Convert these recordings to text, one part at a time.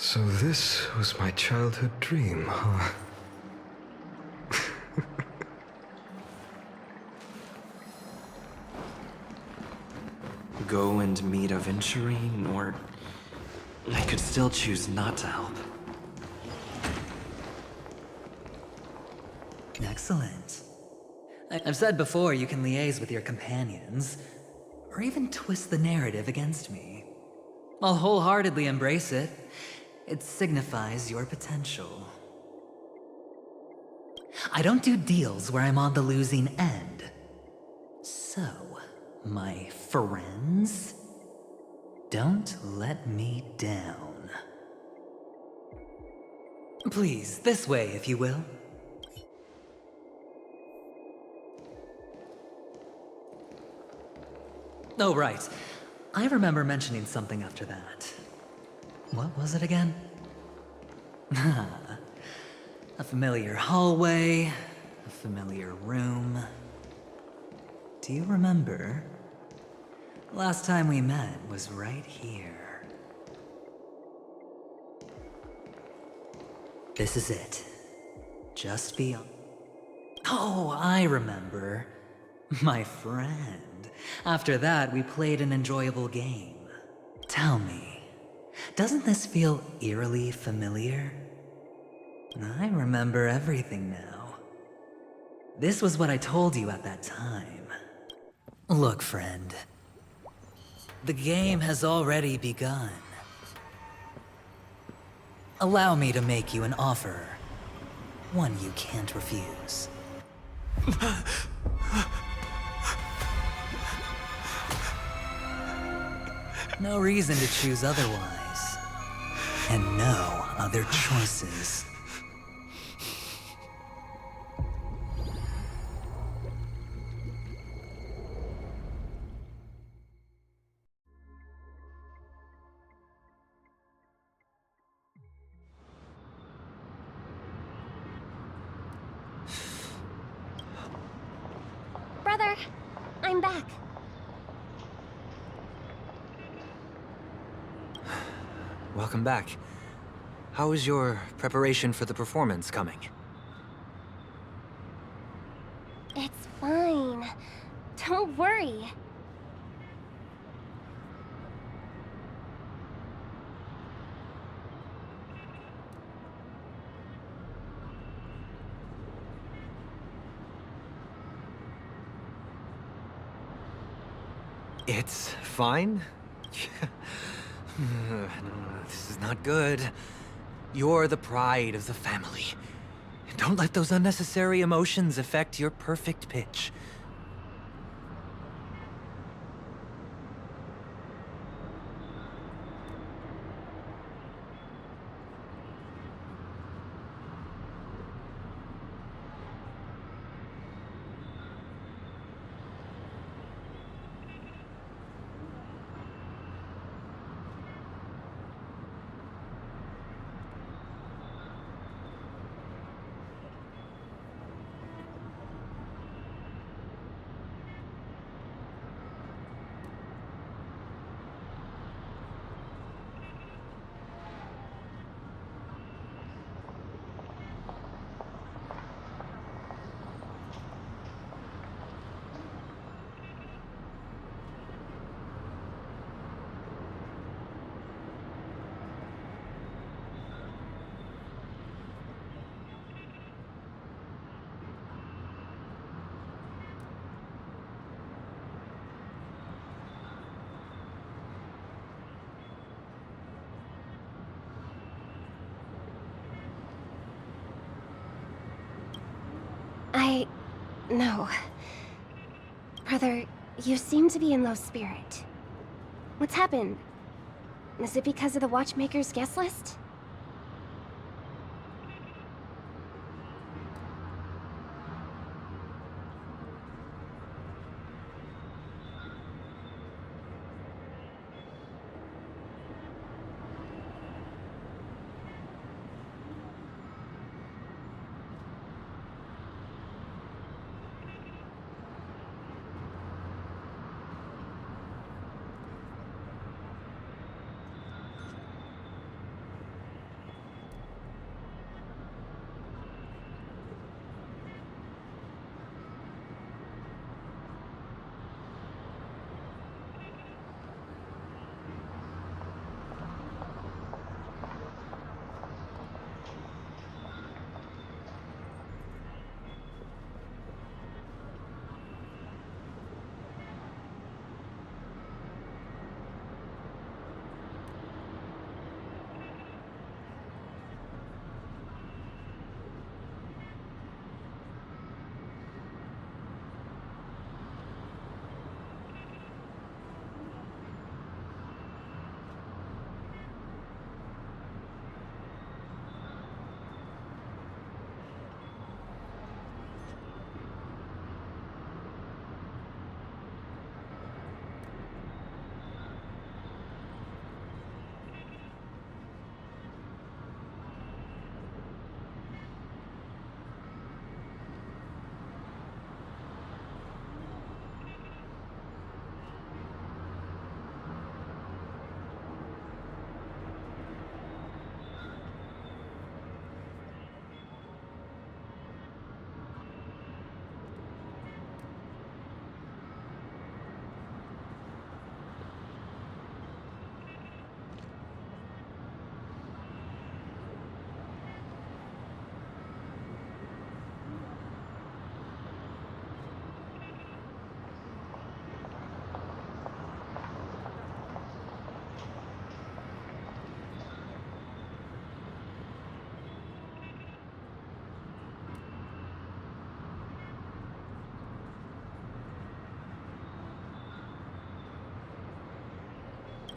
So this was my childhood dream, huh? Go and meet Aventurine, or I could still choose not to help. Excellent. I've said before you can liaise with your companions, or even twist the narrative against me. I'll wholeheartedly embrace it. It signifies your potential. I don't do deals where I'm on the losing end. So, my friends, don't let me down. Please, this way, if you will. Oh, right. I remember mentioning something after that. What was it again? A familiar hallway, a familiar room. Do you remember? Last time we met was right here. This is it. Just beyond. Oh, I remember. My friend. After that, we played an enjoyable game. Tell me, doesn't this feel eerily familiar? I remember everything now. This was what I told you at that time. Look, friend. The game has already begun. Allow me to make you an offer. One you can't refuse. No reason to choose otherwise. And no other choices. Brother, I'm back. Welcome back. How is your preparation for the performance coming? It's fine. Don't worry. It's fine? No, this is not good. You're the pride of the family. Don't let those unnecessary emotions affect your perfect pitch. No. Brother, you seem to be in low spirit. What's happened? Is it because of the Watchmaker's guest list?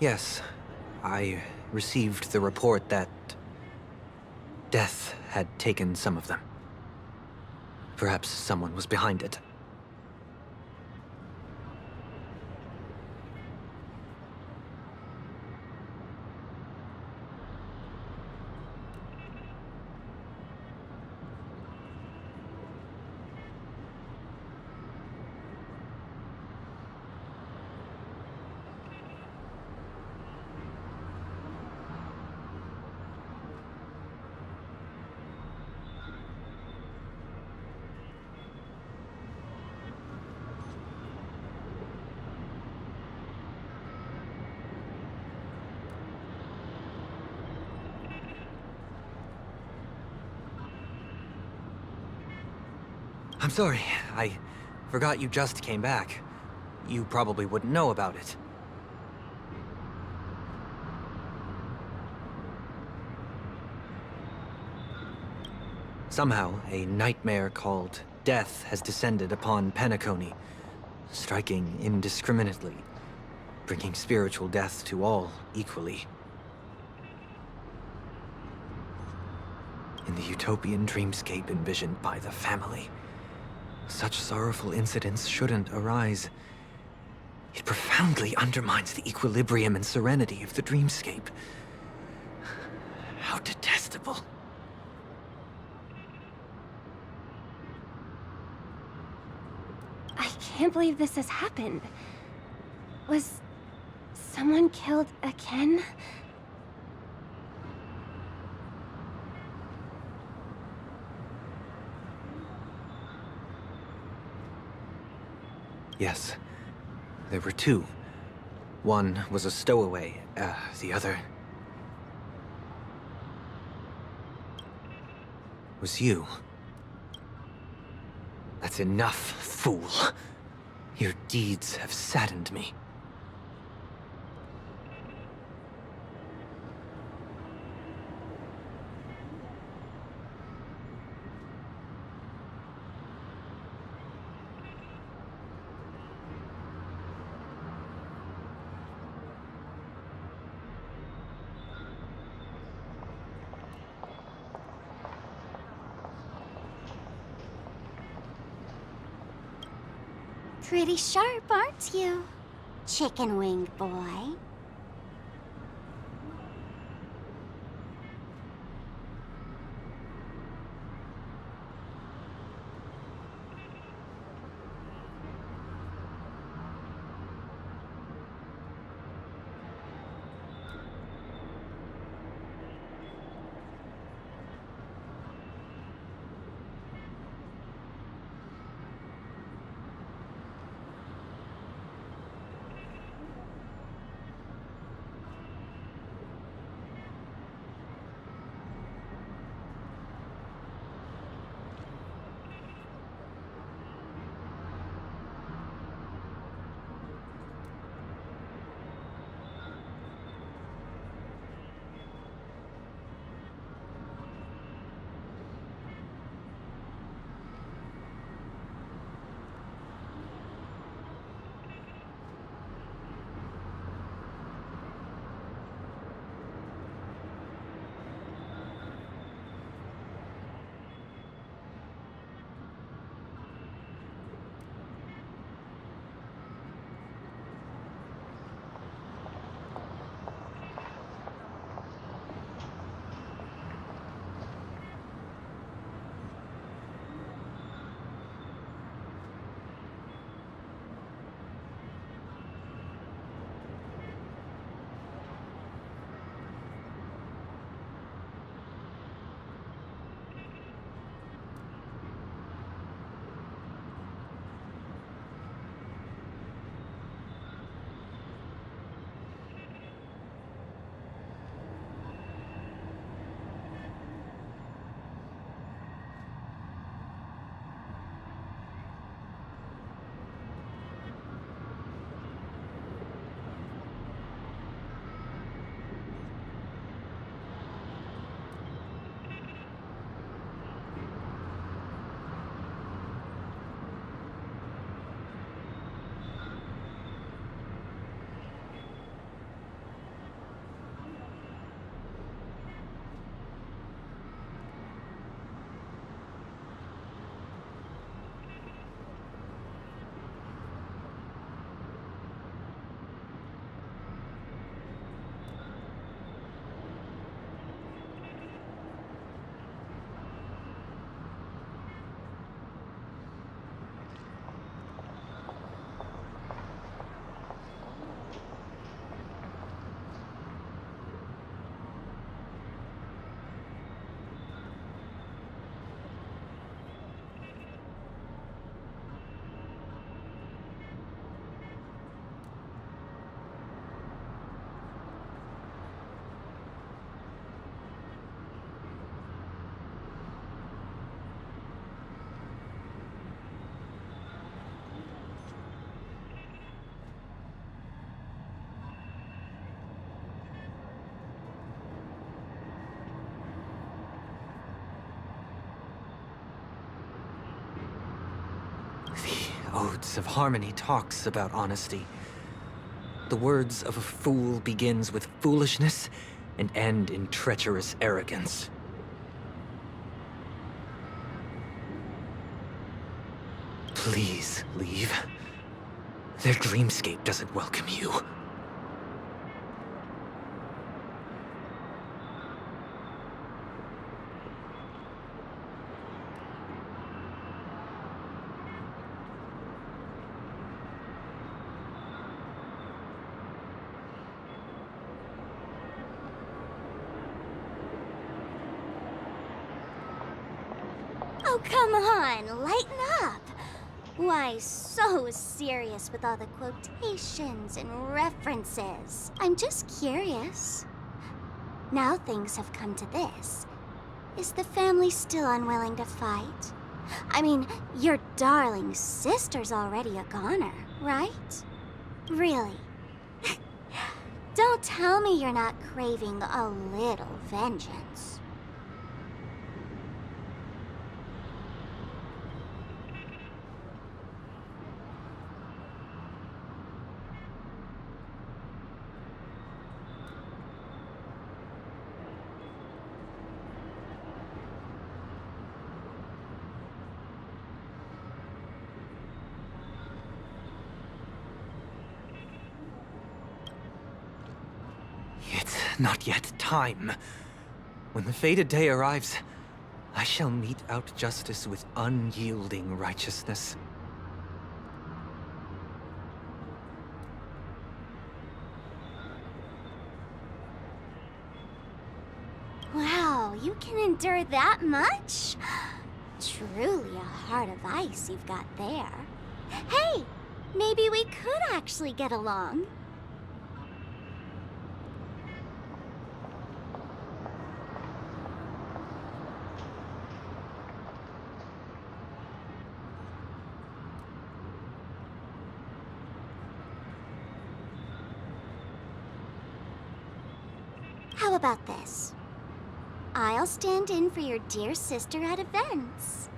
Yes, I received the report that death had taken some of them. Perhaps someone was behind it. I'm sorry, I forgot you just came back. You probably wouldn't know about it. Somehow, a nightmare called death has descended upon Penacony, striking indiscriminately, bringing spiritual death to all equally. In the utopian dreamscape envisioned by the family, such sorrowful incidents shouldn't arise. It profoundly undermines the equilibrium and serenity of the dreamscape. How detestable. I can't believe this has happened. Was someone killed again? Yes, there were two. One was a stowaway, the other was you. That's enough, fool. Your deeds have saddened me. Pretty sharp, aren't you, chicken-winged boy? The Odes of Harmony talks about honesty. The words of a fool begins with foolishness and end in treacherous arrogance. Please leave. Their dreamscape doesn't welcome you. Oh, come on, lighten up. Why so serious with all the quotations and references? I'm just curious. Now things have come to this. Is the family still unwilling to fight? I mean, your darling sister's already a goner, right? Really? Don't tell me you're not craving a little vengeance. It's not yet time. When the fated day arrives, I shall mete out justice with unyielding righteousness. Wow, you can endure that much? Truly a heart of ice you've got there. Hey, maybe we could actually get along. How about this? I'll stand in for your dear sister at events.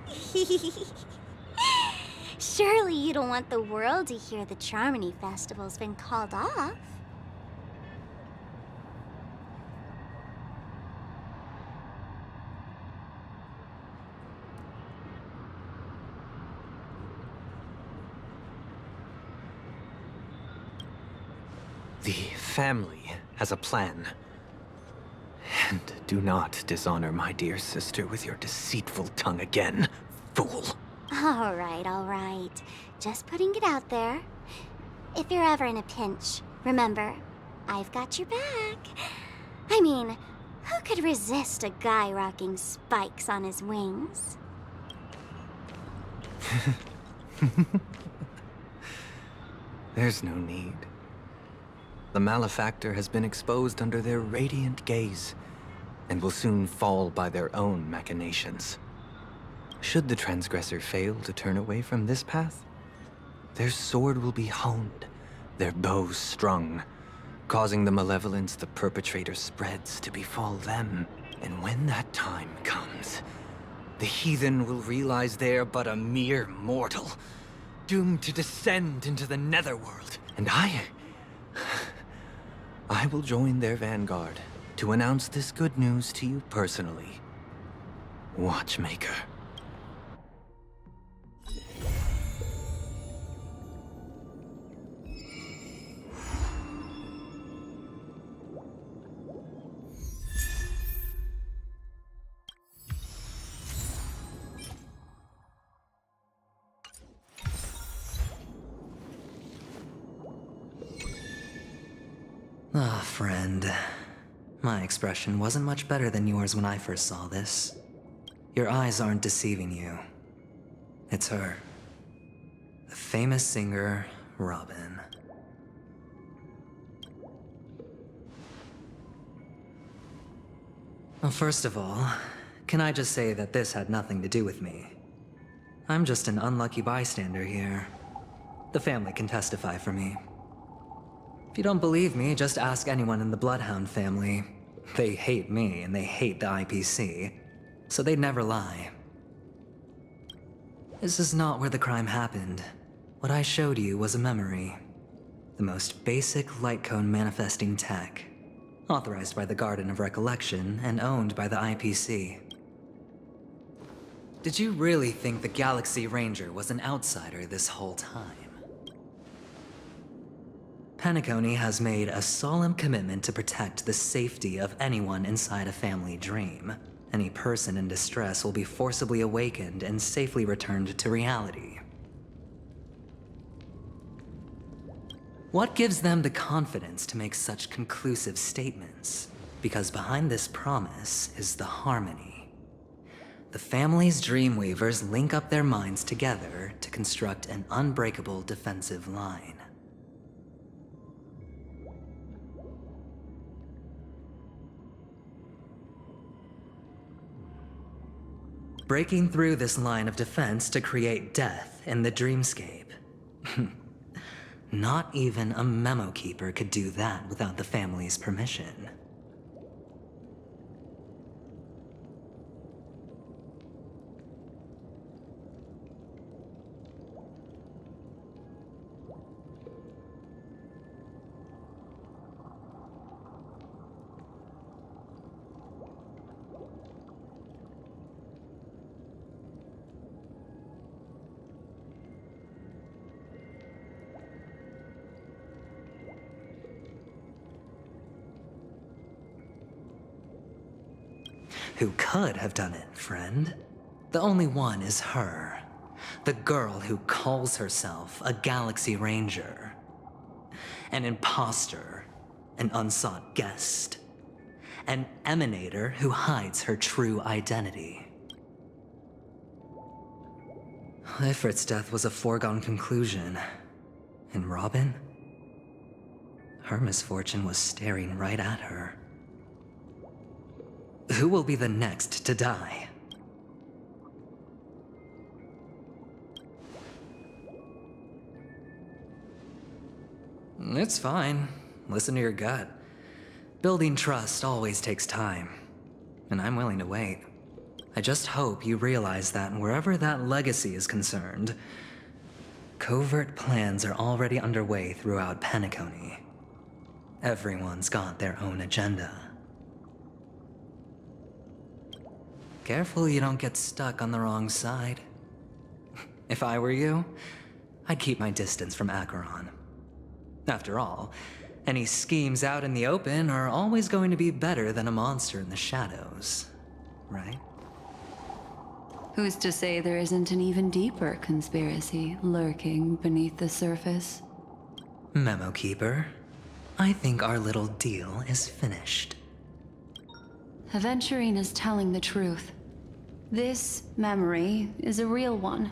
Surely you don't want the world to hear the Charmony Festival's been called off. The family has a plan. And do not dishonor my dear sister with your deceitful tongue again, fool. All right. Just putting it out there. If you're ever in a pinch, remember, I've got your back. I mean, who could resist a guy rocking spikes on his wings? There's no need. The malefactor has been exposed under their radiant gaze, and will soon fall by their own machinations. Should the transgressor fail to turn away from this path, their sword will be honed, their bow strung, causing the malevolence the perpetrator spreads to befall them. And when that time comes, the heathen will realize they're but a mere mortal, doomed to descend into the netherworld. And I will join their vanguard to announce this good news to you personally, Watchmaker. Ah, friend. My expression wasn't much better than yours when I first saw this. Your eyes aren't deceiving you. It's her. The famous singer, Robin. Well, first of all, can I just say that this had nothing to do with me? I'm just an unlucky bystander here. The family can testify for me. If you don't believe me, just ask anyone in the Bloodhound family. They hate me, and they hate the IPC, so they'd never lie. This is not where the crime happened. What I showed you was a memory. The most basic light cone manifesting tech. Authorized by the Garden of Recollection and owned by the IPC. Did you really think the Galaxy Ranger was an outsider this whole time? Penacony has made a solemn commitment to protect the safety of anyone inside a family dream. Any person in distress will be forcibly awakened and safely returned to reality. What gives them the confidence to make such conclusive statements? Because behind this promise is the harmony. The family's Dreamweavers link up their minds together to construct an unbreakable defensive line. Breaking through this line of defense to create death in the dreamscape. Not even a memo keeper could do that without the family's permission. Who could have done it, friend? The only one is her. The girl who calls herself a Galaxy Ranger. An imposter. An unsought guest. An emanator who hides her true identity. Ifrit's death was a foregone conclusion. And Robin? Her misfortune was staring right at her. Who will be the next to die? It's fine. Listen to your gut. Building trust always takes time, and I'm willing to wait. I just hope you realize that wherever that legacy is concerned, covert plans are already underway throughout Penacony. Everyone's got their own agenda. Careful you don't get stuck on the wrong side. If I were you, I'd keep my distance from Acheron. After all, any schemes out in the open are always going to be better than a monster in the shadows, right? Who's to say there isn't an even deeper conspiracy lurking beneath the surface? Memo Keeper, I think our little deal is finished. Aventurine is telling the truth. This memory is a real one,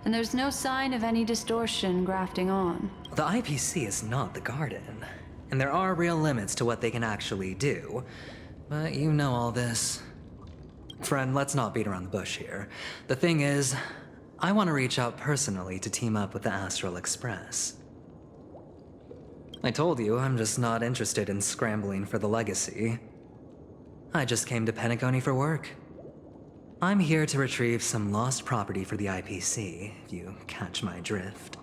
and there's no sign of any distortion grafting on. The IPC is not the Garden, and there are real limits to what they can actually do. But you know all this. Friend, let's not beat around the bush here. The thing is, I want to reach out personally to team up with the Astral Express. I told you I'm just not interested in scrambling for the legacy. I just came to Penacony for work. I'm here to retrieve some lost property for the IPC, if you catch my drift.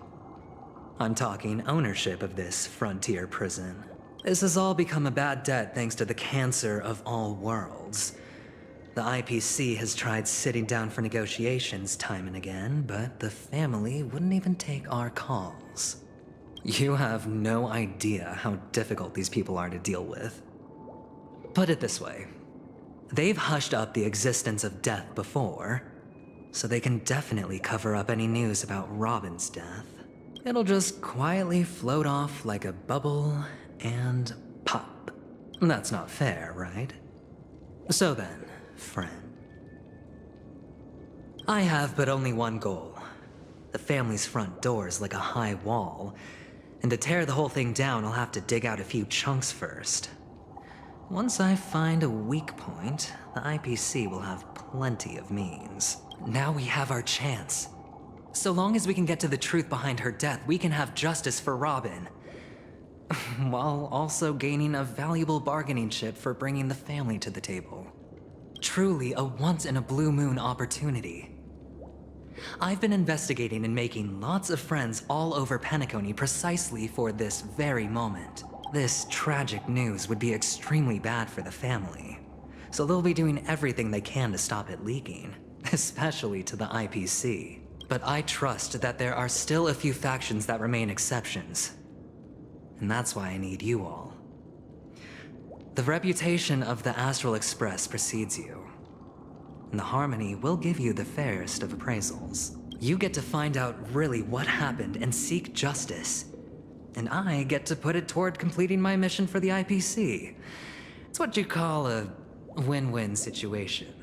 I'm talking ownership of this frontier prison. This has all become a bad debt thanks to the cancer of all worlds. The IPC has tried sitting down for negotiations time and again, but the family wouldn't even take our calls. You have no idea how difficult these people are to deal with. Put it this way. They've hushed up the existence of death before, so they can definitely cover up any news about Robin's death. It'll just quietly float off like a bubble and pop. That's not fair, right? So then, friend. I have but only one goal. The family's front door is like a high wall, and to tear the whole thing down, I'll have to dig out a few chunks first. Once I find a weak point, the IPC will have plenty of means. Now we have our chance. So long as we can get to the truth behind her death, we can have justice for Robin. While also gaining a valuable bargaining chip for bringing the family to the table. Truly a once-in-a-blue-moon opportunity. I've been investigating and making lots of friends all over Penacony precisely for this very moment. This tragic news would be extremely bad for the family, so they'll be doing everything they can to stop it leaking, especially to the IPC. But I trust that there are still a few factions that remain exceptions, and that's why I need you all. The reputation of the Astral Express precedes you, and the Harmony will give you the fairest of appraisals. You get to find out really what happened and seek justice, and I get to put it toward completing my mission for the IPC. It's what you call a win-win situation.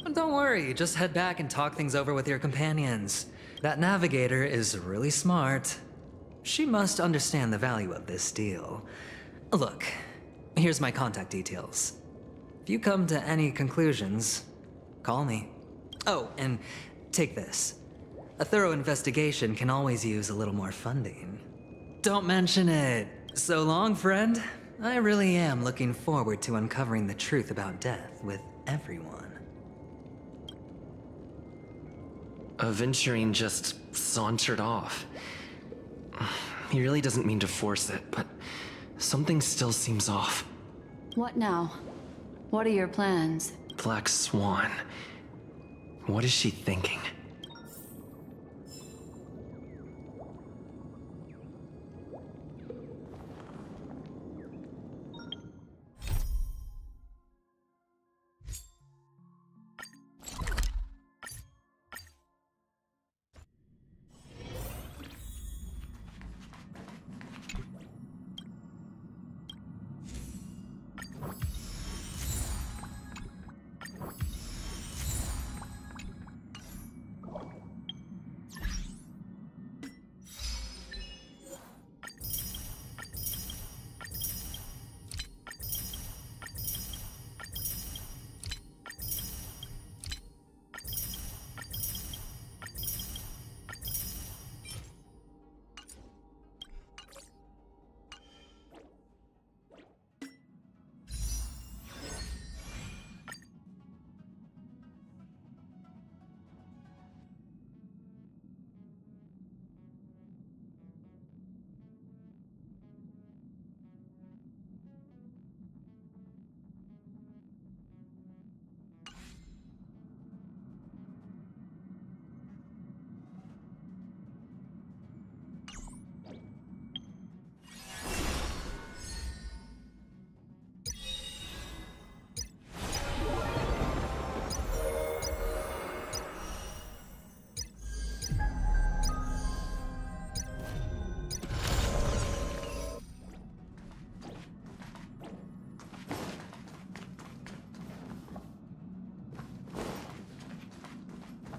But don't worry, just head back and talk things over with your companions. That navigator is really smart. She must understand the value of this deal. Look, here's my contact details. If you come to any conclusions, call me. Oh, and take this. A thorough investigation can always use a little more funding. Don't mention it. So long, friend. I really am looking forward to uncovering the truth about death with everyone. Aventurine just sauntered off. He really doesn't mean to force it, but something still seems off. What now? What are your plans? Black Swan. What is she thinking?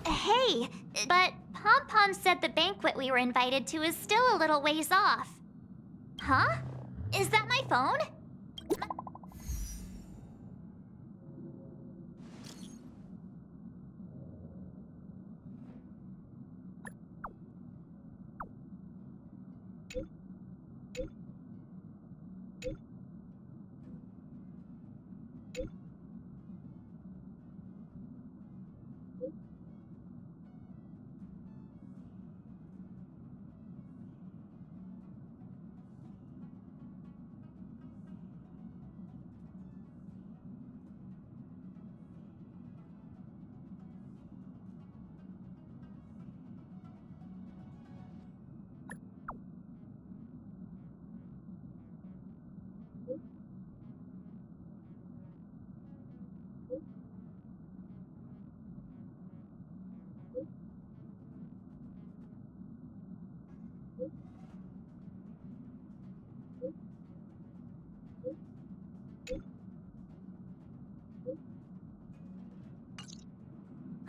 Hey, but Pom Pom said the banquet we were invited to is still a little ways off. Huh? Is that my phone?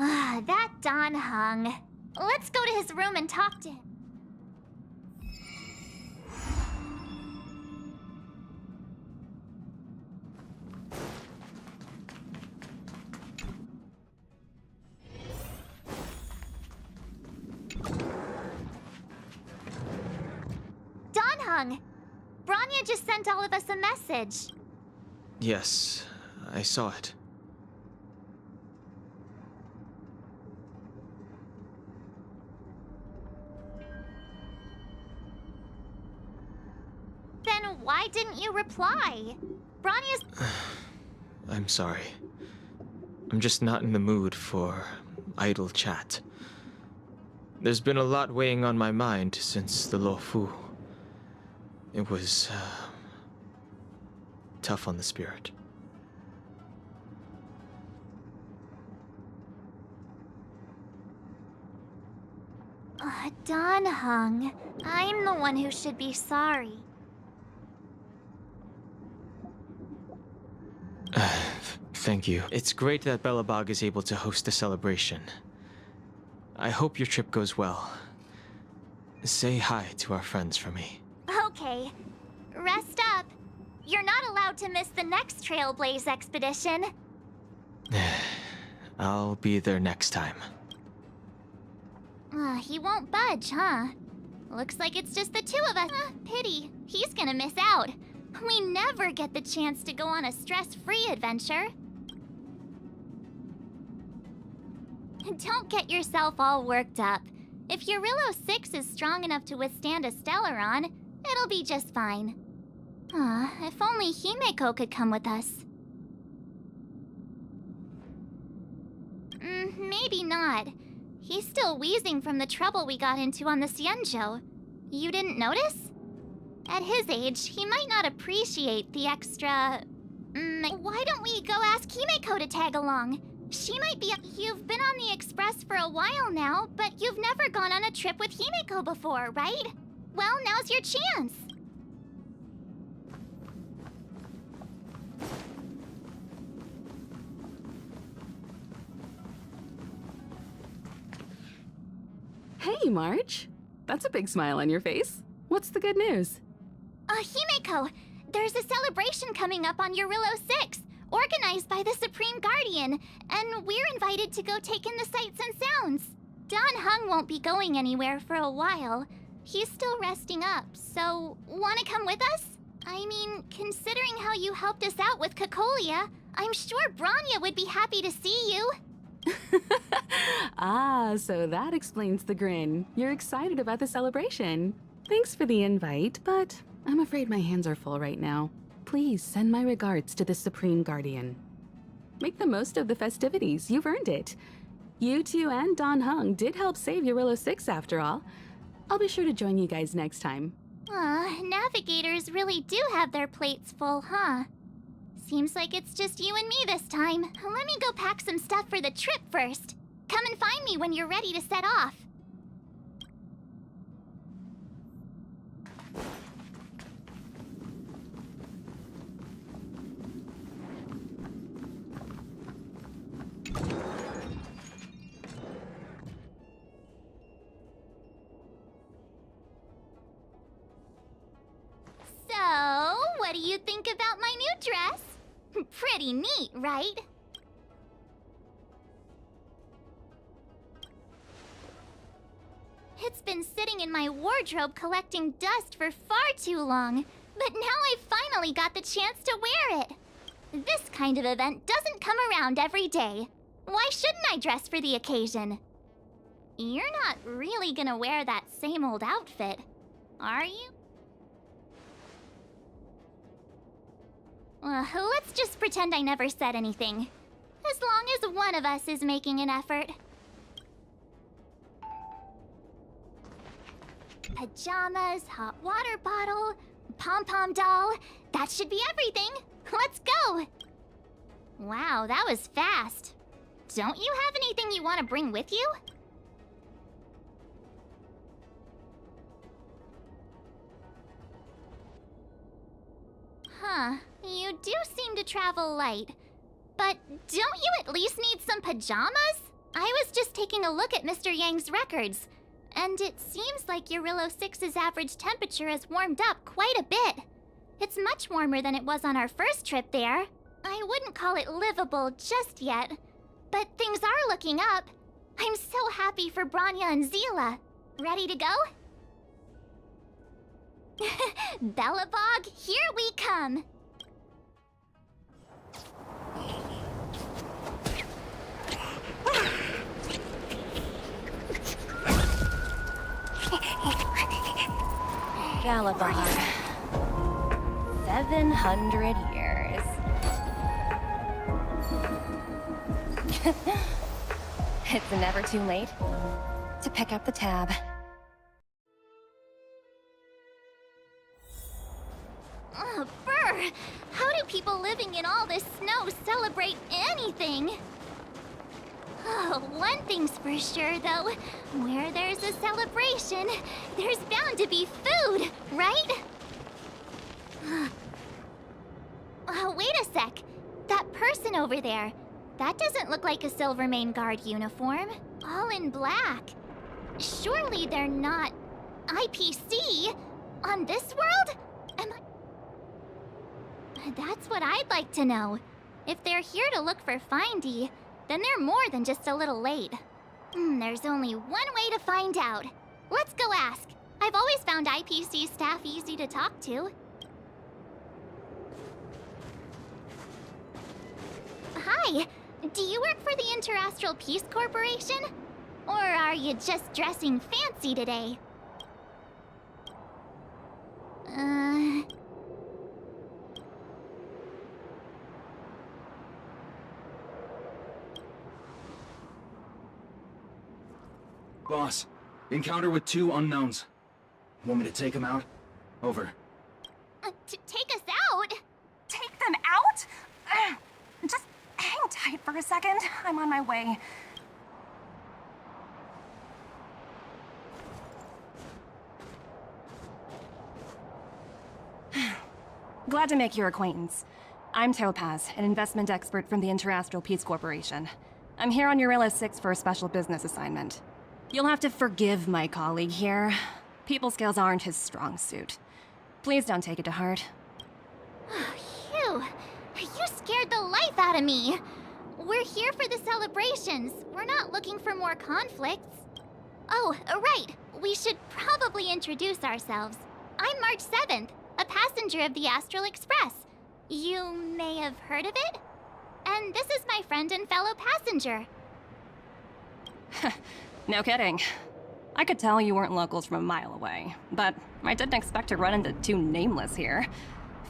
Ah, that Don Hung. Let's go to his room and talk to him. Don Hung! Branya just sent all of us a message. Yes, I saw it. Then why didn't you reply? Bronya's... I'm sorry. I'm just not in the mood for idle chat. There's been a lot weighing on my mind since the Lo Fu. It was, tough on the spirit. Don Hung. I'm the one who should be sorry. Thank you. It's great that Belobog is able to host a celebration. I hope your trip goes well. Say hi to our friends for me. Okay. Rest up. You're not allowed to miss the next Trailblaze expedition. I'll be there next time. He won't budge, huh? Looks like it's just the two of us. Pity. He's gonna miss out. We never get the chance to go on a stress-free adventure. Don't get yourself all worked up. If Eurillo 6 is strong enough to withstand a Stellaron, it'll be just fine. If only Himeko could come with us. Maybe not. He's still wheezing from the trouble we got into on the Xianzhou. You didn't notice? At his age, he might not appreciate the extra... why don't we go ask Himeko to tag along? She might be... You've been on the Express for a while now, but you've never gone on a trip with Himeko before, right? Well, now's your chance. Hey, March. That's a big smile on your face. What's the good news? Himeko, there's a celebration coming up on Eurillo 6, organized by the Supreme Guardian, and we're invited to go take in the sights and sounds. Don Hung won't be going anywhere for a while. He's still resting up, so wanna come with us? I mean, considering how you helped us out with Cocolia, I'm sure Bronya would be happy to see you. So that explains the grin. You're excited about the celebration. Thanks for the invite, but I'm afraid my hands are full right now. Please send my regards to the Supreme Guardian. Make the most of the festivities. You've earned it. You two and Don Hung did help save Eurillo 6 after all. I'll be sure to join you guys next time. Navigators really do have their plates full, huh? Seems like it's just you and me this time. Let me go pack some stuff for the trip first. Come and find me when you're ready to set off. So, what do you think about my new dress? Pretty neat, right? It's been sitting in my wardrobe collecting dust for far too long, but now I've finally got the chance to wear it. This kind of event doesn't come around every day. Why shouldn't I dress for the occasion? You're not really gonna wear that same old outfit, are you? Let's just pretend I never said anything. As long as one of us is making an effort. Pajamas, hot water bottle, pom-pom doll. That should be everything. Let's go! Wow, that was fast. Don't you have anything you want to bring with you? Huh, you do seem to travel light. But don't you at least need some pajamas? I was just taking a look at Mr. Yang's records, and it seems like Eurillo 6's average temperature has warmed up quite a bit. It's much warmer than it was on our first trip there. I wouldn't call it livable just yet, but things are looking up. I'm so happy for Bronya and Zila. Ready to go? Belobog, here we come! Galabard. 700 years. It's never too late to pick up the tab. Ugh, Brr! How do people living in all this snow celebrate anything? Oh, one thing's for sure, though. Where there's a celebration, there's bound to be food, right? Wait a sec. That person over there, that doesn't look like a Silvermane Guard uniform. All in black. Surely they're not IPC on this world? Am I... That's what I'd like to know. If they're here to look for Findy, then they're more than just a little late. There's only one way to find out. Let's go ask. I've always found IPC staff easy to talk to. Hi, do you work for the Interastral Peace Corporation? Or are you just dressing fancy today? Boss, encounter with 2 unknowns. Want me to take them out? Over. Take us out? Take them out? Just hang tight for a second. I'm on my way. Glad to make your acquaintance. I'm Topaz, an investment expert from the Interastral Peace Corporation. I'm here on Eurilla 6 for a special business assignment. You'll have to forgive my colleague here. People skills aren't his strong suit. Please don't take it to heart. Phew. You scared the life out of me. We're here for the celebrations. We're not looking for more conflicts. Oh, right. We should probably introduce ourselves. I'm March 7th, a passenger of the Astral Express. You may have heard of it? And this is my friend and fellow passenger. No kidding. I could tell you weren't locals from a mile away, but I didn't expect to run into 2 nameless here.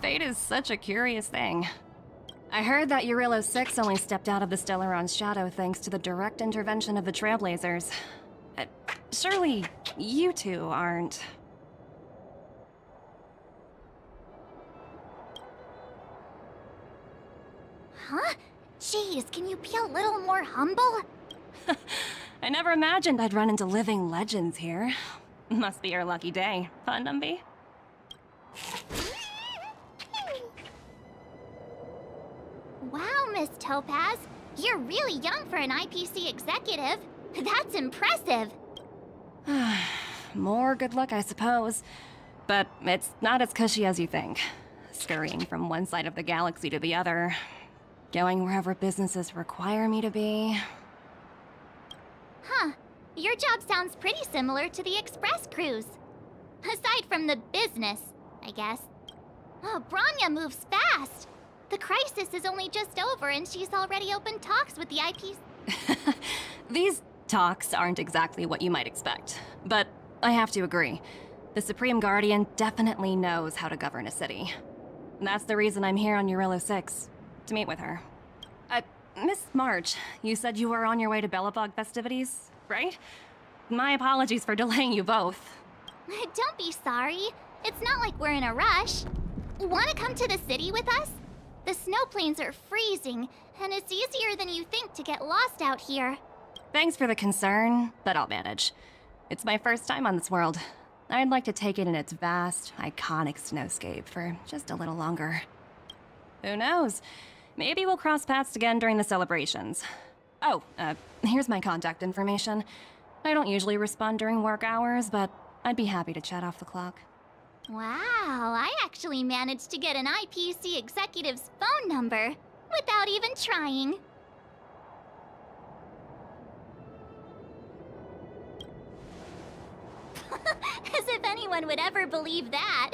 Fate is such a curious thing. I heard that Eurilla 6 only stepped out of the Stellaron's shadow thanks to the direct intervention of the Trailblazers. Surely you two aren't... Huh? Jeez, can you be a little more humble? I never imagined I'd run into living legends here. Must be your lucky day, huh, Numby? Wow, Miss Topaz. You're really young for an IPC executive. That's impressive. More good luck, I suppose. But it's not as cushy as you think. Scurrying from one side of the galaxy to the other. Going wherever businesses require me to be. Huh. Your job sounds pretty similar to the Express cruise. Aside from the business, I guess. Oh, Branya moves fast. The crisis is only just over and she's already opened talks with the IPs. These talks aren't exactly what you might expect. But I have to agree. The Supreme Guardian definitely knows how to govern a city. That's the reason I'm here on Eurilla 6. To meet with her. Miss March, you said you were on your way to Belobog festivities, right? My apologies for delaying you both. Don't be sorry. It's not like we're in a rush. Want to come to the city with us? The snowplains are freezing, and it's easier than you think to get lost out here. Thanks for the concern, but I'll manage. It's my first time on this world. I'd like to take it in its vast, iconic snowscape for just a little longer. Who knows? Maybe we'll cross paths again during the celebrations. Oh, here's my contact information. I don't usually respond during work hours, but I'd be happy to chat off the clock. Wow, I actually managed to get an IPC executive's phone number without even trying. As if anyone would ever believe that.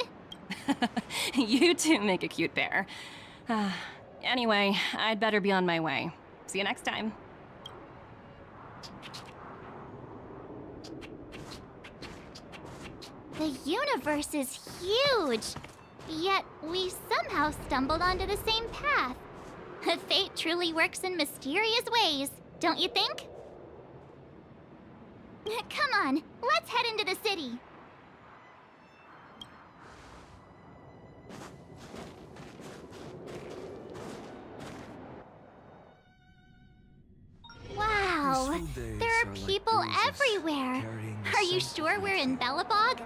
You two make a cute pair. Anyway, I'd better be on my way. See you next time. The universe is huge! Yet we somehow stumbled onto the same path. Fate truly works in mysterious ways, don't you think? Come on, let's head into the city. Wow, there are people everywhere. Are you sure we're in Belobog?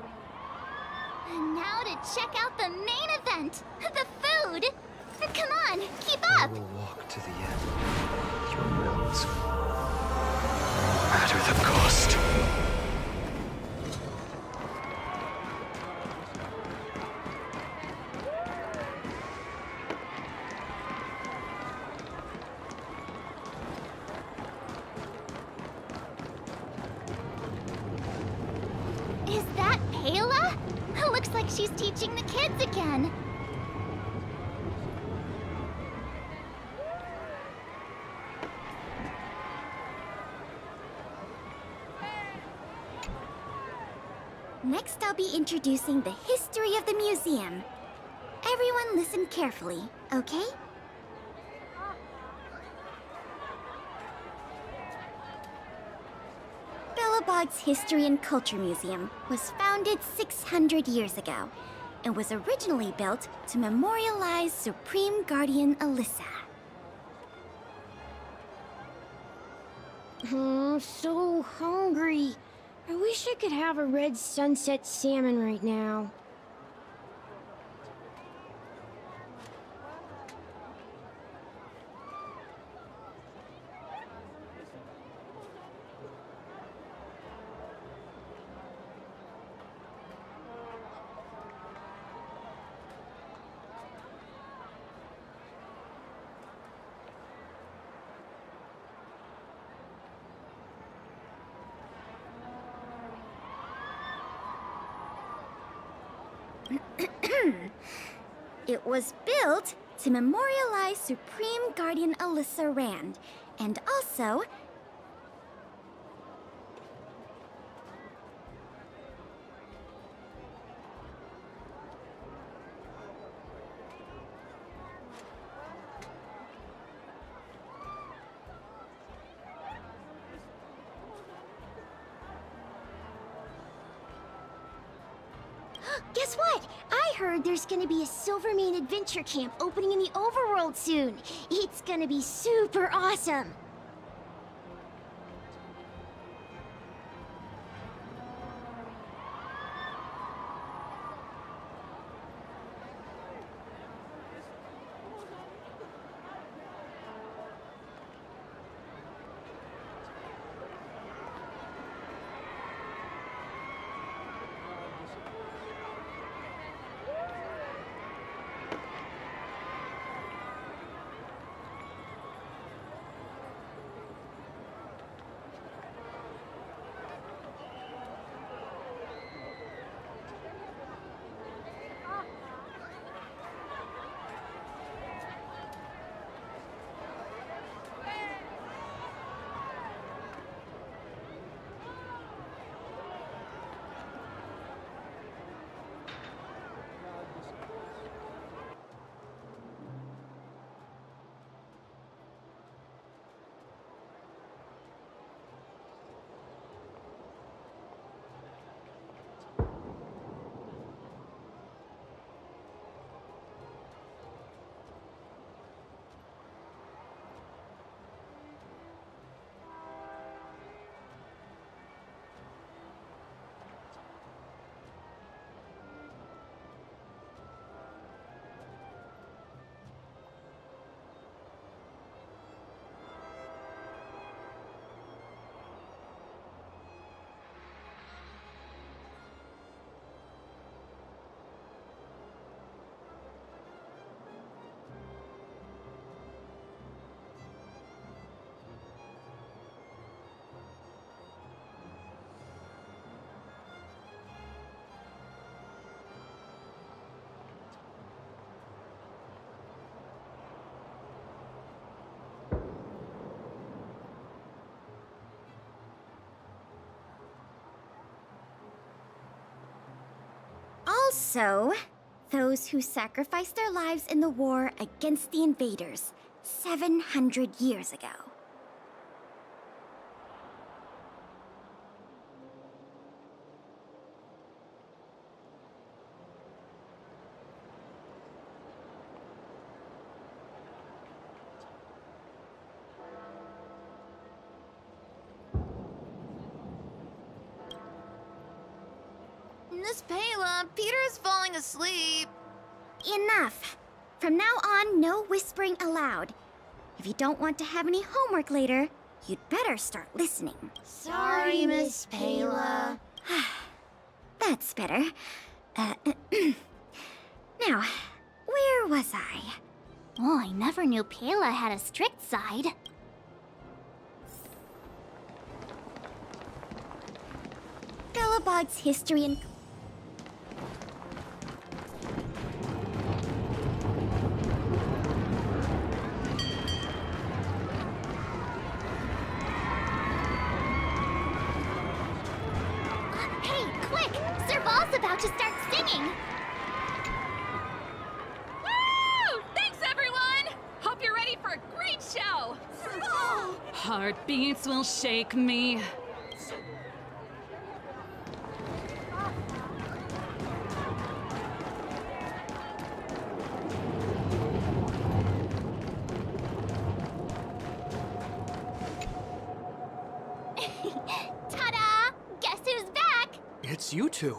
And now to check out the main event, the food. Come on, keep I up. will walk to the end. Your wills. No matter the cost. Is that Payla? Looks like she's teaching the kids again. Next, I'll be introducing the history of the museum. Everyone listen carefully, okay? Belobog's History and Culture Museum was founded 600 years ago and was originally built to memorialize Supreme Guardian Alyssa. I'm so hungry. I wish I could have a red sunset salmon right now. It was built to memorialize Supreme Guardian Alyssa Rand, and also... Guess what? I heard there's gonna be a Silvermane adventure camp opening in the overworld soon. It's gonna be super awesome. So, those who sacrificed their lives in the war against the invaders 700 years ago. Miss Payla, Peter's falling asleep. Enough! From now on, no whispering allowed. If you don't want to have any homework later, you'd better start listening. Sorry, Miss Payla. That's better. Now, where was I? Oh, I never knew Payla had a strict side. Bellabog's history and... Hey, quick! Serval's about to start singing! Woo! Thanks, everyone! Hope you're ready for a great show! Serval! Heartbeats will shake me. Ta-da! Guess who's back? It's you two.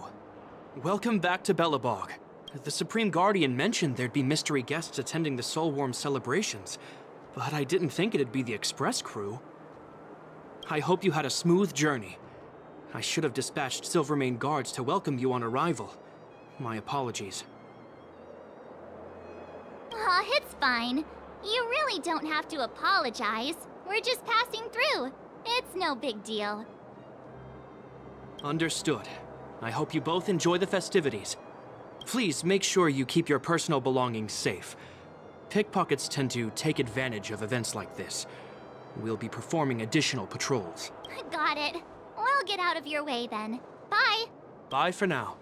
Welcome back to Belobog. The Supreme Guardian mentioned there'd be mystery guests attending the Soulworm celebrations, but I didn't think it'd be the Express crew. I hope you had a smooth journey. I should have dispatched Silvermane guards to welcome you on arrival. My apologies. Aw, it's fine. You really don't have to apologize. We're just passing through. It's no big deal. Understood. I hope you both enjoy the festivities. Please make sure you keep your personal belongings safe. Pickpockets tend to take advantage of events like this. We'll be performing additional patrols. Got it. We'll get out of your way then. Bye. Bye for now.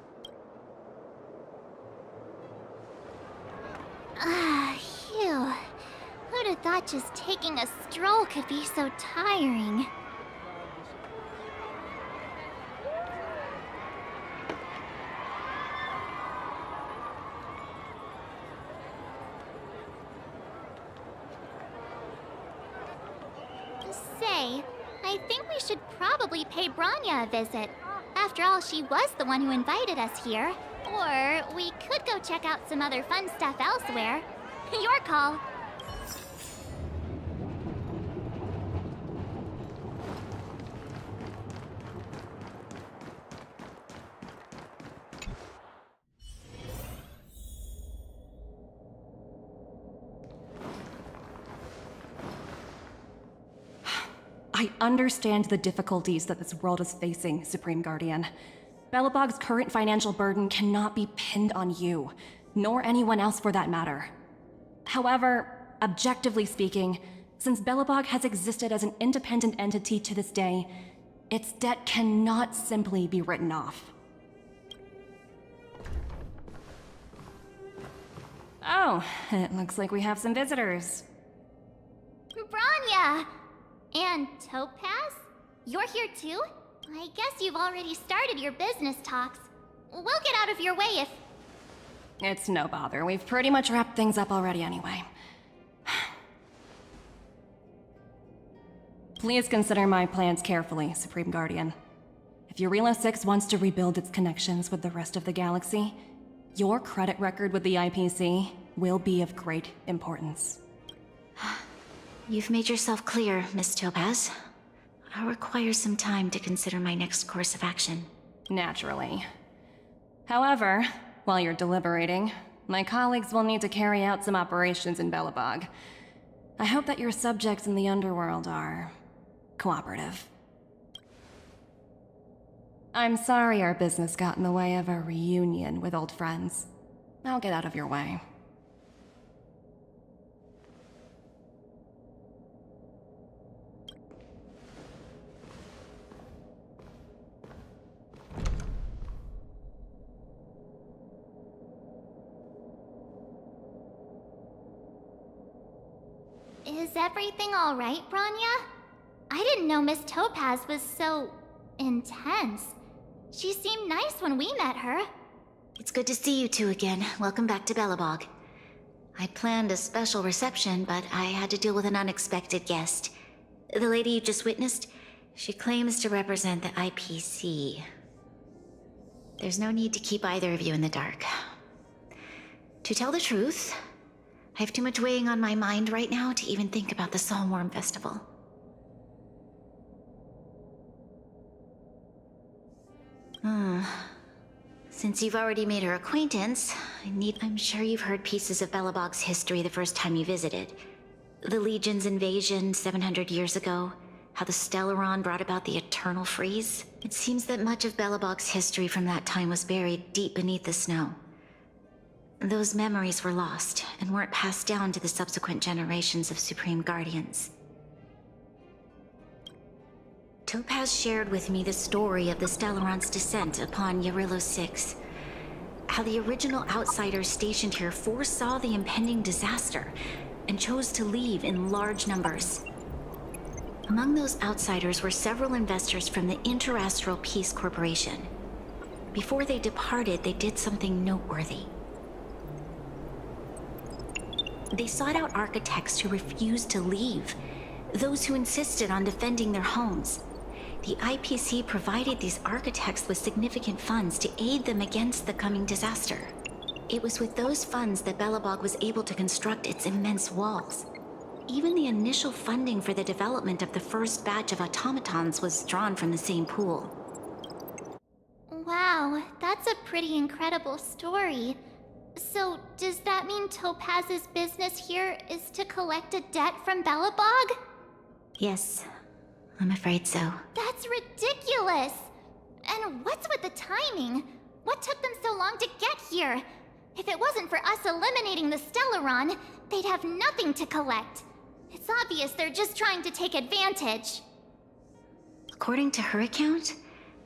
Phew. Who'd have thought just taking a stroll could be so tiring? Say, I think we should probably pay Branya a visit. After all, she was the one who invited us here. Or we could go check out some other fun stuff elsewhere. Your call. I understand the difficulties that this world is facing, Supreme Guardian. Belobog's current financial burden cannot be pinned on you, nor anyone else for that matter. However, objectively speaking, since Belobog has existed as an independent entity to this day, its debt cannot simply be written off. Oh, it looks like we have some visitors. Branya! And Topaz? You're here too? I guess you've already started your business talks. We'll get out of your way if... It's no bother. We've pretty much wrapped things up already anyway. Please consider my plans carefully, Supreme Guardian. If Eurilo 6 wants to rebuild its connections with the rest of the galaxy, your credit record with the IPC will be of great importance. You've made yourself clear, Miss Topaz. I'll require some time to consider my next course of action. Naturally. However, while you're deliberating, my colleagues will need to carry out some operations in Belobog. I hope that your subjects in the underworld are... cooperative. I'm sorry our business got in the way of a reunion with old friends. I'll get out of your way. Is everything alright, Branya? I didn't know Miss Topaz was so... intense. She seemed nice when we met her. It's good to see you two again. Welcome back to Belobog. I planned a special reception, but I had to deal with an unexpected guest. The lady you just witnessed, she claims to represent the IPC. There's no need to keep either of you in the dark. To tell the truth, I have too much weighing on my mind right now to even think about the Soulworm Festival. Since you've already made her acquaintance, I'm sure you've heard pieces of Belobog's history the first time you visited. The Legion's invasion 700 years ago, how the Stellaron brought about the Eternal Freeze. It seems that much of Belobog's history from that time was buried deep beneath the snow. Those memories were lost and weren't passed down to the subsequent generations of Supreme Guardians. Topaz shared with me the story of the Stellaron's descent upon Yarillo 6. How the original outsiders stationed here foresaw the impending disaster and chose to leave in large numbers. Among those outsiders were several investors from the Interastral Peace Corporation. Before they departed, they did something noteworthy. They sought out architects who refused to leave, those who insisted on defending their homes. The IPC provided these architects with significant funds to aid them against the coming disaster. It was with those funds that Belobog was able to construct its immense walls. Even the initial funding for the development of the first batch of automatons was drawn from the same pool. Wow, that's a pretty incredible story. So, does that mean Topaz's business here is to collect a debt from Belobog? Yes, I'm afraid so. That's ridiculous! And what's with the timing? What took them so long to get here? If it wasn't for us eliminating the Stellaron, they'd have nothing to collect. It's obvious they're just trying to take advantage. According to her account,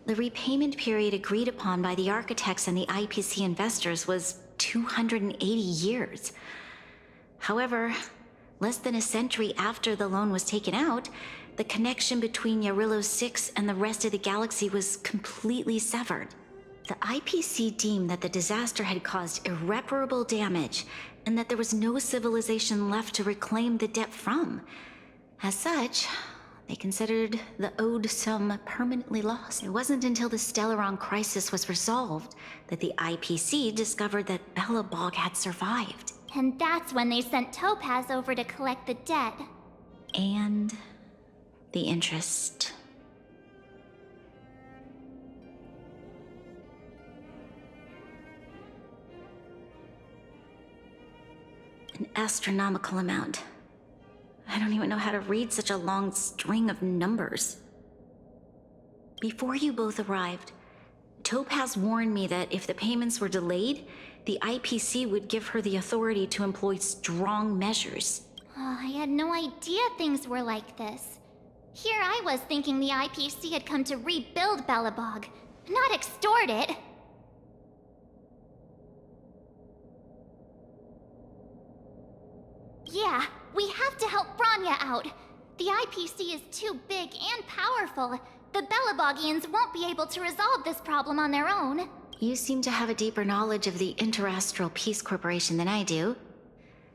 the repayment period agreed upon by the architects and the IPC investors was 280 years. However, less than a century after the loan was taken out, the connection between Yarillo 6 and the rest of the galaxy was completely severed. The IPC deemed that the disaster had caused irreparable damage and that there was no civilization left to reclaim the debt from. As such, they considered the owed sum permanently lost. It wasn't until the Stellaron crisis was resolved that the IPC discovered that Belobog had survived. And that's when they sent Topaz over to collect the debt. And the interest. An astronomical amount. I don't even know how to read such a long string of numbers. Before you both arrived, Topaz warned me that if the payments were delayed, the IPC would give her the authority to employ strong measures. Oh, I had no idea things were like this. Here I was thinking the IPC had come to rebuild Belobog, not extort it. Yeah, we have to help Branya out. The IPC is too big and powerful. The Belobogians won't be able to resolve this problem on their own. You seem to have a deeper knowledge of the Interastral Peace Corporation than I do.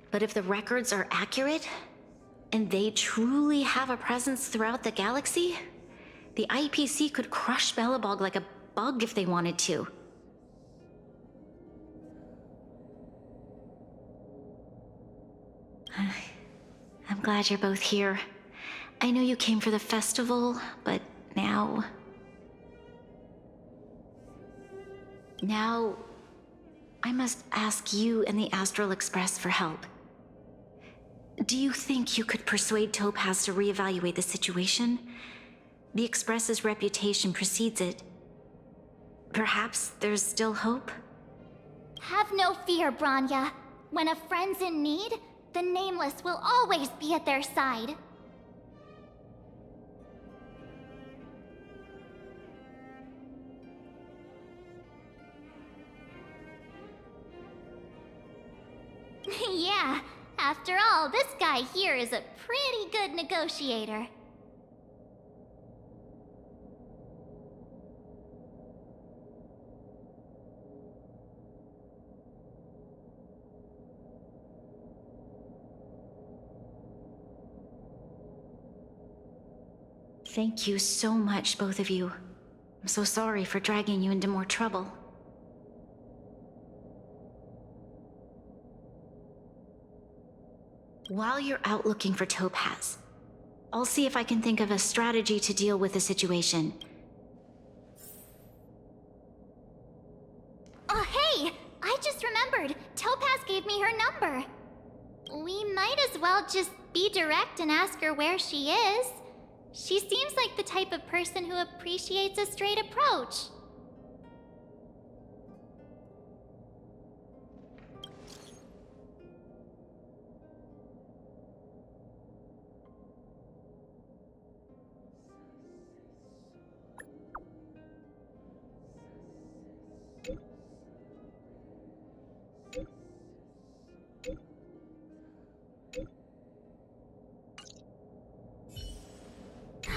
But if the records are accurate, and they truly have a presence throughout the galaxy, the IPC could crush Belobog like a bug if they wanted to. I'm glad you're both here. I know you came for the festival, but now... Now, I must ask you and the Astral Express for help. Do you think you could persuade Topaz to reevaluate the situation? The Express's reputation precedes it. Perhaps there's still hope? Have no fear, Branya. When a friend's in need, the Nameless will always be at their side. Yeah, After all, this guy here is a pretty good negotiator. Thank you so much, both of you. I'm so sorry for dragging you into more trouble. While you're out looking for Topaz, I'll see if I can think of a strategy to deal with the situation. Oh, hey! I just remembered. Topaz gave me her number. We might as well just be direct and ask her where she is. She seems like the type of person who appreciates a straight approach.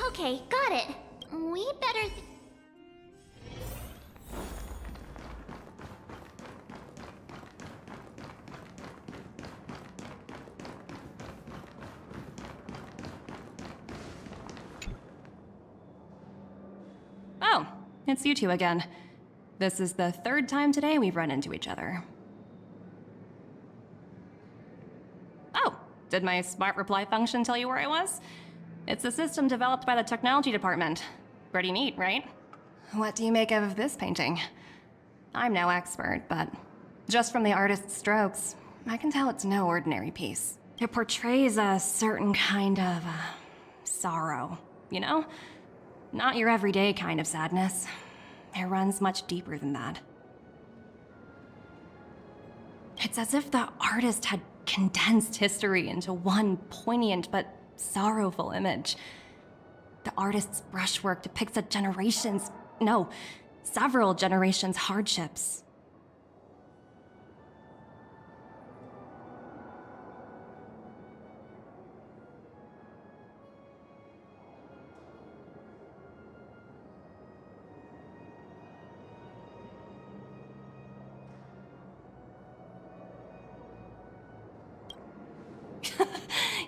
Okay, got it. We better... Oh, it's you two again. This is the third time today we've run into each other. Oh, did my smart reply function tell you where I was? It's a system developed by the technology department. Pretty neat, right? What do you make of this painting? I'm no expert, but just from the artist's strokes, I can tell it's no ordinary piece. It portrays a certain kind of sorrow, you know? Not your everyday kind of sadness. It runs much deeper than that. It's as if the artist had condensed history into one poignant but sorrowful image. The artist's brushwork depicts several generations' hardships.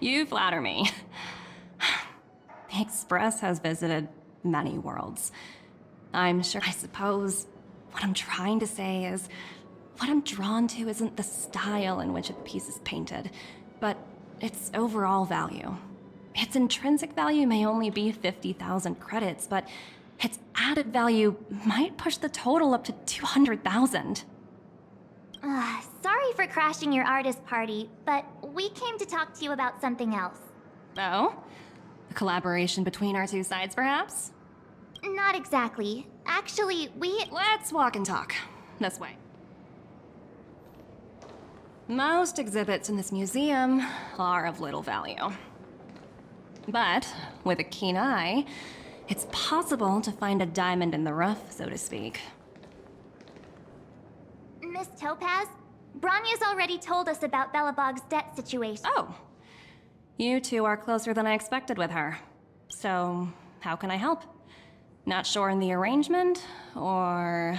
You flatter me. The Express has visited many worlds. I suppose what I'm trying to say is, what I'm drawn to isn't the style in which a piece is painted, but its overall value. Its intrinsic value may only be 50,000 credits, but its added value might push the total up to 200,000. Sorry for crashing your artist party, but we came to talk to you about something else. Oh? A collaboration between our two sides, perhaps? Not exactly. Actually, Let's walk and talk. This way. Most exhibits in this museum are of little value. But, with a keen eye, it's possible to find a diamond in the rough, so to speak. Miss Topaz, Bronya's already told us about Belobog's debt situation. Oh. You two are closer than I expected with her. So, how can I help? Not sure in the arrangement, or...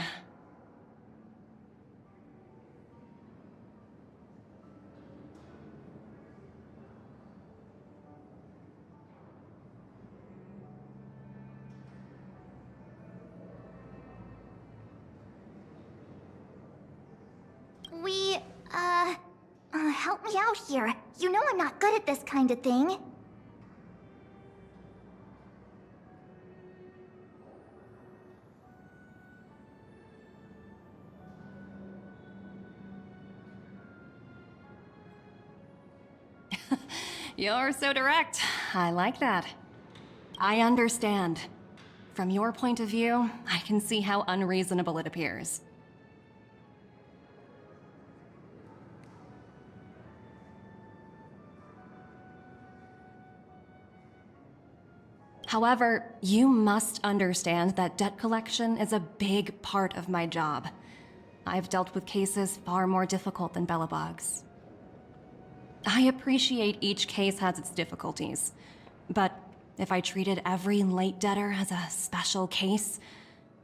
help me out here. You know I'm not good at this kind of thing. You're so direct. I like that. I understand. From your point of view, I can see how unreasonable it appears. However, you must understand that debt collection is a big part of my job. I've dealt with cases far more difficult than Belobog's. I appreciate each case has its difficulties, but if I treated every late debtor as a special case,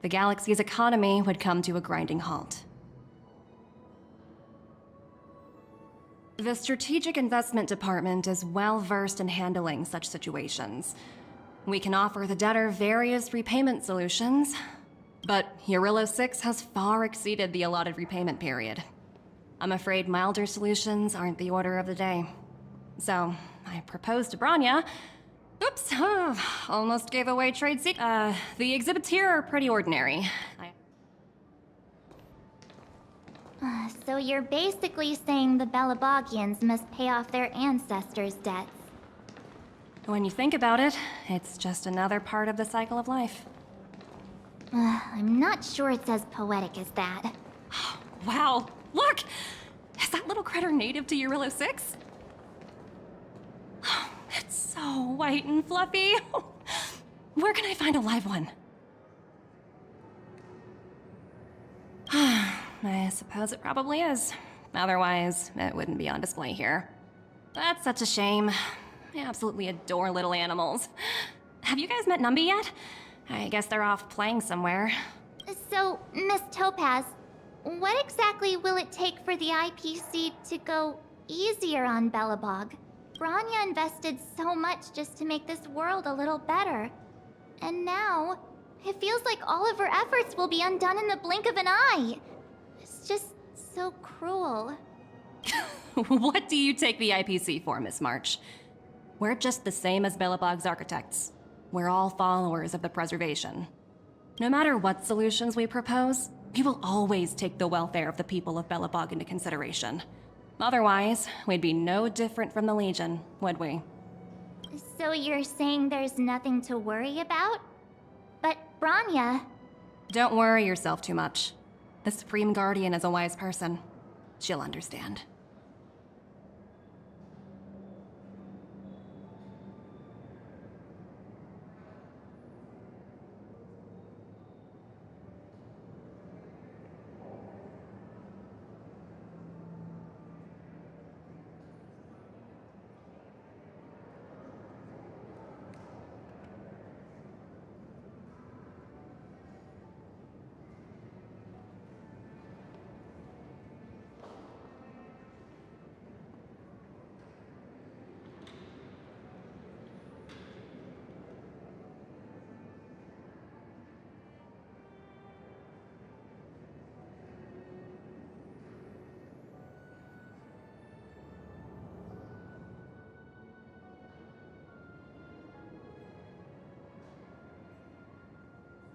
the galaxy's economy would come to a grinding halt. The Strategic Investment Department is well versed in handling such situations. We can offer the debtor various repayment solutions, but Eurillo 6 has far exceeded the allotted repayment period. I'm afraid milder solutions aren't the order of the day. So, I proposed to Branya. Oops, almost gave away trade secret. The exhibits here are pretty ordinary. So you're basically saying the Belabogians must pay off their ancestors' debts. When you think about it, it's just another part of the cycle of life. I'm not sure it's as poetic as that. Wow, look! Is that little critter native to Eurillo 6? It's so white and fluffy. Where can I find a live one? I suppose it probably is. Otherwise, it wouldn't be on display here. That's such a shame. I absolutely adore little animals. Have you guys met Numby yet? I guess they're off playing somewhere. So, Miss Topaz, what exactly will it take for the IPC to go easier on Belobog? Branya invested so much just to make this world a little better. And now, it feels like all of her efforts will be undone in the blink of an eye. It's just so cruel. What do you take the IPC for, Miss March? We're just the same as Belobog's architects. We're all followers of the preservation. No matter what solutions we propose, we will always take the welfare of the people of Belobog into consideration. Otherwise, we'd be no different from the Legion, would we? So you're saying there's nothing to worry about? But Branya... Don't worry yourself too much. The Supreme Guardian is a wise person. She'll understand.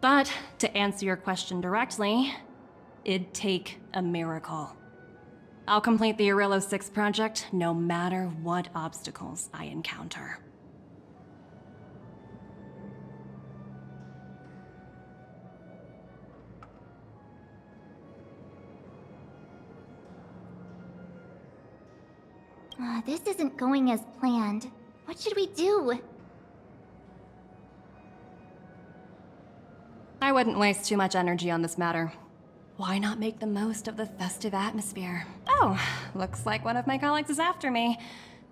But, to answer your question directly, it'd take a miracle. I'll complete the Eurillo 6 project no matter what obstacles I encounter. This isn't going as planned. What should we do? I wouldn't waste too much energy on this matter. Why not make the most of the festive atmosphere? Oh, looks like one of my colleagues is after me.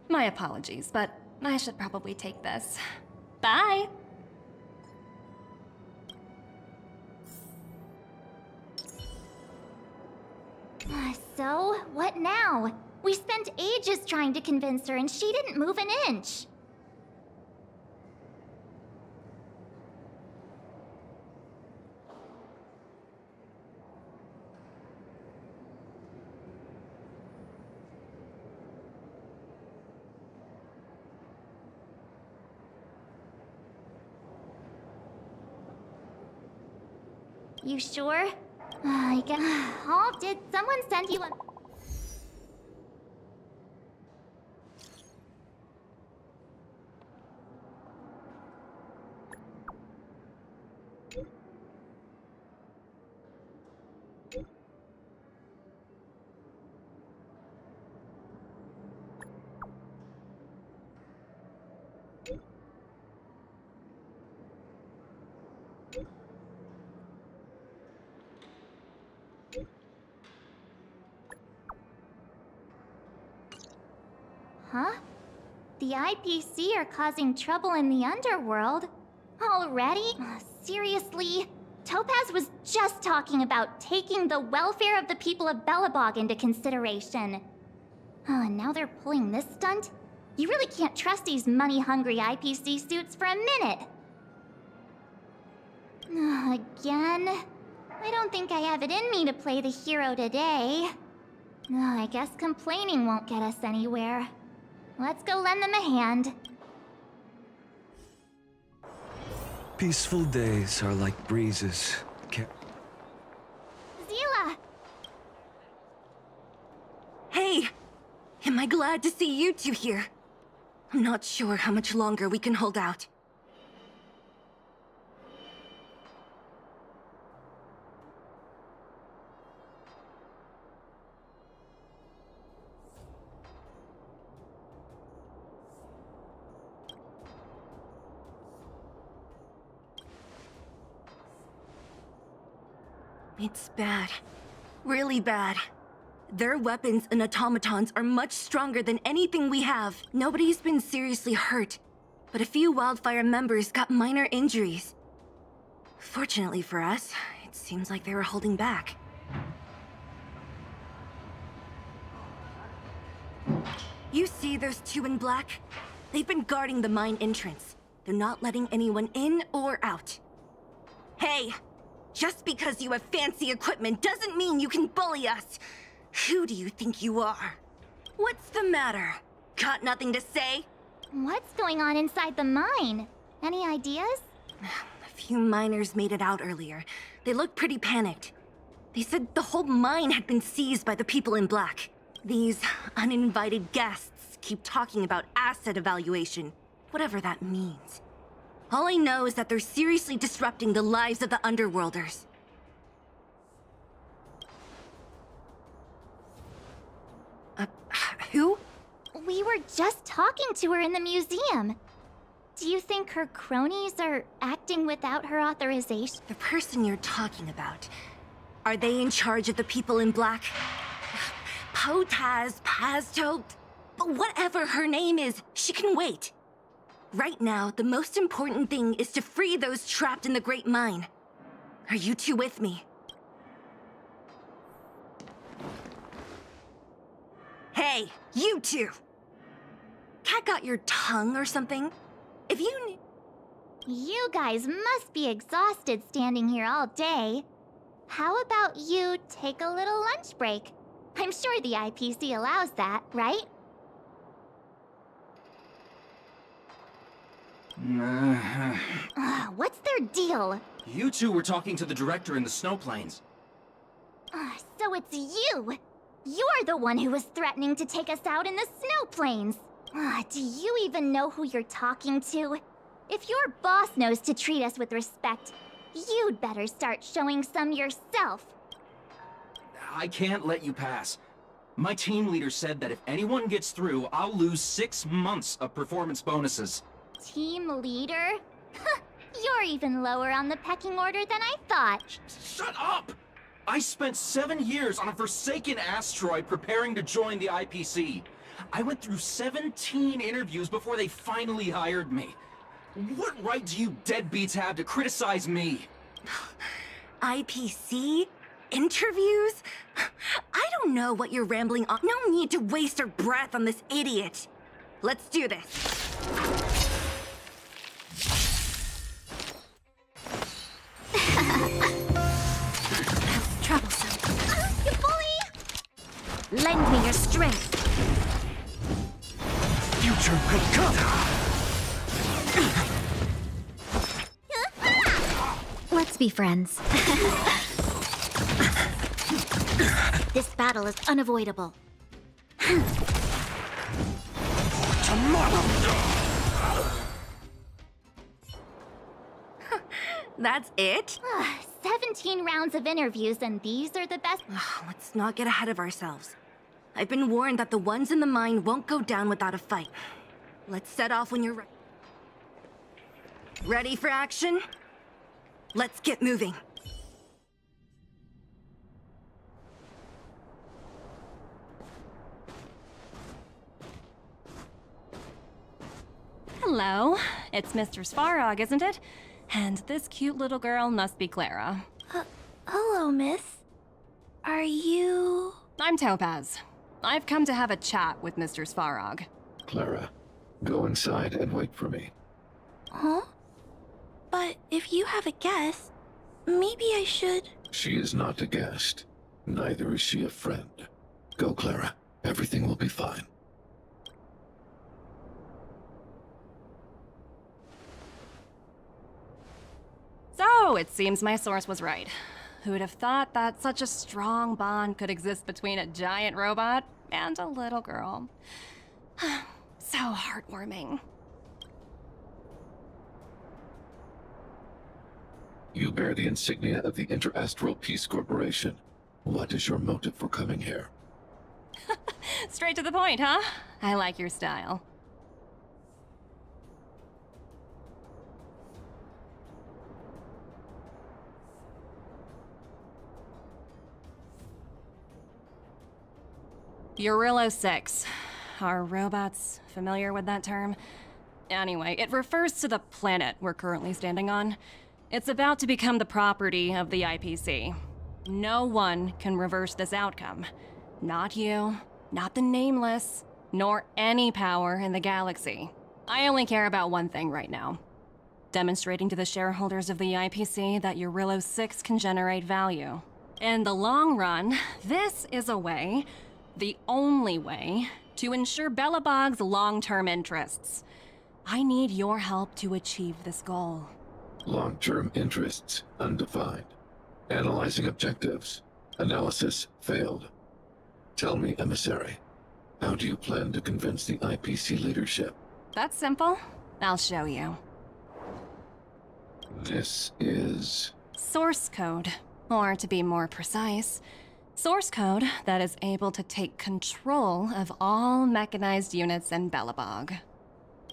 My apologies, but I should probably take this. Bye! So, what now? We spent ages trying to convince her and she didn't move an inch. You sure? I guess. Oh, did someone send you a... Huh? The IPC are causing trouble in the underworld? Already? Seriously? Topaz was just talking about taking the welfare of the people of Belobog into consideration. And now they're pulling this stunt? You really can't trust these money-hungry IPC suits for a minute. Again? I don't think I have it in me to play the hero today. I guess complaining won't get us anywhere. Let's go lend them a hand. Peaceful days are like breezes. Zila! Hey! Am I glad to see you two here? I'm not sure how much longer we can hold out. It's bad. Really bad. Their weapons and automatons are much stronger than anything we have. Nobody's been seriously hurt, but a few Wildfire members got minor injuries. Fortunately for us, it seems like they were holding back. You see those two in black? They've been guarding the mine entrance. They're not letting anyone in or out. Hey! Just because you have fancy equipment doesn't mean you can bully us! Who do you think you are? What's the matter? Got nothing to say? What's going on inside the mine? Any ideas? A few miners made it out earlier. They looked pretty panicked. They said the whole mine had been seized by the people in black. These uninvited guests keep talking about asset evaluation, whatever that means. All I know is that they're seriously disrupting the lives of the Underworlders. Who? We were just talking to her in the museum. Do you think her cronies are acting without her authorization? The person you're talking about. Are they in charge of the people in black? Potaz, Pazto, whatever her name is, she can wait. Right now, the most important thing is to free those trapped in the Great Mine. Are you two with me? Hey, you two! Cat got your tongue or something? If you You guys must be exhausted standing here all day. How about you take a little lunch break? I'm sure the IPC allows that, right? What's their deal? You two were talking to the director in the snow plains. So it's you! You're the one who was threatening to take us out in the snow plains! Do you even know who you're talking to? If your boss knows to treat us with respect, you'd better start showing some yourself. I can't let you pass. My team leader said that if anyone gets through, I'll lose 6 months of performance bonuses. Team leader? You're even lower on the pecking order than I thought. Shut up! I spent 7 years on a forsaken asteroid preparing to join the IPC. I went through 17 interviews before they finally hired me. What right do you deadbeats have to criticize me? IPC? Interviews? I don't know what you're rambling on. No need to waste our breath on this idiot. Let's do this. That's troublesome. You bully! Lend me your strength. Future Picata! Let's be friends. This battle is unavoidable. That's it? 17 rounds of interviews, and these are the best. Let's not get ahead of ourselves. I've been warned that the ones in the mine won't go down without a fight. Let's set off when you're ready. Ready for action? Let's get moving. Hello. It's Mr. Svarog, isn't it? And this cute little girl must be Clara. Hello, miss. Are you... I'm Topaz. I've come to have a chat with Mr. Svarog. Clara, go inside and wait for me. Huh? But if you have a guest, maybe I should... She is not a guest. Neither is she a friend. Go, Clara. Everything will be fine. So, it seems my source was right. Who'd have thought that such a strong bond could exist between a giant robot and a little girl? So heartwarming. You bear the insignia of the Interastral Peace Corporation. What is your motive for coming here? Straight to the point, huh? I like your style. Eurillo 6. Are robots familiar with that term? Anyway, it refers to the planet we're currently standing on. It's about to become the property of the IPC. No one can reverse this outcome. Not you, not the Nameless, nor any power in the galaxy. I only care about one thing right now. Demonstrating to the shareholders of the IPC that Eurillo 6 can generate value. In the long run, this is a way, the only way, to ensure Belobog's long-term interests. I need your help to achieve this goal. Long-term interests undefined. Analyzing objectives. Analysis failed. Tell me, emissary, how do you plan to convince the IPC leadership? That's simple. I'll show you. This is... Source code. Or to be more precise, source code that is able to take control of all mechanized units in Belobog.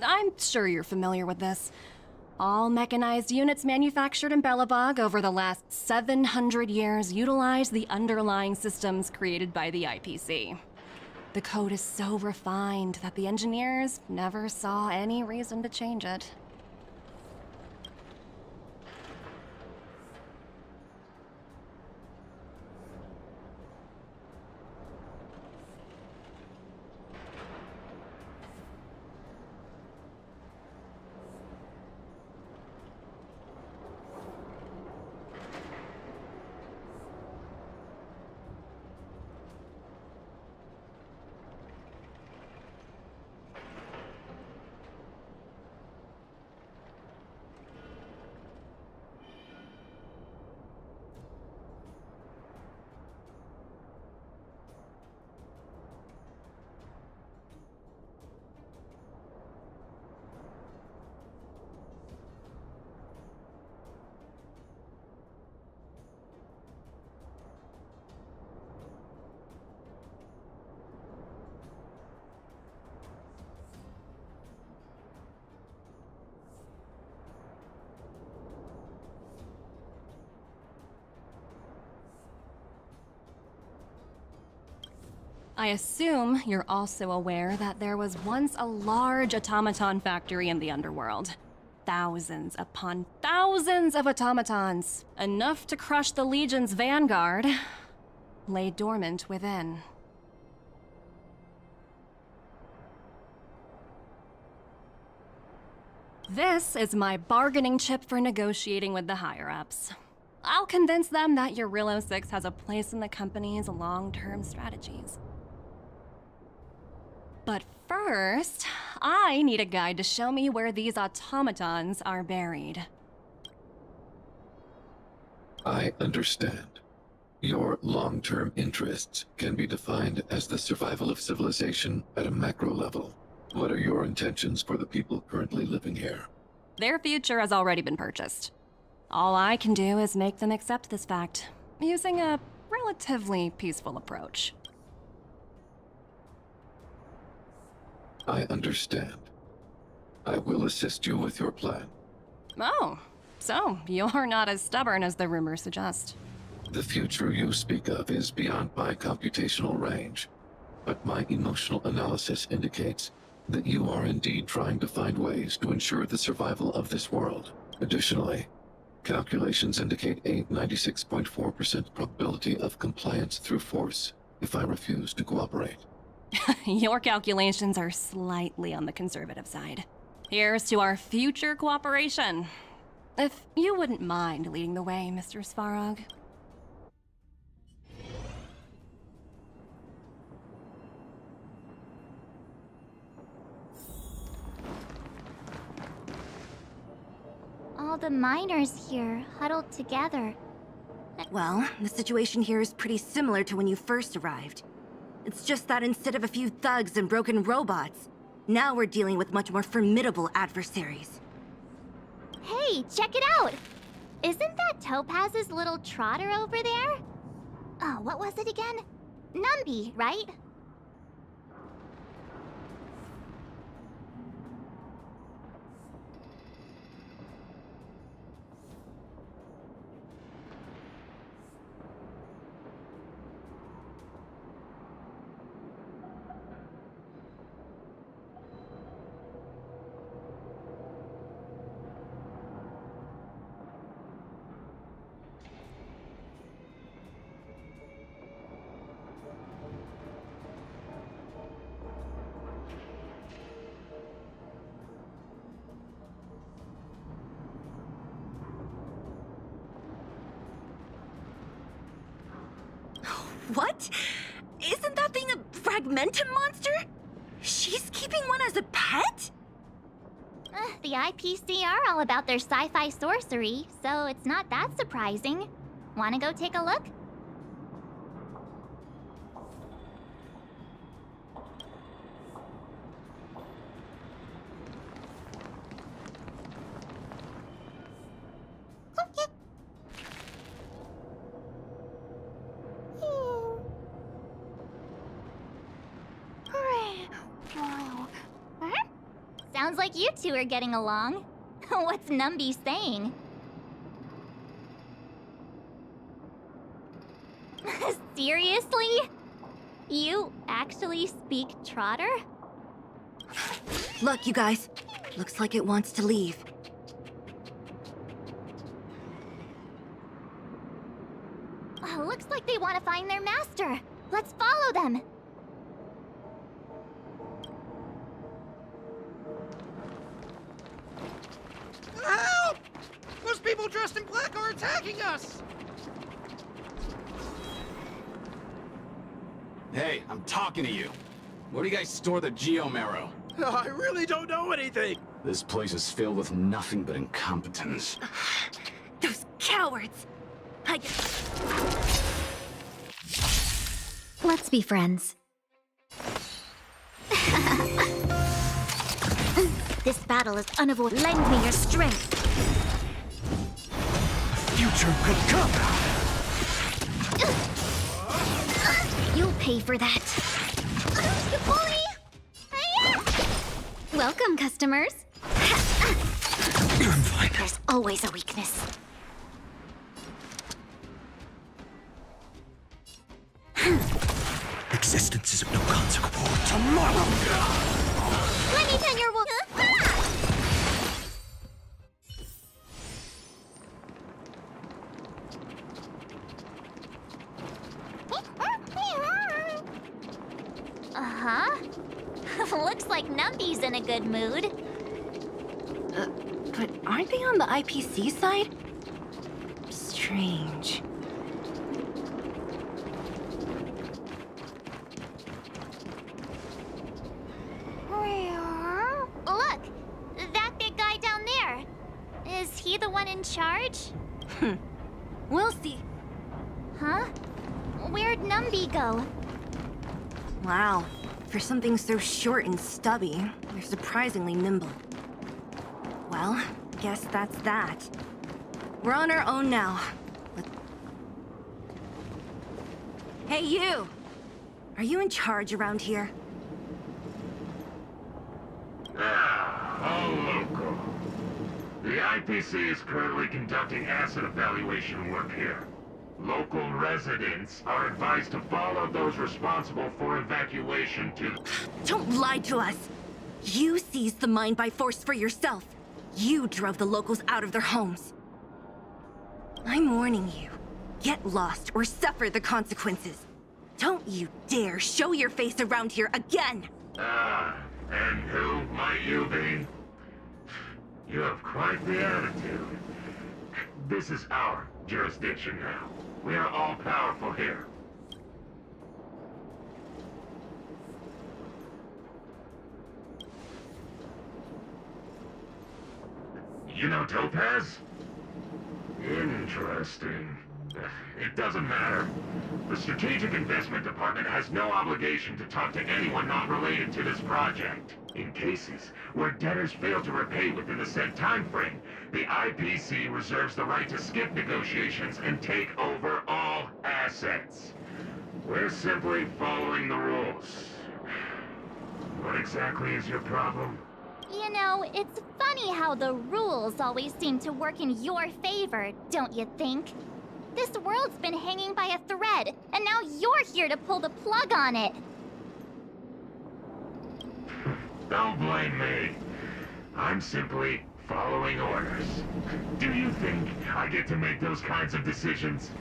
I'm sure you're familiar with this. All mechanized units manufactured in Belobog over the last 700 years utilize the underlying systems created by the IPC. The code is so refined that the engineers never saw any reason to change it. I assume you're also aware that there was once a large automaton factory in the underworld. Thousands upon thousands of automatons, enough to crush the Legion's vanguard, lay dormant within. This is my bargaining chip for negotiating with the higher-ups. I'll convince them that Eurillo 6 has a place in the company's long-term strategies. But first, I need a guide to show me where these automatons are buried. I understand. Your long-term interests can be defined as the survival of civilization at a macro level. What are your intentions for the people currently living here? Their future has already been purchased. All I can do is make them accept this fact, using a relatively peaceful approach. I understand. I will assist you with your plan. Oh, so you're not as stubborn as the rumors suggest. The future you speak of is beyond my computational range, but my emotional analysis indicates that you are indeed trying to find ways to ensure the survival of this world. Additionally, calculations indicate a 96.4% probability of compliance through force if I refuse to cooperate. Your calculations are slightly on the conservative side. Here's to our future cooperation. If you wouldn't mind leading the way, Mr. Svarog. All the miners here, huddled together. Well, the situation here is pretty similar to when you first arrived. It's just that instead of a few thugs and broken robots, now we're dealing with much more formidable adversaries. Hey, check it out! Isn't that Topaz's little trotter over there? Oh, what was it again? Numby, right? What? Isn't that thing a fragmentum monster? She's keeping one as a pet? The IPC are all about their sci-fi sorcery, so it's not that surprising. Wanna go take a look? Sounds like you two are getting along. What's Numby saying? Seriously? You actually speak Trotter? Look, you guys. Looks like it wants to leave. Looks like they want to find their master. Let's follow them. Help! Those people dressed in black are attacking us! Hey, I'm talking to you. Where do you guys store the Geomarrow? I really don't know anything! This place is filled with nothing but incompetence. Those cowards! Let's be friends. This battle is unavoidable. Lend me your strength. Future could come! You'll pay for that. Welcome, customers. There's always a weakness. Existence is of no consequence. Tomorrow! Let me tend your wolf. Uh-huh. Looks like Numby's in a good mood. But aren't they on the IPC side? Strange. Look! That big guy down there. Is he the one in charge? We'll see. Huh? Where'd Numby go? Wow. For something so short and stubby, they're surprisingly nimble. Well, guess that's that. We're on our own now. Hey, you! Are you in charge around here? All local. The IPC is currently conducting asset evaluation work here. Local residents are advised to follow those responsible for evacuation to... Don't lie to us! You seized the mine by force for yourself. You drove the locals out of their homes. I'm warning you. Get lost or suffer the consequences. Don't you dare show your face around here again! And who might you be? You have quite the attitude. This is our jurisdiction now. We are all powerful here. You know Topaz? Interesting. It doesn't matter. The Strategic Investment Department has no obligation to talk to anyone not related to this project. In cases where debtors fail to repay within the said time frame, the IPC reserves the right to skip negotiations and take over all assets. We're simply following the rules. What exactly is your problem? You know, it's funny how the rules always seem to work in your favor, don't you think? This world's been hanging by a thread, and now you're here to pull the plug on it. Don't blame me. I'm simply following orders. Do you think I get to make those kinds of decisions?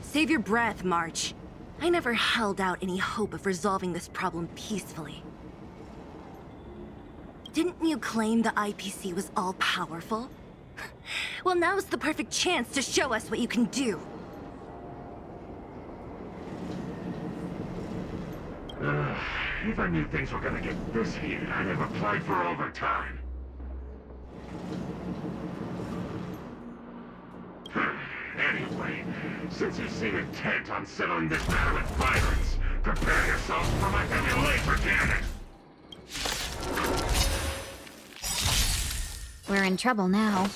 Save your breath, March. I never held out any hope of resolving this problem peacefully. Didn't you claim the IPC was all-powerful? Well, now's the perfect chance to show us what you can do. If I knew things were gonna get this heated, I'd have applied for overtime. Anyway, since you seem intent on settling this matter with violence, prepare yourselves for my heavy laser cannon! We're in trouble now.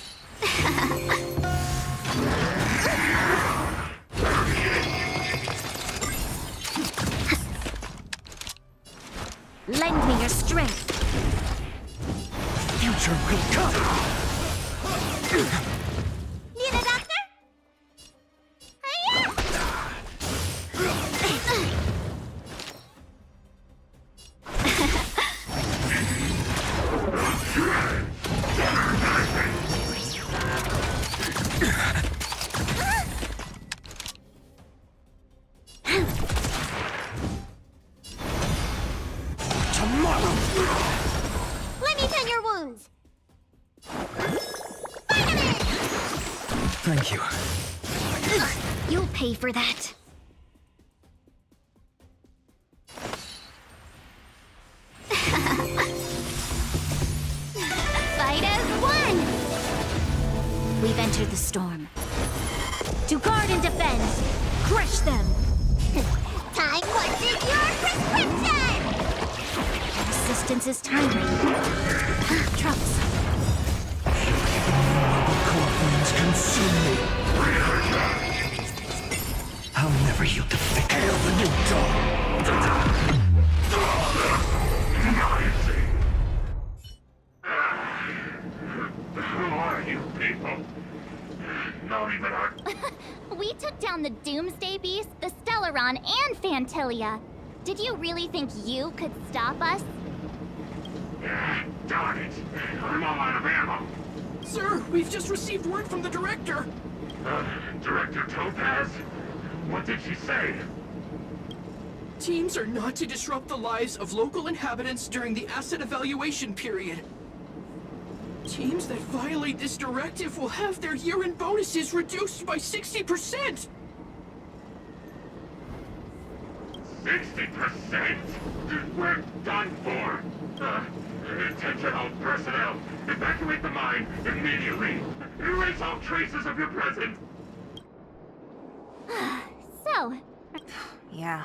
Lend me your strength. Future will come. Need a doctor? Let me tend your wounds. Thank you. You'll pay for that. Fight as one! We've entered the storm. To guard and defend! Crush them! Time watches your prescription! Resistance is timely. Troublesome. Corpulence consume me. How never you defeat. Hail the new dawn! Who are you people? Not even our... We took down the Doomsday Beast, the Stellaron, and Fantilia. Did you really think you could stop us? Darn it! I'm all out of ammo! Sir, we've just received word from the director. Director Topaz? What did she say? Teams are not to disrupt the lives of local inhabitants during the asset evaluation period. Teams that violate this directive will have their year-end bonuses reduced by 60%! 60%? We're done for! Attention all personnel! Evacuate the mine immediately! Erase all traces of your presence! So... Yeah.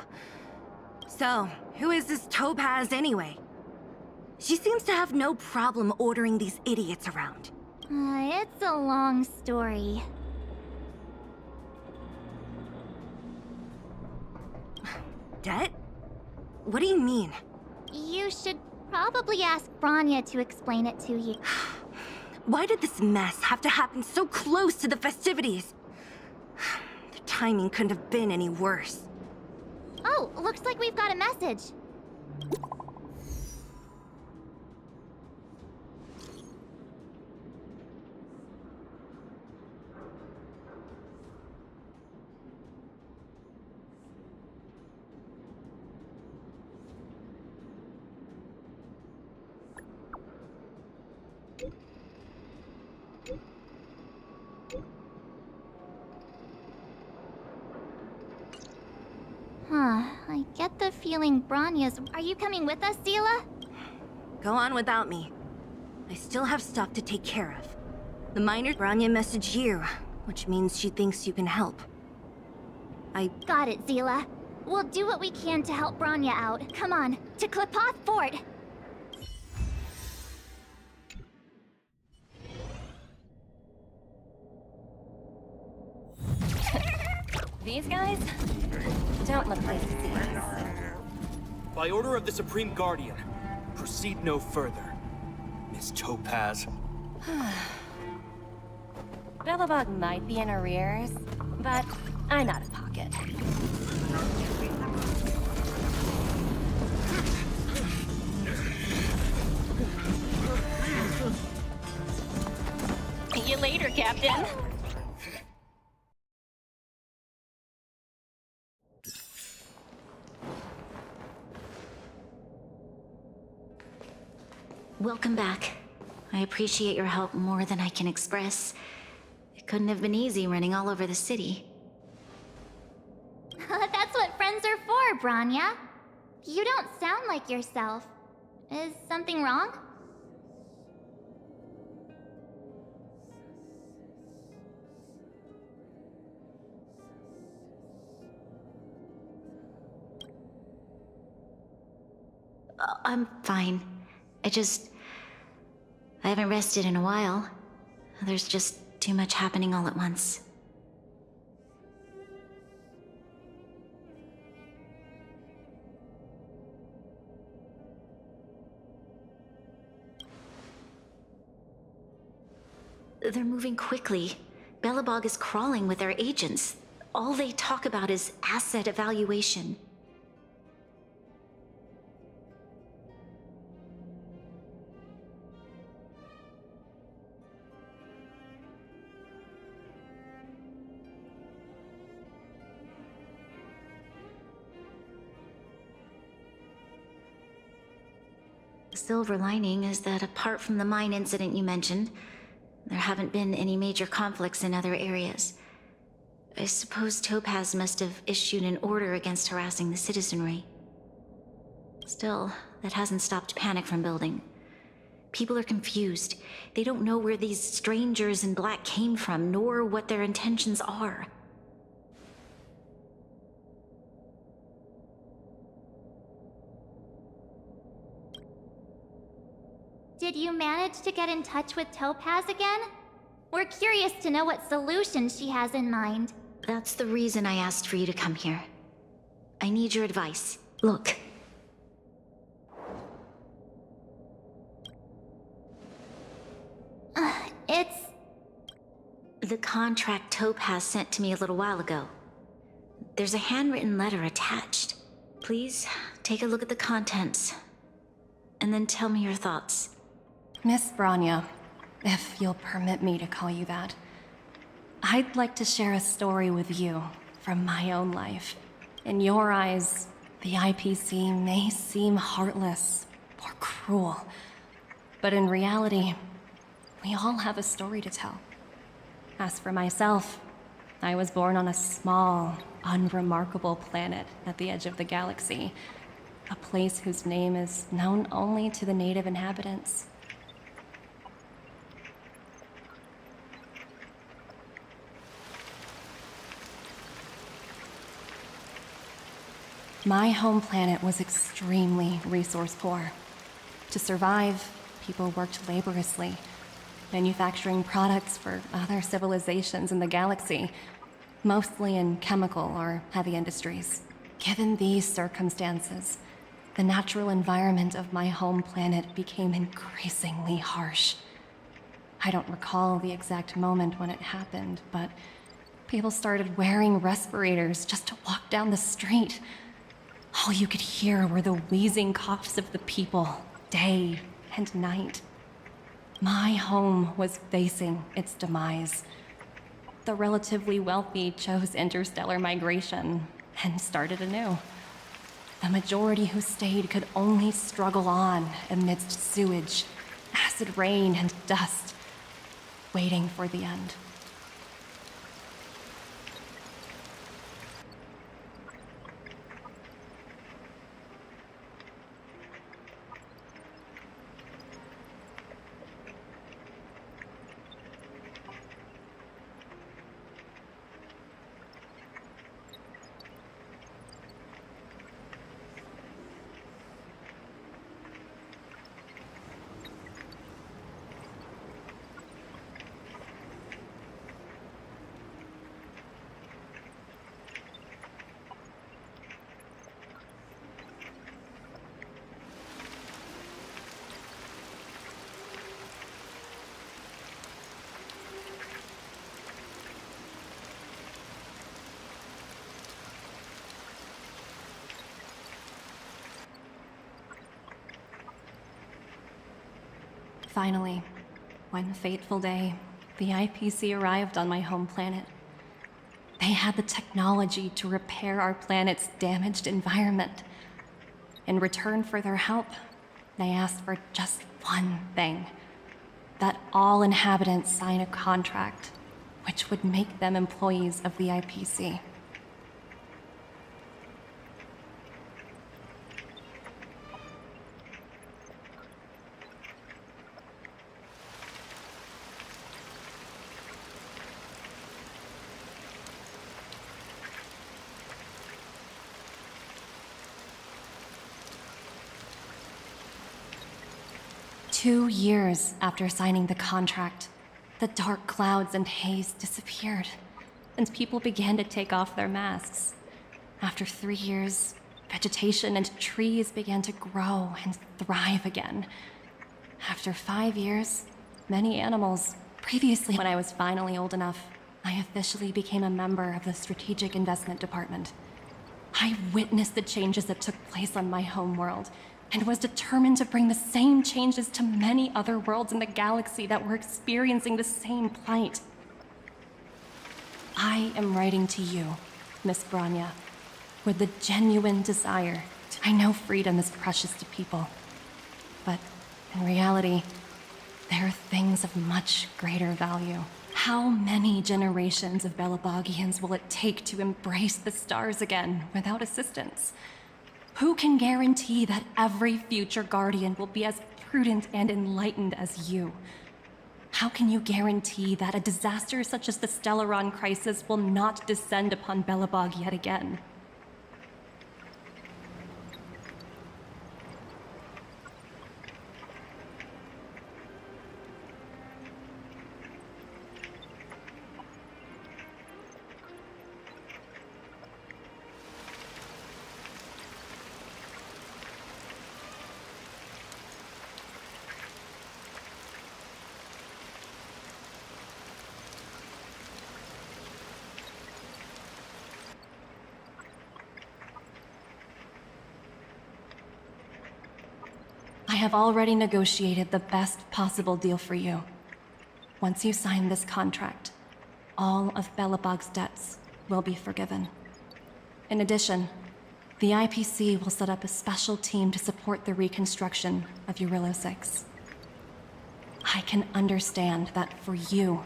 So, who is this Topaz anyway? She seems to have no problem ordering these idiots around. It's a long story. Debt? What do you mean? You should probably ask Branya to explain it to you. Why did this mess have to happen so close to the festivities? The timing couldn't have been any worse. Oh, looks like we've got a message. Huh, I get the feeling Bronya's... Are you coming with us, Zila? Go on without me. I still have stuff to take care of. The miner Bronya messaged you, which means she thinks you can help. Got it, Zila. We'll do what we can to help Bronya out. Come on, to Klipoth Fort! These guys don't look like thieves. By order of the Supreme Guardian, proceed no further. Miss Topaz. Bellabog might be in arrears, but I'm out of pocket. See you later, Captain. Welcome back. I appreciate your help more than I can express. It couldn't have been easy running all over the city. That's what friends are for, Bronya. You don't sound like yourself. Is something wrong? I'm fine. I haven't rested in a while. There's just too much happening all at once. They're moving quickly. Bellabog is crawling with their agents. All they talk about is asset evaluation. The silver lining is that apart from the mine incident you mentioned, there haven't been any major conflicts in other areas. I suppose Topaz must have issued an order against harassing the citizenry. Still, that hasn't stopped panic from building. People are confused. They don't know where these strangers in black came from, nor what their intentions are. Did you manage to get in touch with Topaz again? We're curious to know what solution she has in mind. That's the reason I asked for you to come here. I need your advice. Look. It's... The contract Topaz sent to me a little while ago. There's a handwritten letter attached. Please, take a look at the contents, and then tell me your thoughts. Miss Bronya, if you'll permit me to call you that, I'd like to share a story with you from my own life. In your eyes, the IPC may seem heartless or cruel, but in reality, we all have a story to tell. As for myself, I was born on a small, unremarkable planet at the edge of the galaxy, a place whose name is known only to the native inhabitants. My home planet was extremely resource poor. To survive, people worked laboriously, manufacturing products for other civilizations in the galaxy, mostly in chemical or heavy industries. Given these circumstances, the natural environment of my home planet became increasingly harsh. I don't recall the exact moment when it happened, but people started wearing respirators just to walk down the street. All you could hear were the wheezing coughs of the people, day and night. My home was facing its demise. The relatively wealthy chose interstellar migration and started anew. The majority who stayed could only struggle on amidst sewage, acid rain, and dust, waiting for the end. Finally, one fateful day, the IPC arrived on my home planet. They had the technology to repair our planet's damaged environment. In return for their help, they asked for just one thing: that all inhabitants sign a contract which would make them employees of the IPC. Two years after signing the contract, the dark clouds and haze disappeared, and people began to take off their masks. After 3 years, vegetation and trees began to grow and thrive again. After 5 years, many animals, previously when I was finally old enough, I officially became a member of the Strategic Investment Department. I witnessed the changes that took place on my home world, and was determined to bring the same changes to many other worlds in the galaxy that were experiencing the same plight. I am writing to you, Miss Branya, with the genuine desire. I know freedom is precious to people, but in reality, there are things of much greater value. How many generations of Belabogians will it take to embrace the stars again without assistance? Who can guarantee that every future Guardian will be as prudent and enlightened as you? How can you guarantee that a disaster such as the Stellaron crisis will not descend upon Belobog yet again? I have already negotiated the best possible deal for you. Once you sign this contract, all of Belobog's debts will be forgiven. In addition, the IPC will set up a special team to support the reconstruction of Eurillo 6. I can understand that for you,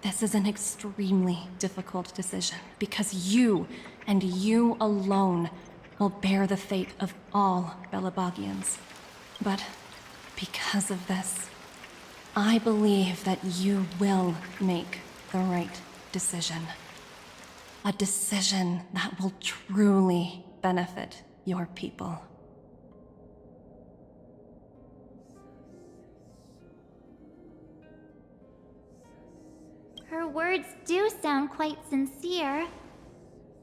this is an extremely difficult decision, because you, and you alone, will bear the fate of all Belobogians. But because of this, I believe that you will make the right decision. A decision that will truly benefit your people. Her words do sound quite sincere.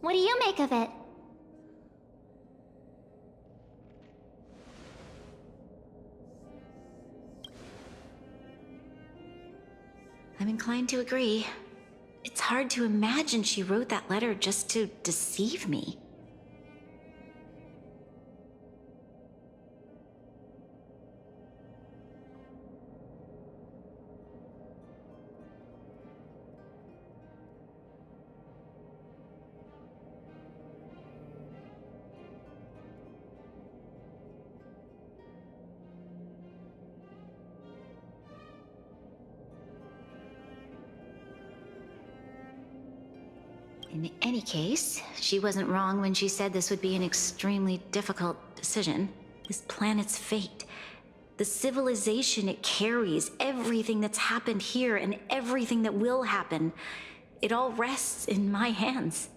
What do you make of it? I'm inclined to agree. It's hard to imagine she wrote that letter just to deceive me. In any case, she wasn't wrong when she said this would be an extremely difficult decision. This planet's fate, the civilization it carries, everything that's happened here and everything that will happen, it all rests in my hands.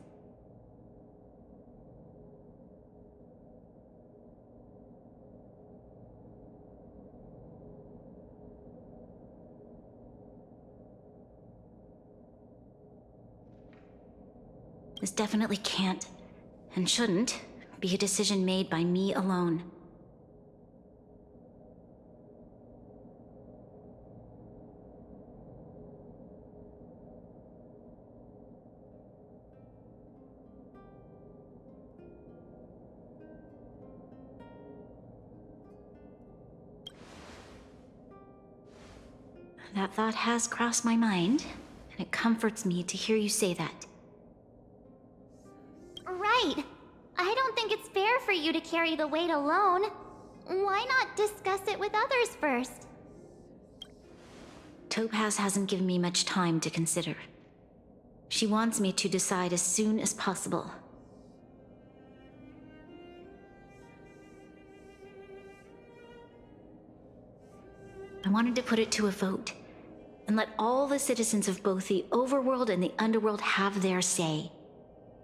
This definitely can't, and shouldn't, be a decision made by me alone. That thought has crossed my mind, and it comforts me to hear you say that. Right. I don't think it's fair for you to carry the weight alone. Why not discuss it with others first? Topaz hasn't given me much time to consider. She wants me to decide as soon as possible. I wanted to put it to a vote, and let all the citizens of both the overworld and the underworld have their say.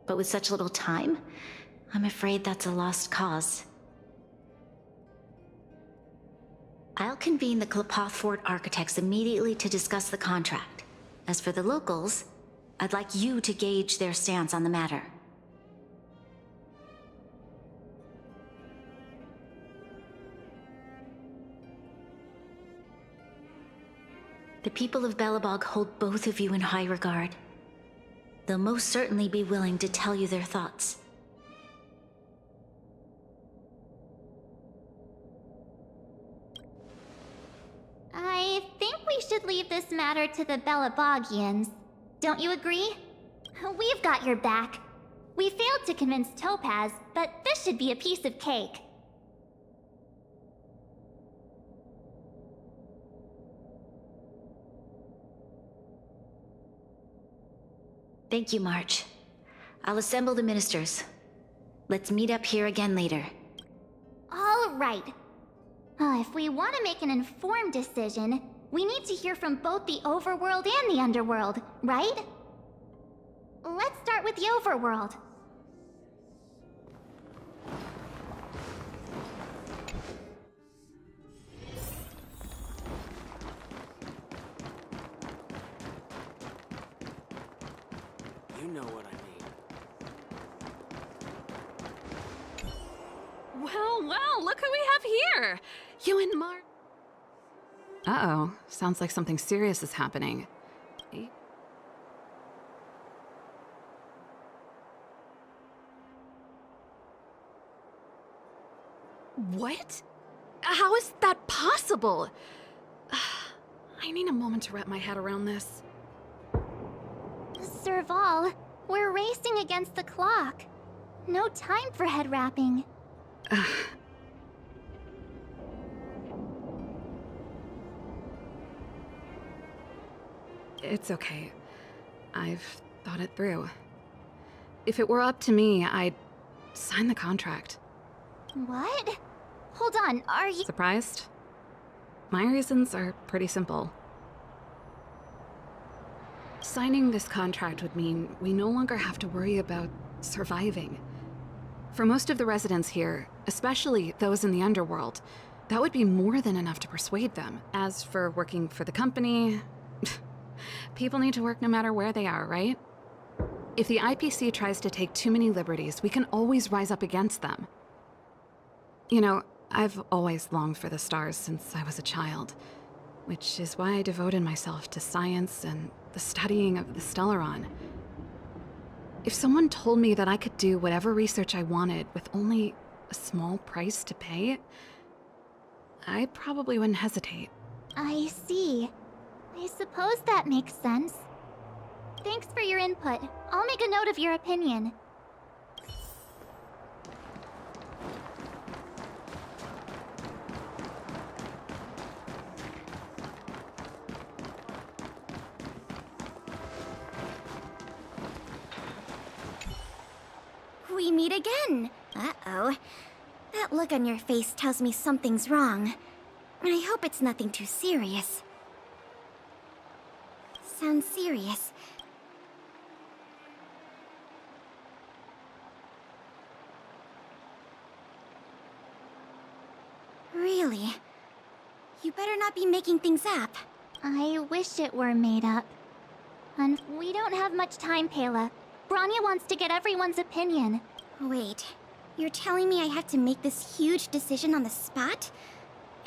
But with such little time, I'm afraid that's a lost cause. I'll convene the Klapoth Fort architects immediately to discuss the contract. As for the locals, I'd like you to gauge their stance on the matter. The people of Belobog hold both of you in high regard. They'll most certainly be willing to tell you their thoughts. I think we should leave this matter to the Belabogians. Don't you agree? We've got your back. We failed to convince Topaz, but this should be a piece of cake. Thank you, March. I'll assemble the ministers. Let's meet up here again later. All right. If we want to make an informed decision, we need to hear from both the overworld and the underworld, right? Let's start with the overworld. You know what I mean. Well, look who we have here! You and Mark. Uh-oh. Sounds like something serious is happening. What? How is that possible? I need a moment to wrap my head around this. Serval, we're racing against the clock. No time for head wrapping. It's okay. I've thought it through. If it were up to me, I'd sign the contract. What? Hold on, are you— Surprised? My reasons are pretty simple. Signing this contract would mean we no longer have to worry about surviving. For most of the residents here, especially those in the underworld, that would be more than enough to persuade them. As for working for the company, people need to work no matter where they are, right? If the IPC tries to take too many liberties, we can always rise up against them. You know, I've always longed for the stars since I was a child. which is why I devoted myself to science and the studying of the Stellaron. If someone told me that I could do whatever research I wanted with only a small price to pay, I probably wouldn't hesitate. I see. I suppose that makes sense. Thanks for your input. I'll make a note of your opinion. We meet again. Uh-oh. That look on your face tells me something's wrong. I hope it's nothing too serious. Sounds serious. Really? You better not be making things up. I wish it were made up. And we don't have much time, Pela. Branya wants to get everyone's opinion. Wait, you're telling me I have to make this huge decision on the spot?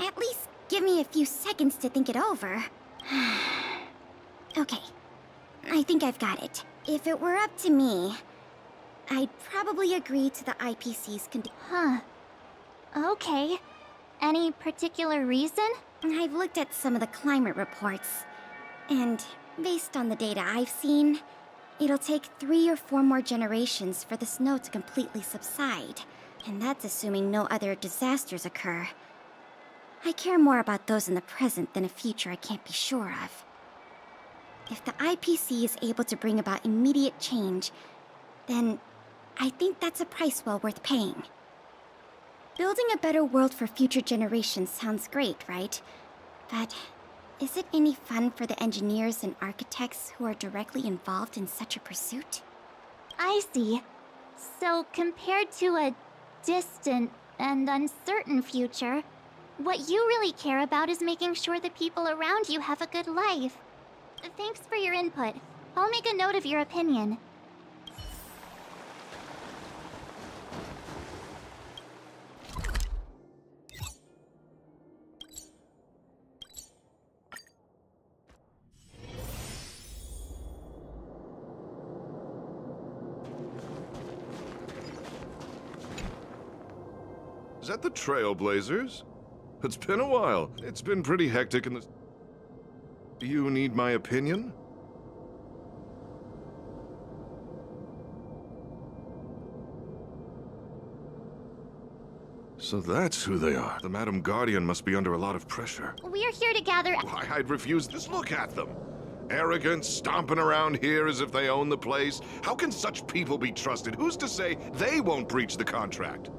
At least give me a few seconds to think it over. Okay, I think I've got it. If it were up to me, I'd probably agree to the IPC's Huh. Okay. Any particular reason? I've looked at some of the climate reports, and based on the data I've seen, it'll take 3 or 4 more generations for the snow to completely subside. And that's assuming no other disasters occur. I care more about those in the present than a future I can't be sure of. If the IPC is able to bring about immediate change, then I think that's a price well worth paying. Building a better world for future generations sounds great, right? But is it any fun for the engineers and architects who are directly involved in such a pursuit? I see. So compared to a distant and uncertain future, what you really care about is making sure the people around you have a good life. Thanks for your input. I'll make a note of your opinion. Is that the Trailblazers? It's been a while. It's been pretty hectic in the... You need my opinion? So that's who they are. The Madam Guardian must be under a lot of pressure. We're here to gather... Why, I'd refuse this. Look at them. Arrogant, stomping around here as if they own the place. How can such people be trusted? Who's to say they won't breach the contract?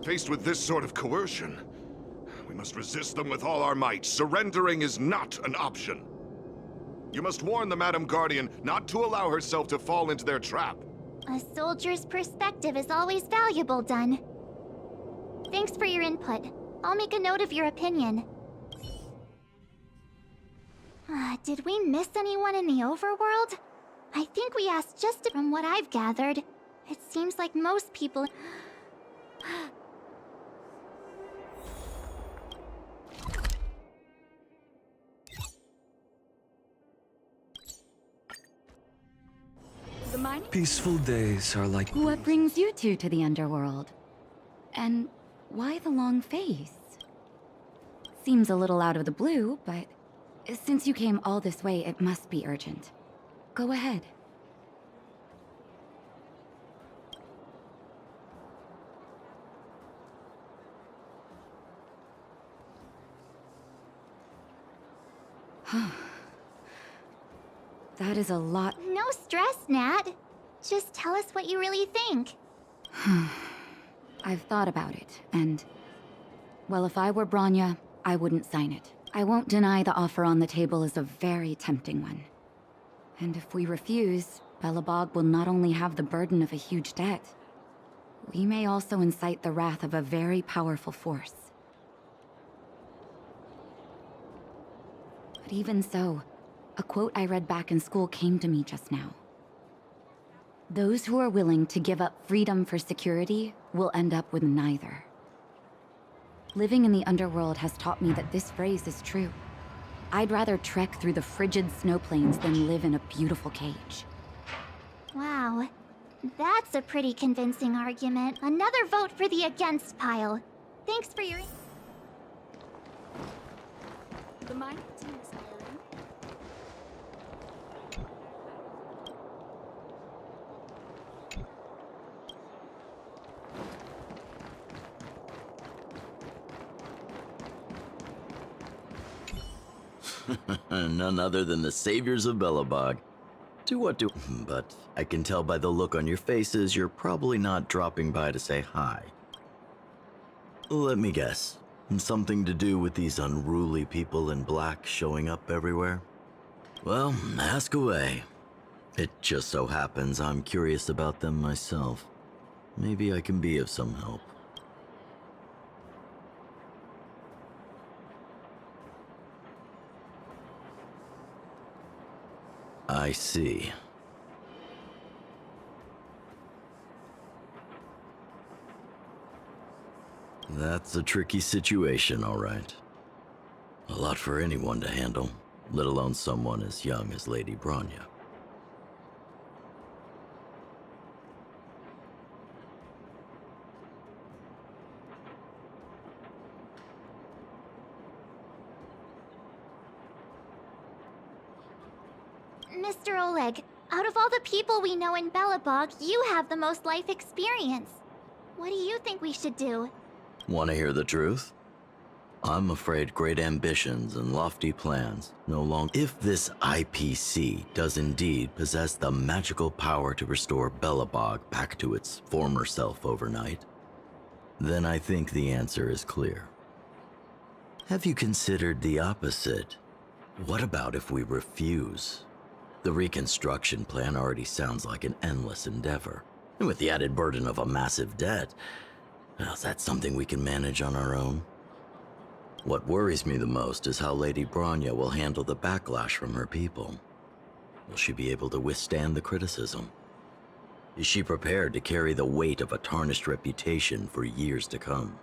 Faced with this sort of coercion, we must resist them with all our might. Surrendering is not an option. You must warn the Madam Guardian not to allow herself to fall into their trap. A soldier's perspective is always valuable, Dunn. Thanks for your input. I'll make a note of your opinion. Did we miss anyone in the overworld? I think we asked just from what I've gathered. It seems like most people... Peaceful days are like... What brings you two to the underworld? And why the long face? Seems a little out of the blue, but since you came all this way, it must be urgent. Go ahead. That is a lot. No stress, Nat. Just tell us what you really think. I've thought about it, and... well, if I were Branya, I wouldn't sign it. I won't deny the offer on the table is a very tempting one. And if we refuse, Belobog will not only have the burden of a huge debt, we may also incite the wrath of a very powerful force. But even so, a quote I read back in school came to me just now. Those who are willing to give up freedom for security will end up with neither. Living in the underworld has taught me that this phrase is true. I'd rather trek through the frigid snow plains than live in a beautiful cage. Wow. That's a pretty convincing argument. Another vote for the against pile. Thanks for your... The mining team is None other than the saviors of Belobog. But I can tell by the look on your faces you're probably not dropping by to say hi. Let me guess. Something to do with these unruly people in black showing up everywhere? Well, ask away. It just so happens I'm curious about them myself. Maybe I can be of some help. I see. That's a tricky situation, all right. A lot for anyone to handle, let alone someone as young as Lady Bronya. Mr. Oleg, out of all the people we know in Belobog, you have the most life experience. What do you think we should do? Want to hear the truth? I'm afraid great ambitions and lofty plans no longer... If this IPC does indeed possess the magical power to restore Belobog back to its former self overnight, then I think the answer is clear. Have you considered the opposite? What about if we refuse? The reconstruction plan already sounds like an endless endeavor. And with the added burden of a massive debt, well, is that something we can manage on our own? What worries me the most is how Lady Bronya will handle the backlash from her people. Will she be able to withstand the criticism? Is she prepared to carry the weight of a tarnished reputation for years to come?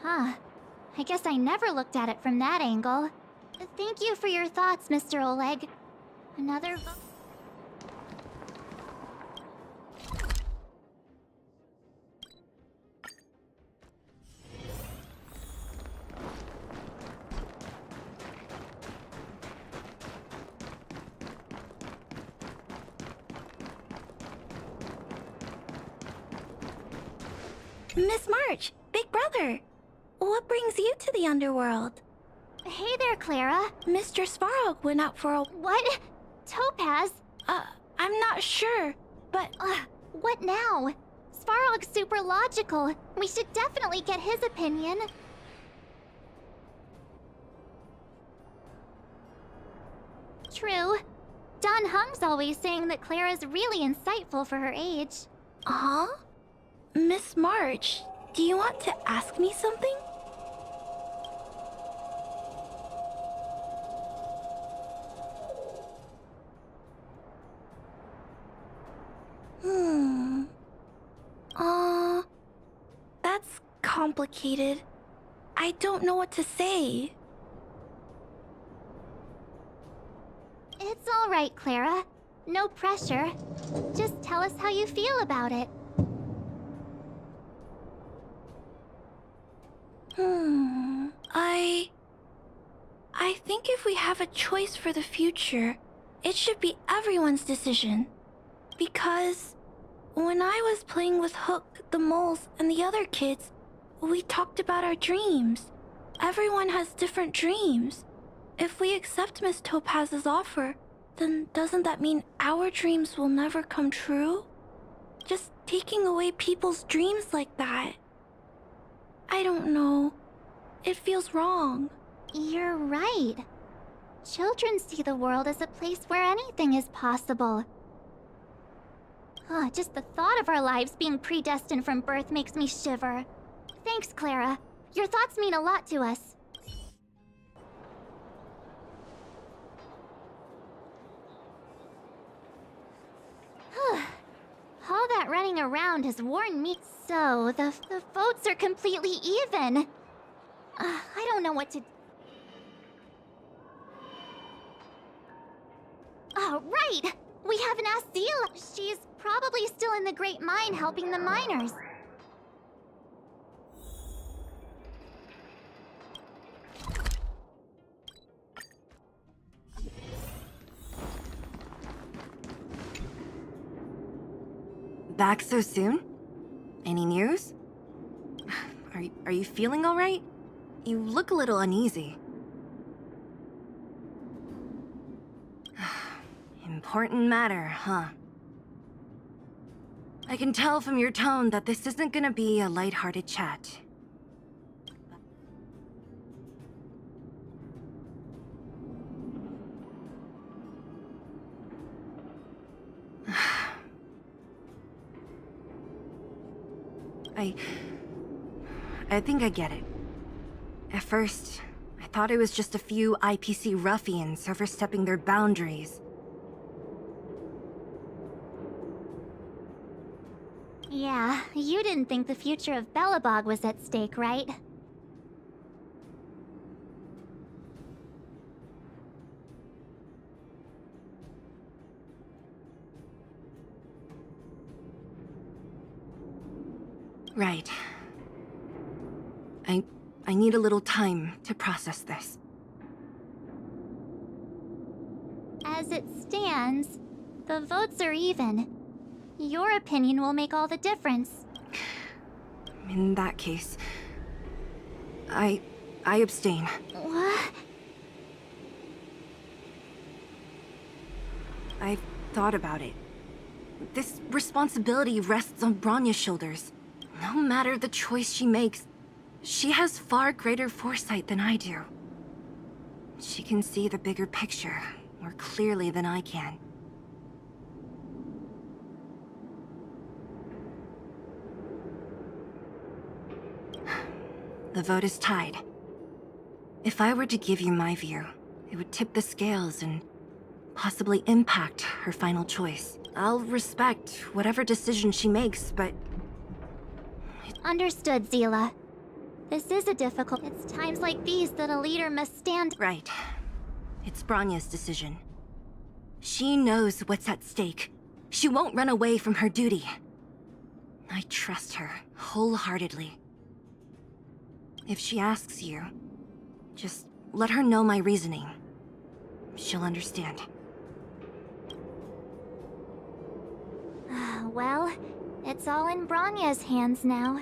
Huh. I guess I never looked at it from that angle. Thank you for your thoughts, Mr. Oleg. Another vote. Miss March, Big Brother. What brings you to the underworld? Hey there, Clara. Mr. Svarog went out for a... What? Topaz? I'm not sure, but... What now? Svarog's super logical. We should definitely get his opinion. True. Don Hung's always saying that Clara's really insightful for her age. Huh? Miss March, do you want to ask me something? That's complicated. I don't know what to say. It's all right, Clara. No pressure. Just tell us how you feel about it. I think if we have a choice for the future, it should be everyone's decision. Because when I was playing with Hook, the moles, and the other kids, we talked about our dreams. Everyone has different dreams. If we accept Miss Topaz's offer, then doesn't that mean our dreams will never come true? Just taking away people's dreams like that. I don't know. It feels wrong. You're right. Children see the world as a place where anything is possible. Just the thought of our lives being predestined from birth makes me shiver. Thanks, Clara. Your thoughts mean a lot to us. All that running around has worn me. So, the votes are completely even. I don't know what to... Oh, right! We haven't asked Zila. She's probably still in the Great Mine helping the miners. Back so soon? Any news? Are you feeling all right? You look a little uneasy. Important matter, huh? I can tell from your tone that this isn't gonna be a lighthearted chat. I think I get it. At first, I thought it was just a few IPC ruffians overstepping their boundaries. Yeah, you didn't think the future of Belobog was at stake, right? Right. I need a little time to process this. As it stands, the votes are even. Your opinion will make all the difference. In that case, I abstain. What? I've thought about it. This responsibility rests on Bronya's shoulders. No matter the choice she makes, she has far greater foresight than I do. She can see the bigger picture more clearly than I can. The vote is tied. If I were to give you my view, it would tip the scales and possibly impact her final choice. I'll respect whatever decision she makes, but... Understood, Zila. This is a difficult... It's times like these that a leader must stand... Right. It's Bronya's decision. She knows what's at stake. She won't run away from her duty. I trust her wholeheartedly. If she asks you, just let her know my reasoning. She'll understand. Well, it's all in Bronya's hands now.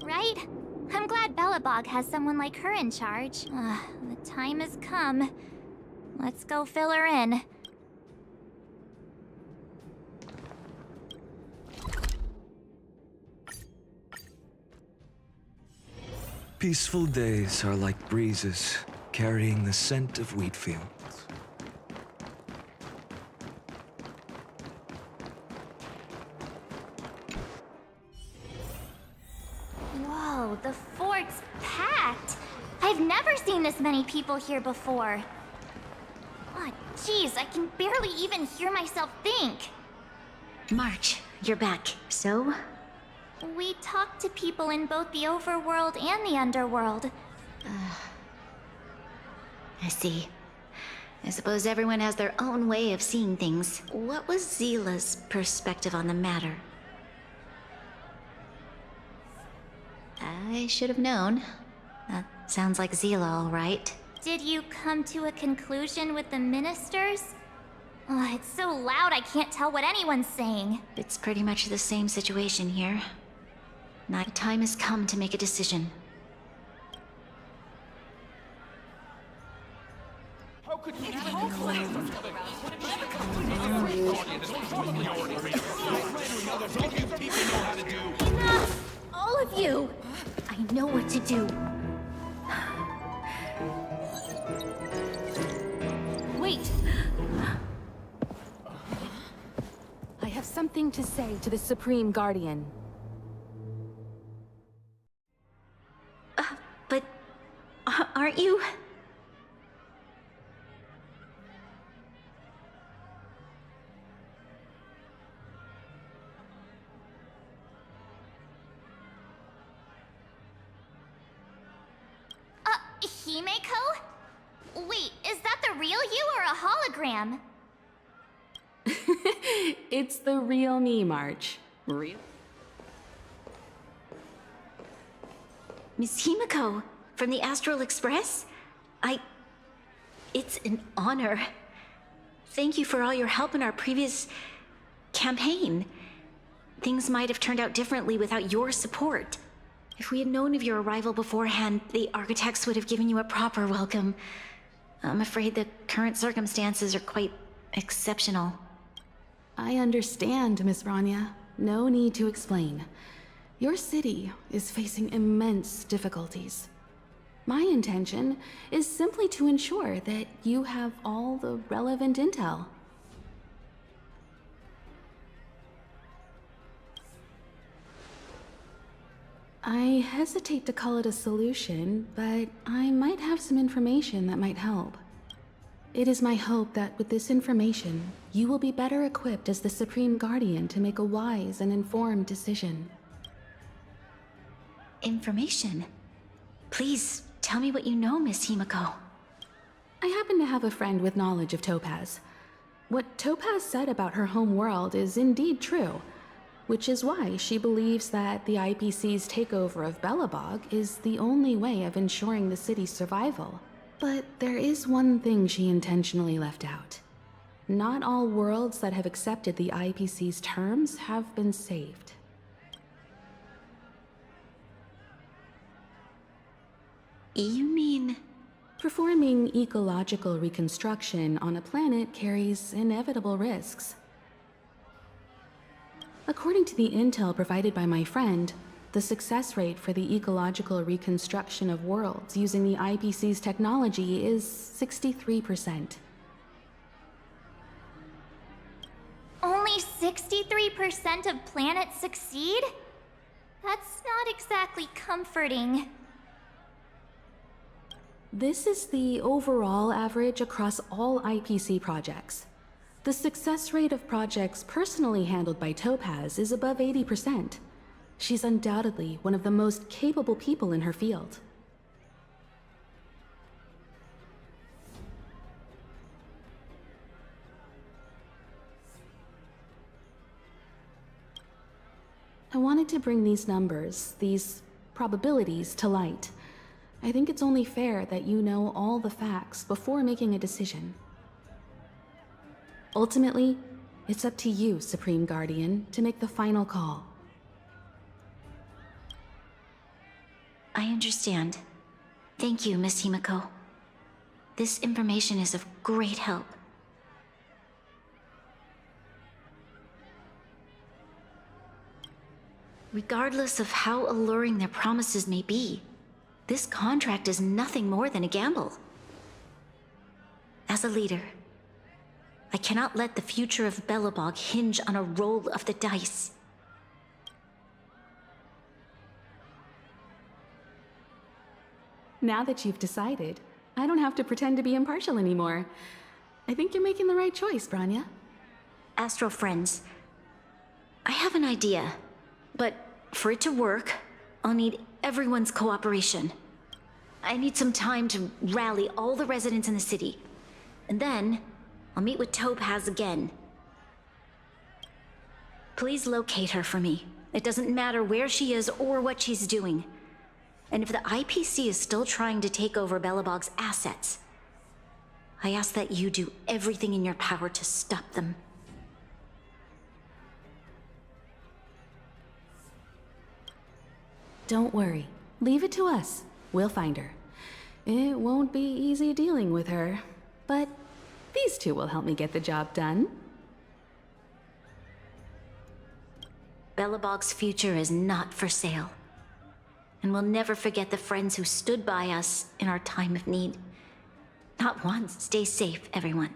Right? I'm glad Belobog has someone like her in charge. The time has come. Let's go fill her in. Peaceful days are like breezes, carrying the scent of wheat fields. Whoa, the fort's packed! I've never seen this many people here before. Oh, jeez, I can barely even hear myself think. March, you're back. So? We talk to people in both the overworld and the underworld. I see. I suppose everyone has their own way of seeing things. What was Zila's perspective on the matter? I should have known. That sounds like Zila, all right. Did you come to a conclusion with the ministers? Oh, it's so loud I can't tell what anyone's saying. It's pretty much the same situation here. Now time has come to make a decision. How could you Enough! All of you! I know what to do. Wait! I have something to say to the Supreme Guardian. But... aren't you... Himeko? Wait, is that the real you or a hologram? It's the real me, March. Real? Miss Himiko, from the Astral Express? It's an honor. Thank you for all your help in our previous campaign. Things might have turned out differently without your support. If we had known of your arrival beforehand, the architects would have given you a proper welcome. I'm afraid the current circumstances are quite exceptional. I understand, Miss Branya. No need to explain. Your city is facing immense difficulties. My intention is simply to ensure that you have all the relevant intel. I hesitate to call it a solution, but I might have some information that might help. It is my hope that with this information, you will be better equipped as the Supreme Guardian to make a wise and informed decision. Information? Please, tell me what you know, Miss Himiko. I happen to have a friend with knowledge of Topaz. What Topaz said about her home world is indeed true, which is why she believes that the IPC's takeover of Belobog is the only way of ensuring the city's survival. But there is one thing she intentionally left out. Not all worlds that have accepted the IPC's terms have been saved. You mean... Performing ecological reconstruction on a planet carries inevitable risks. According to the intel provided by my friend, the success rate for the ecological reconstruction of worlds using the IPC's technology is 63%. Only 63% of planets succeed? That's not exactly comforting. This is the overall average across all IPC projects. The success rate of projects personally handled by Topaz is above 80%. She's undoubtedly one of the most capable people in her field. I wanted to bring these numbers, these probabilities, to light. I think it's only fair that you know all the facts before making a decision. Ultimately, it's up to you, Supreme Guardian, to make the final call. I understand. Thank you, Miss Himiko. This information is of great help. Regardless of how alluring their promises may be, this contract is nothing more than a gamble. As a leader, I cannot let the future of Belobog hinge on a roll of the dice. Now that you've decided, I don't have to pretend to be impartial anymore. I think you're making the right choice, Branya. Astro friends, I have an idea, but for it to work, I'll need everyone's cooperation. I need some time to rally all the residents in the city, and then I'll meet with Topaz again. Please locate her for me. It doesn't matter where she is or what she's doing. And if the IPC is still trying to take over Belobog's assets, I ask that you do everything in your power to stop them. Don't worry. Leave it to us. We'll find her. It won't be easy dealing with her, but these two will help me get the job done. Belobog's future is not for sale. And we'll never forget the friends who stood by us in our time of need. Not once. Stay safe, everyone.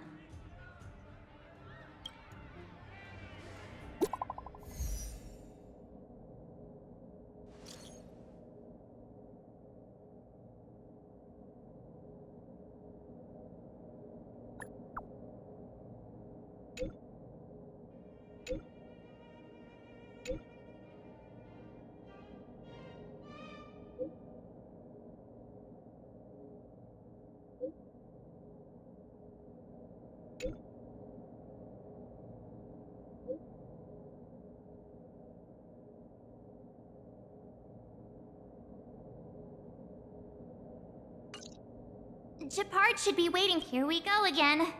Gepard should be waiting. Here we go again.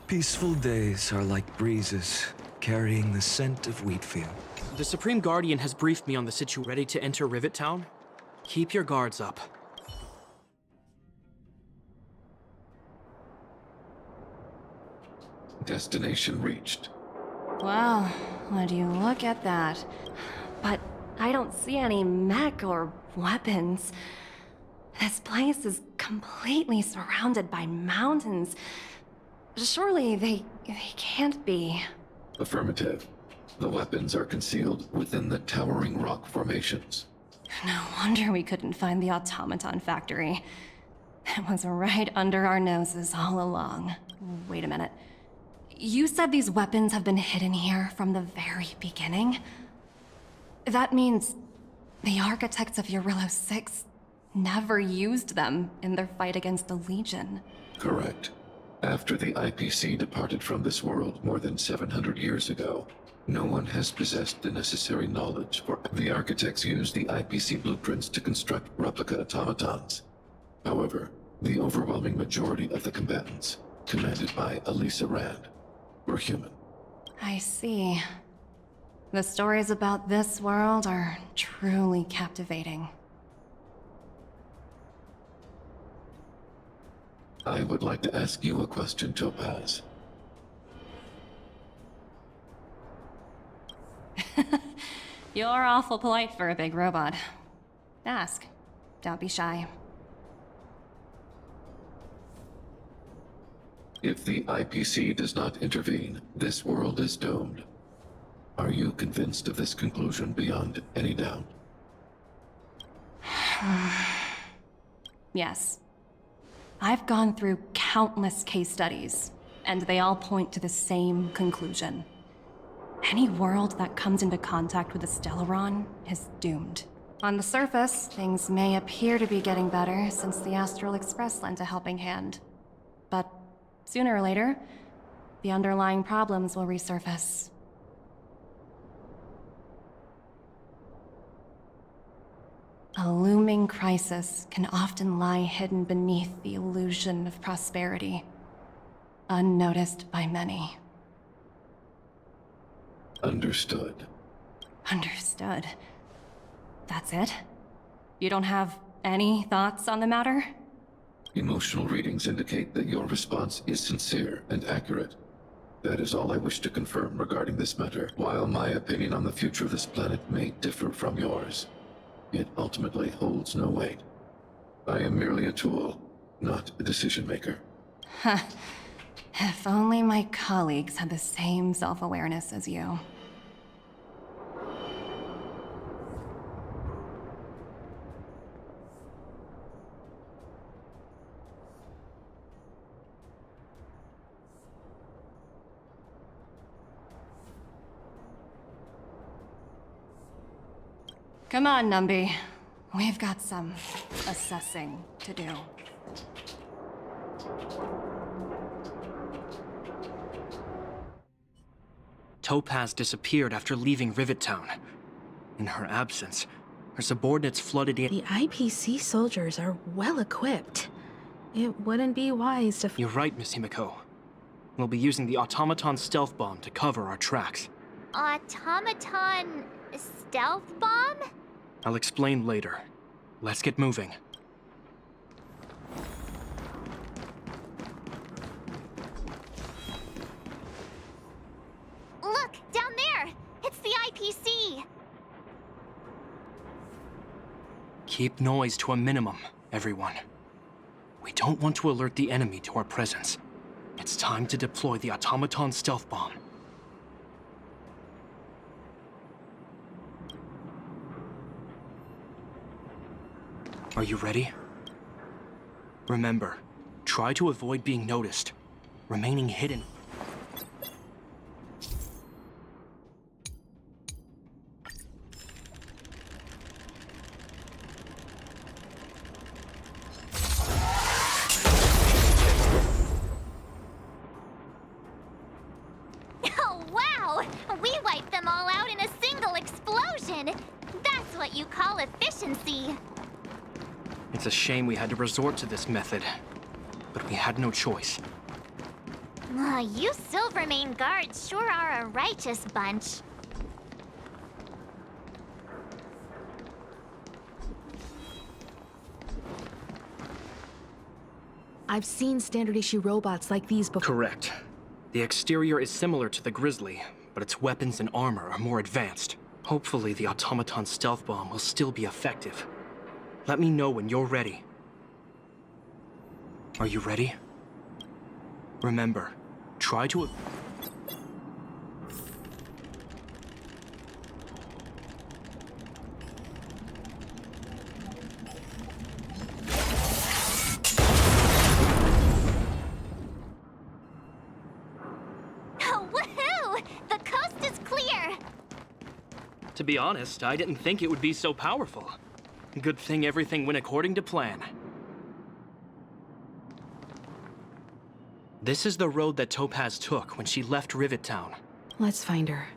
Peaceful days are like breezes, carrying the scent of wheat field. The Supreme Guardian has briefed me on the situation. Ready to enter Rivet Town? Keep your guards up. Destination reached. Wow, would you look at that? But I don't see any mech or weapons. This place is completely surrounded by mountains. Surely they can't be. Affirmative. The weapons are concealed within the towering rock formations. No wonder we couldn't find the automaton factory. It was right under our noses all along. Wait a minute. You said these weapons have been hidden here from the very beginning? That means the architects of Eurillo 6 never used them in their fight against the Legion. Correct. After the IPC departed from this world more than 700 years ago, no one has possessed the necessary knowledge for the architects used the IPC blueprints to construct replica automatons. However, the overwhelming majority of the combatants, commanded by Elisa Rand, were human. I see. The stories about this world are truly captivating. I would like to ask you a question, Topaz. You're awful polite for a big robot. Ask. Don't be shy. If the IPC does not intervene, this world is doomed. Are you convinced of this conclusion beyond any doubt? Yes. I've gone through countless case studies, and they all point to the same conclusion. Any world that comes into contact with a Stellaron is doomed. On the surface, things may appear to be getting better since the Astral Express lent a helping hand. But sooner or later, the underlying problems will resurface. A looming crisis can often lie hidden beneath the illusion of prosperity, unnoticed by many. Understood. Understood. That's it? You don't have any thoughts on the matter? Emotional readings indicate that your response is sincere and accurate. That is all I wish to confirm regarding this matter. While my opinion on the future of this planet may differ from yours, it ultimately holds no weight. I am merely a tool, not a decision maker. Huh. If only my colleagues had the same self-awareness as you. Come on, Numby. We've got some assessing to do. Topaz disappeared after leaving Rivet Town. In her absence, her subordinates flooded in. The IPC soldiers are well equipped. It wouldn't be wise to. You're right, Miss Himiko. We'll be using the automaton stealth bomb to cover our tracks. Automaton stealth bomb? I'll explain later. Let's get moving. Look, down there! It's the IPC! Keep noise to a minimum, everyone. We don't want to alert the enemy to our presence. It's time to deploy the automaton stealth bomb. Are you ready? Remember, try to avoid being noticed, remaining hidden. Oh, wow! We wiped them all out in a single what you call efficiency. It's a shame we had to resort to this method, but we had no choice. You Silvermane guards sure are a righteous bunch. I've seen standard issue robots like these before. Correct. The exterior is similar to the Grizzly, but its weapons and armor are more advanced. Hopefully the automaton stealth bomb will still be effective. Let me know when you're ready. Are you ready? Remember, try to... Woohoo! The coast is clear! To be honest, I didn't think it would be so powerful. Good thing everything went according to plan. This is the road that Topaz took when she left Rivet Town. Let's find her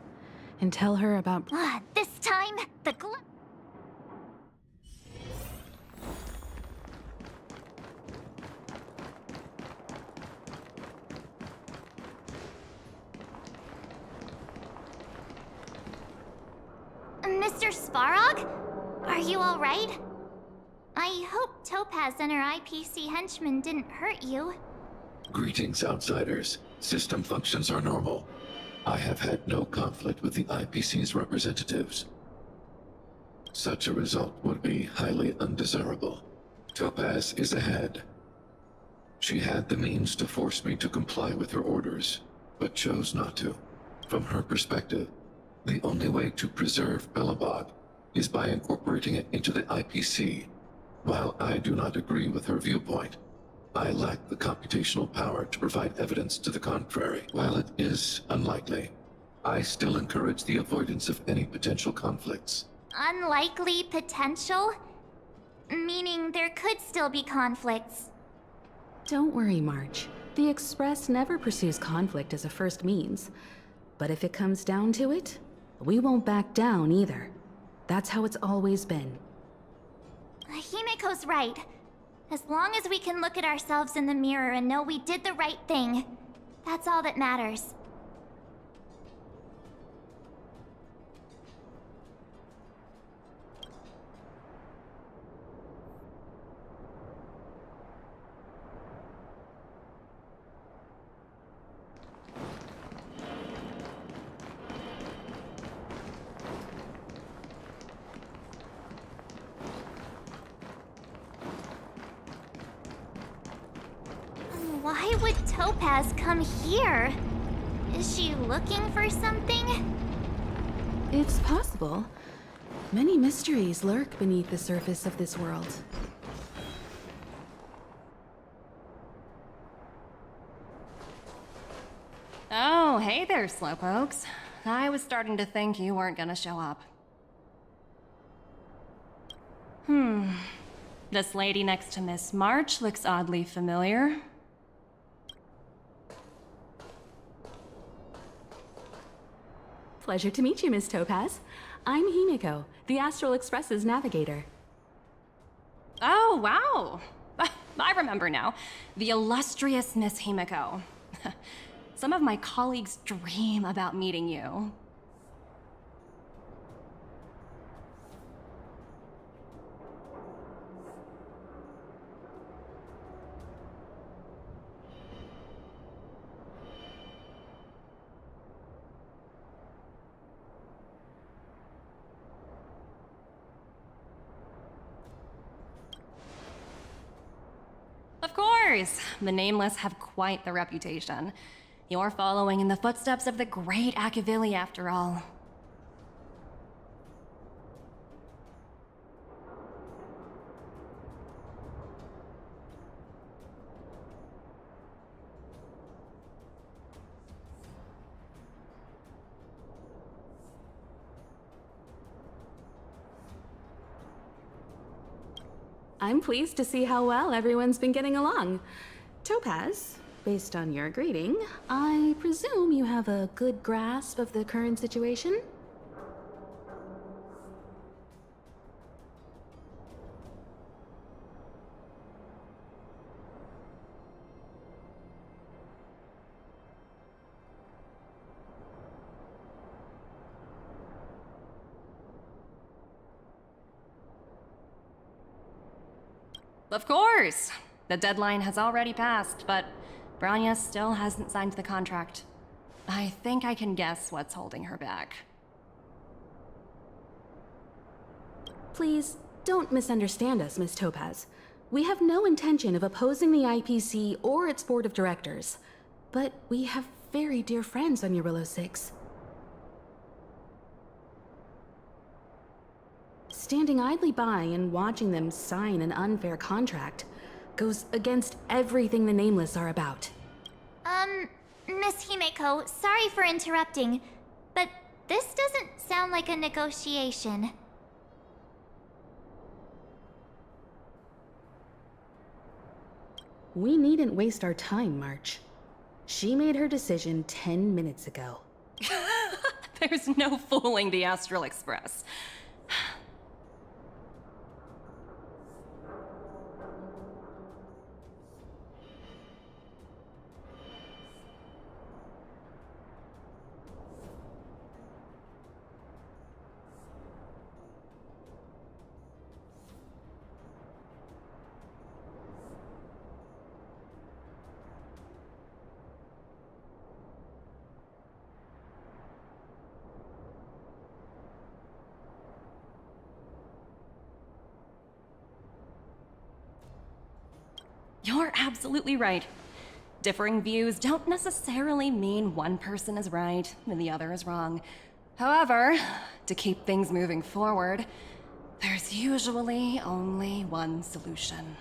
and tell her about... This time, the Mr. Svarog? Are you alright? I hope Topaz and her IPC henchmen didn't hurt you. Greetings, outsiders. System functions are normal. I have had no conflict with the IPC's representatives. Such a result would be highly undesirable. Topaz is ahead. She had the means to force me to comply with her orders, but chose not to. From her perspective, the only way to preserve Belobog is by incorporating it into the IPC. While I do not agree with her viewpoint, I lack the computational power to provide evidence to the contrary. While it is unlikely, I still encourage the avoidance of any potential conflicts. Unlikely potential? Meaning there could still be conflicts. Don't worry, March. The Express never pursues conflict as a first means. But if it comes down to it, we won't back down either. That's how it's always been. Himiko's right. As long as we can look at ourselves in the mirror and know we did the right thing, that's all that matters. Why would Topaz come here? Is she looking for something? It's possible. Many mysteries lurk beneath the surface of this world. Oh, hey there, Slowpokes. I was starting to think you weren't gonna show up. This lady next to Miss March looks oddly familiar. Pleasure to meet you, Miss Topaz. I'm Himiko, the Astral Express's navigator. Oh, wow. I remember now. The illustrious Miss Himiko. Some of my colleagues dream about meeting you. Of course! The Nameless have quite the reputation. You're following in the footsteps of the great Akavili, after all. I'm pleased to see how well everyone's been getting along. Topaz, based on your greeting, I presume you have a good grasp of the current situation? Of course! The deadline has already passed, but Branya still hasn't signed the contract. I think I can guess what's holding her back. Please, don't misunderstand us, Miss Topaz. We have no intention of opposing the IPC or its board of directors. But we have very dear friends on Eurillo 6. Standing idly by and watching them sign an unfair contract goes against everything the Nameless are about. Miss Himeko, sorry for interrupting, but this doesn't sound like a negotiation. We needn't waste our time, March. She made her decision 10 minutes ago. There's no fooling the Astral Express. You're absolutely right. Differing views don't necessarily mean one person is right and the other is wrong. However, to keep things moving forward, there's usually only one solution.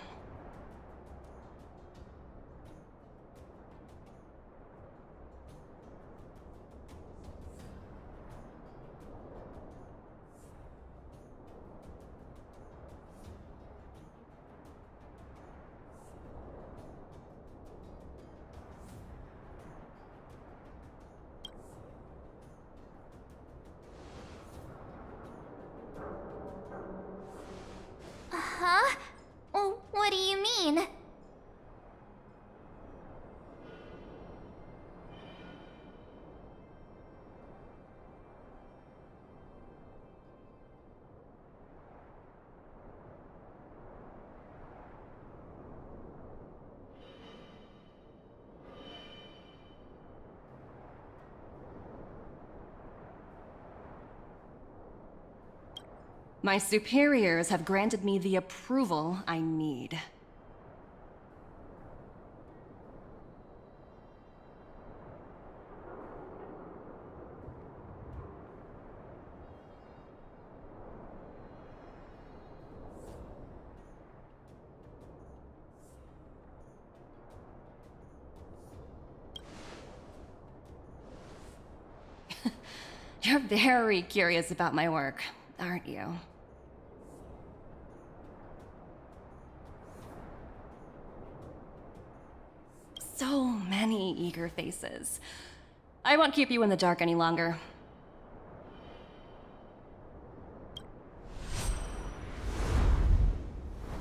Huh? Oh, what do you mean? My superiors have granted me the approval I need. You're very curious about my work, aren't you? So many eager faces. I won't keep you in the dark any longer.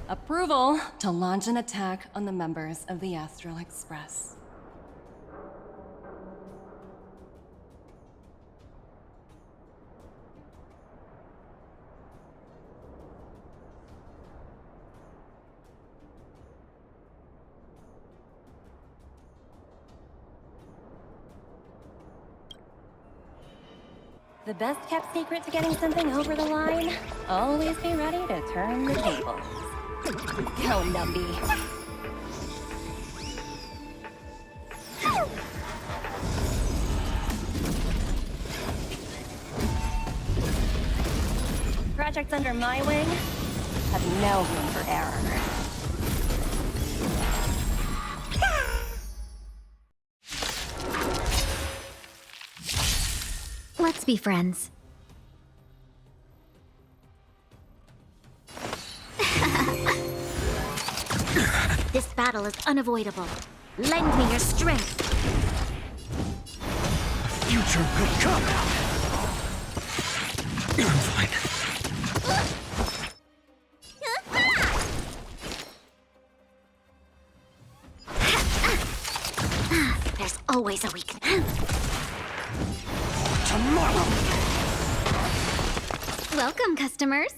Approval to launch an attack on the members of the Astral Express. The best kept secret to getting something over the line? Always be ready to turn the tables. Go, Numby. Projects under my wing have no room for error. Let's be friends. This battle is unavoidable. Lend me your strength. The future will come. I'm fine. There's always a weakness. Tomorrow. Welcome, customers.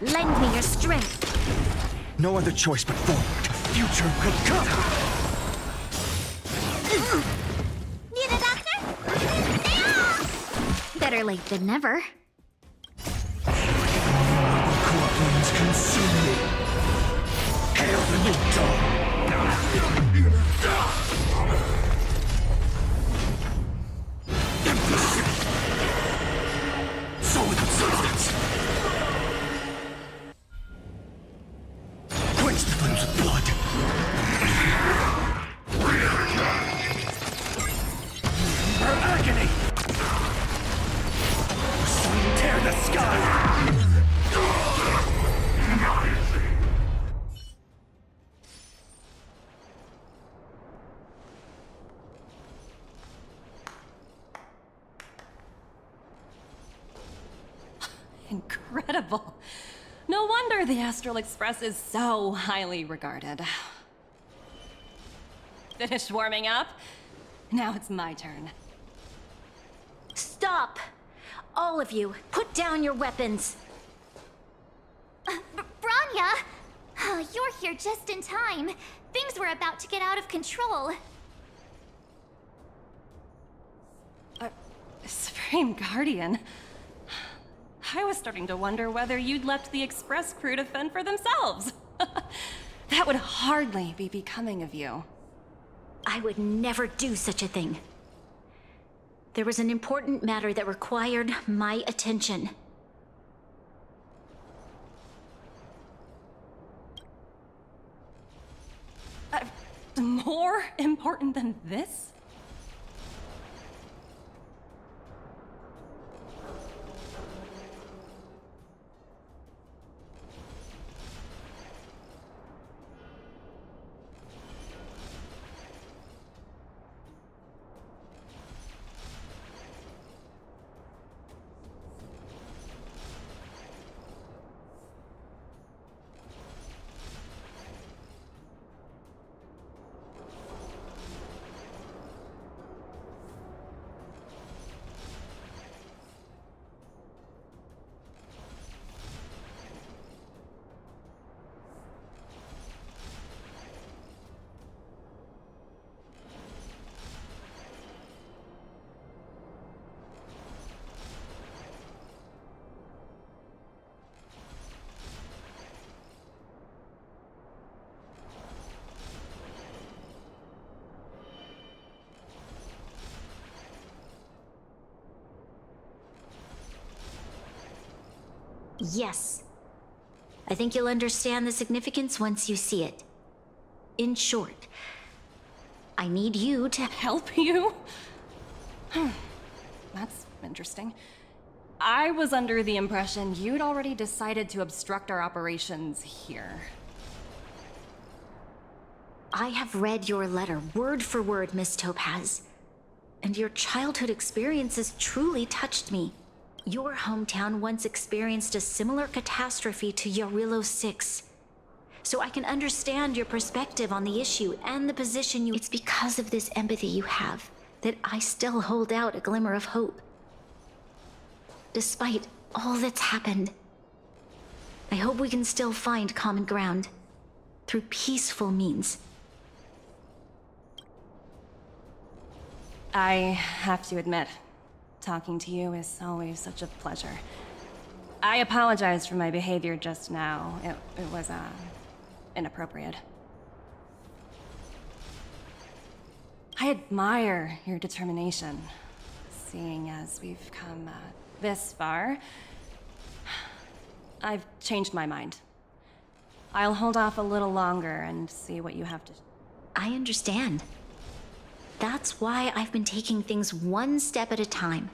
Lend me your strength. No other choice but forward. The future will come! Need a doctor? Better late than never. Corpulence consume me. Hail the new dawn! Soul without substance! Quench the flames with blood! Her agony! The sun tear the sky! Incredible. No wonder the Astral Express is so highly regarded. Finished warming up? Now it's my turn. Stop! All of you, put down your weapons. Branya! Oh, you're here just in time. Things were about to get out of control. Supreme Guardian. I was starting to wonder whether you'd left the Express crew to fend for themselves. That would hardly be becoming of you. I would never do such a thing. There was an important matter that required my attention. More important than this? Yes. I think you'll understand the significance once you see it. In short, I need you to help you? That's interesting. I was under the impression you'd already decided to obstruct our operations here. I have read your letter word for word, Miss Topaz. And your childhood experiences truly touched me. Your hometown once experienced a similar catastrophe to Yarillo 6. So I can understand your perspective on the issue and the position you— It's because of this empathy you have that I still hold out a glimmer of hope. Despite all that's happened, I hope we can still find common ground through peaceful means. I have to admit, talking to you is always such a pleasure. I apologize for my behavior just now. It was, inappropriate. I admire your determination, seeing as we've come this far. I've changed my mind. I'll hold off a little longer and see what you have to— I understand. That's why I've been taking things one step at a time.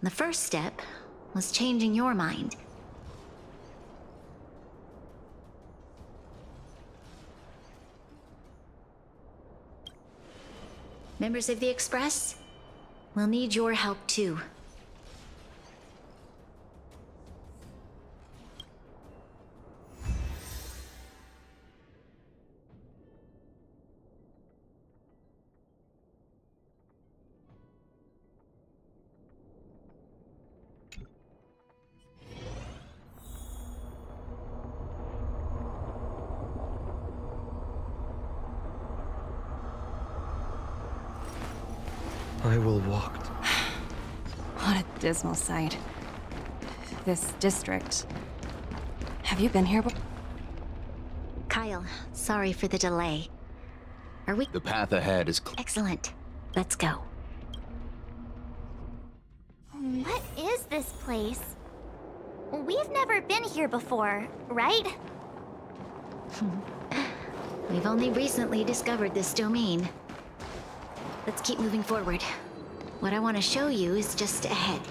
The first step was changing your mind. Members of the Express, we'll need your help too. I will walk. What a dismal sight. This district. Have you been here before? Kyle, sorry for the delay. Are we? The path ahead is Excellent. Let's go. What is this place? We've never been here before, right? We've only recently discovered this domain. Let's keep moving forward. What I want to show you is just ahead.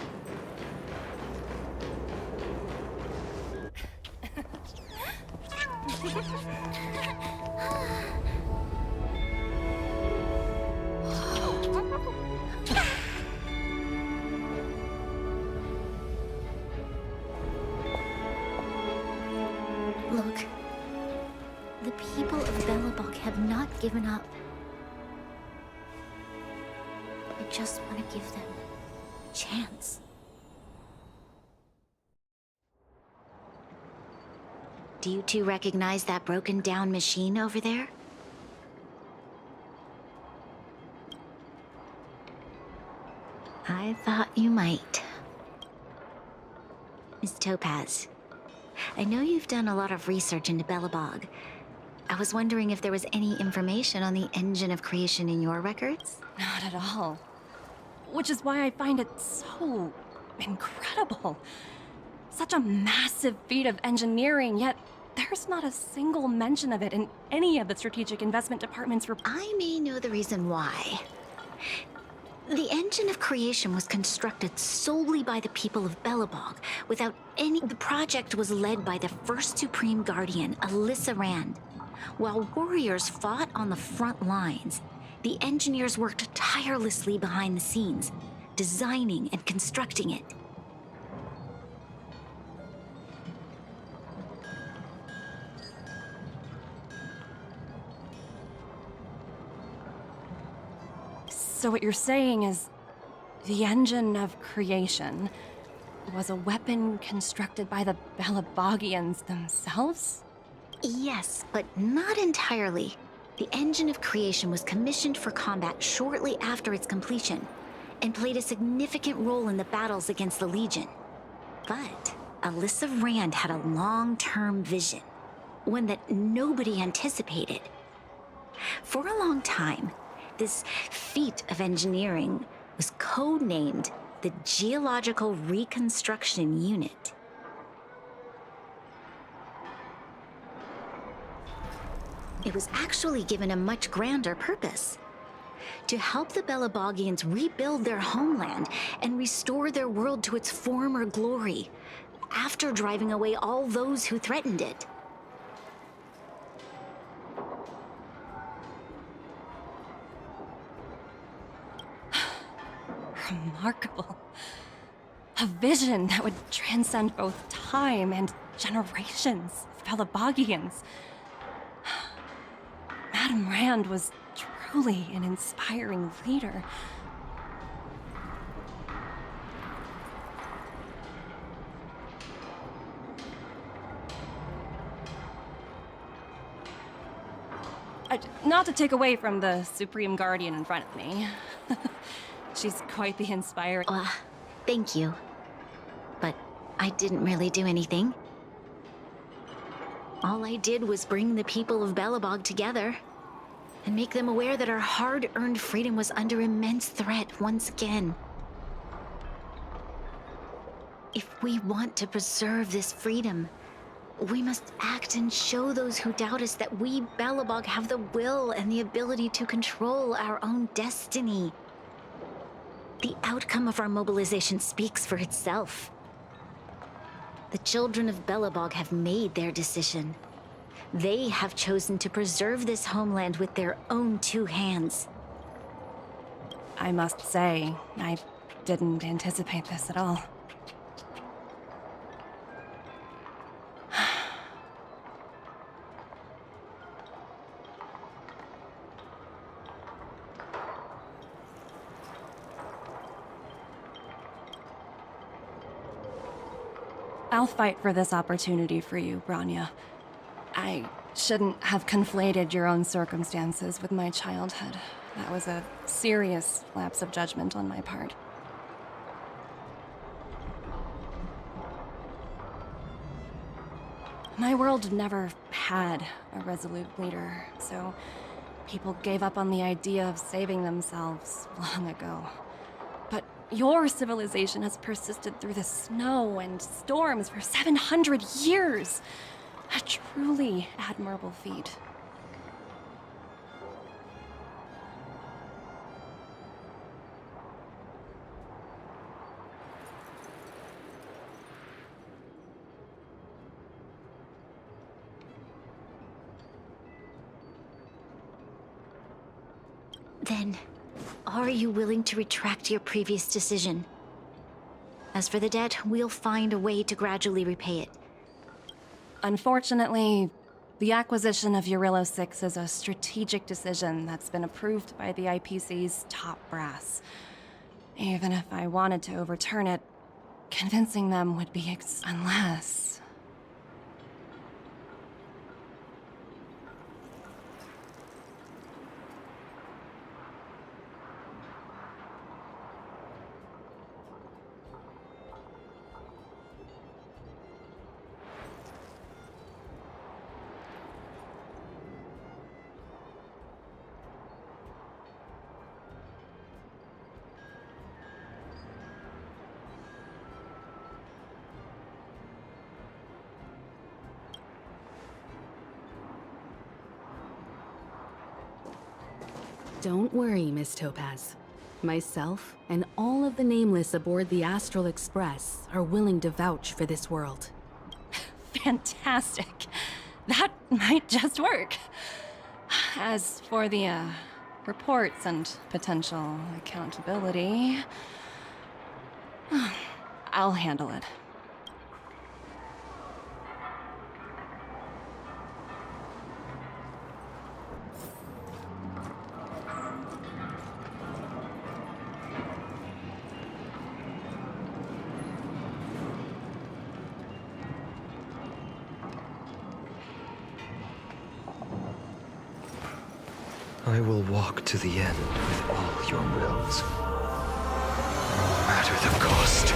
Look. The people of Belobog have not given up. I just want to give them a chance. Do you two recognize that broken down machine over there? I thought you might. Miss Topaz, I know you've done a lot of research into Belobog. I was wondering if there was any information on the engine of creation in your records? Not at all. Which is why I find it so incredible. Such a massive feat of engineering, yet there's not a single mention of it in any of the strategic investment department's report. I may know the reason why. The engine of creation was constructed solely by the people of Belobog, without any... The project was led by the first Supreme Guardian, Alyssa Rand. While warriors fought on the front lines, the engineers worked tirelessly behind the scenes, designing and constructing it. So what you're saying is the engine of creation was a weapon constructed by the Belabogians themselves? Yes, but not entirely. The engine of creation was commissioned for combat shortly after its completion, and played a significant role in the battles against the Legion. But Alyssa Rand had a long-term vision, one that nobody anticipated. For a long time, this feat of engineering was codenamed the Geological Reconstruction Unit. It was actually given a much grander purpose: to help the Belabogians rebuild their homeland and restore their world to its former glory, after driving away all those who threatened it. Remarkable. A vision that would transcend both time and generations of Belabogians. Madame Rand was truly an inspiring leader. Not to take away from the Supreme Guardian in front of me. She's quite the inspiring... Thank you. But I didn't really do anything. All I did was bring the people of Belobog together and make them aware that our hard-earned freedom was under immense threat once again. If we want to preserve this freedom, we must act and show those who doubt us that we, Belobog, have the will and the ability to control our own destiny. The outcome of our mobilization speaks for itself. The children of Belobog have made their decision. They have chosen to preserve this homeland with their own two hands. I must say, I didn't anticipate this at all. I'll fight for this opportunity for you, Branya. I shouldn't have conflated your own circumstances with my childhood. That was a serious lapse of judgment on my part. My world never had a resolute leader, so people gave up on the idea of saving themselves long ago. But your civilization has persisted through the snow and storms for 700 years. A truly admirable feat. Then, are you willing to retract your previous decision? As for the debt, we'll find a way to gradually repay it. Unfortunately, the acquisition of Eurillo 6 is a strategic decision that's been approved by the IPC's top brass. Even if I wanted to overturn it, convincing them would be unless... Don't worry, Miss Topaz. Myself and all of the Nameless aboard the Astral Express are willing to vouch for this world. Fantastic. That might just work. As for the, reports and potential accountability, I'll handle it. I will walk to the end with all your wills, no matter the cost.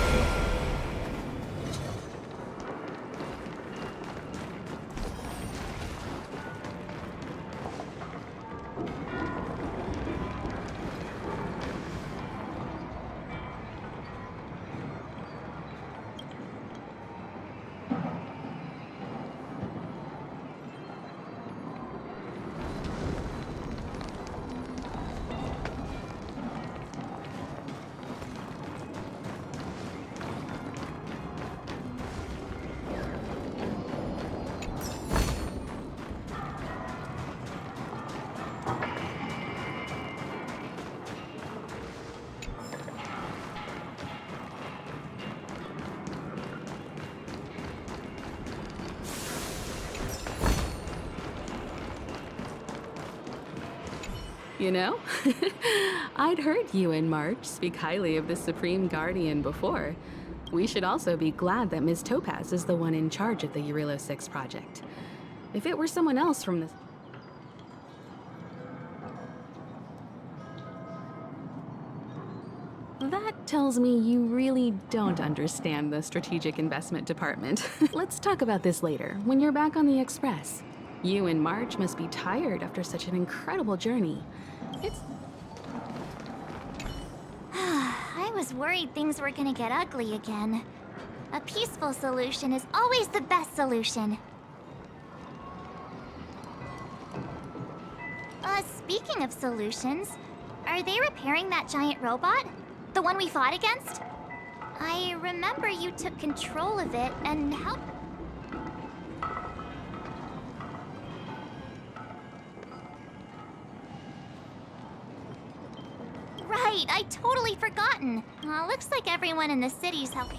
You know, I'd heard you and March speak highly of the Supreme Guardian before. We should also be glad that Ms. Topaz is the one in charge of the Eurillo 6 project. If it were someone else from the... That tells me you really don't understand the Strategic Investment Department. Let's talk about this later, when you're back on the Express. You and March must be tired after such an incredible journey. I was worried things were gonna get ugly again. A peaceful solution is always the best solution. Speaking of solutions, are they repairing that giant robot? The one we fought against? I remember you took control of it and helped... Right, I totally forgotten. Looks like everyone in the city's helping.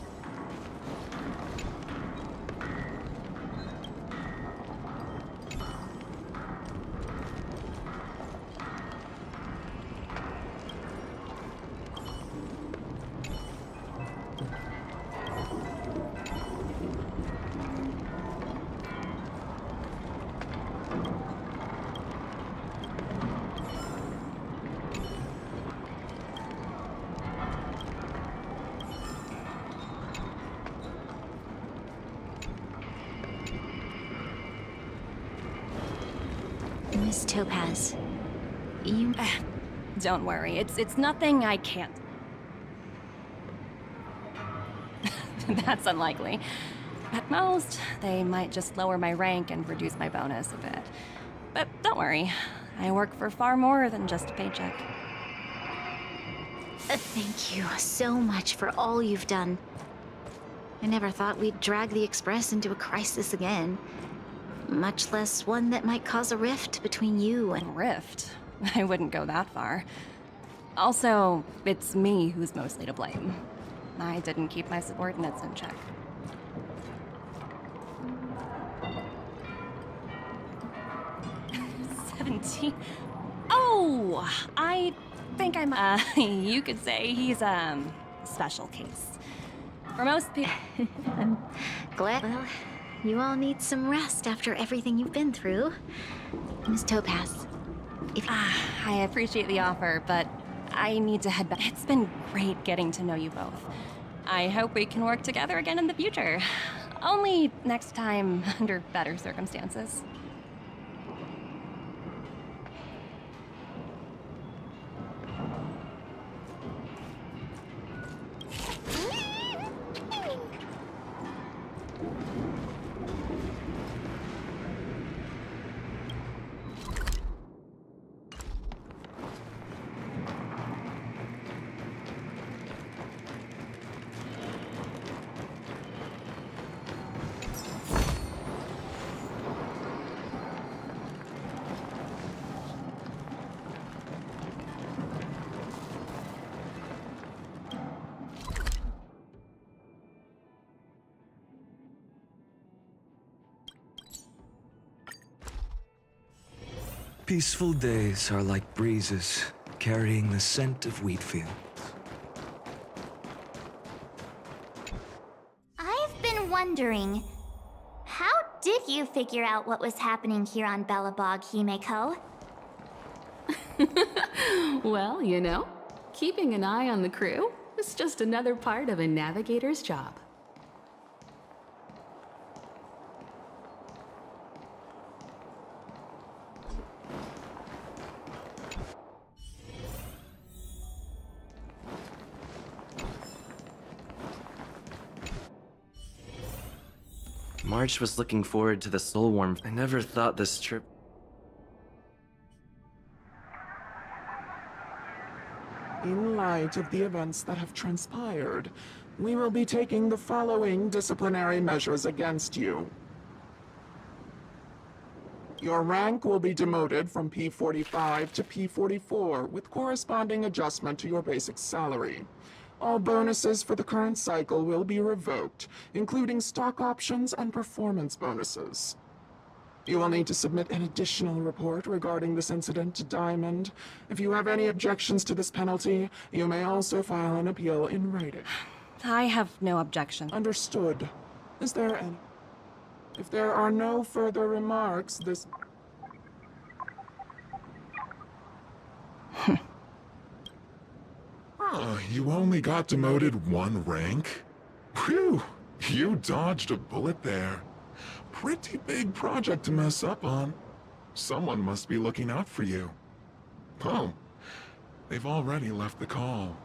Miss Topaz, you... Don't worry, it's nothing I can't. That's unlikely. At most, they might just lower my rank and reduce my bonus a bit. But don't worry, I work for far more than just a paycheck. Thank you so much for all you've done. I never thought we'd drag the Express into a crisis again. Much less one that might cause a rift between you and... Rift? I wouldn't go that far. Also, it's me who's mostly to blame. I didn't keep my subordinates in check. Oh, I think I'm, you could say he's, special case. For most people... I'm glad. Well, you all need some rest after everything you've been through. Miss Topaz, if... I appreciate the offer, but I need to head back. It's been great getting to know you both. I hope we can work together again in the future. Only next time under better circumstances. Peaceful days are like breezes, carrying the scent of wheat fields. I've been wondering, how did you figure out what was happening here on Belobog, Himeko? Well, you know, keeping an eye on the crew is just another part of a navigator's job. March was looking forward to the Soul Warm. I never thought this trip... In light of the events that have transpired, we will be taking the following disciplinary measures against you. Your rank will be demoted from P45 to P44 with corresponding adjustment to your basic salary. All bonuses for the current cycle will be revoked, including stock options and performance bonuses. You will need to submit an additional report regarding this incident to Diamond. If you have any objections to this penalty, you may also file an appeal in writing. I have no objection. Understood. Is there any? If there are no further remarks, this... Oh, you only got demoted one rank? Phew, you dodged a bullet there. Pretty big project to mess up on. Someone must be looking out for you. Oh, they've already left the call.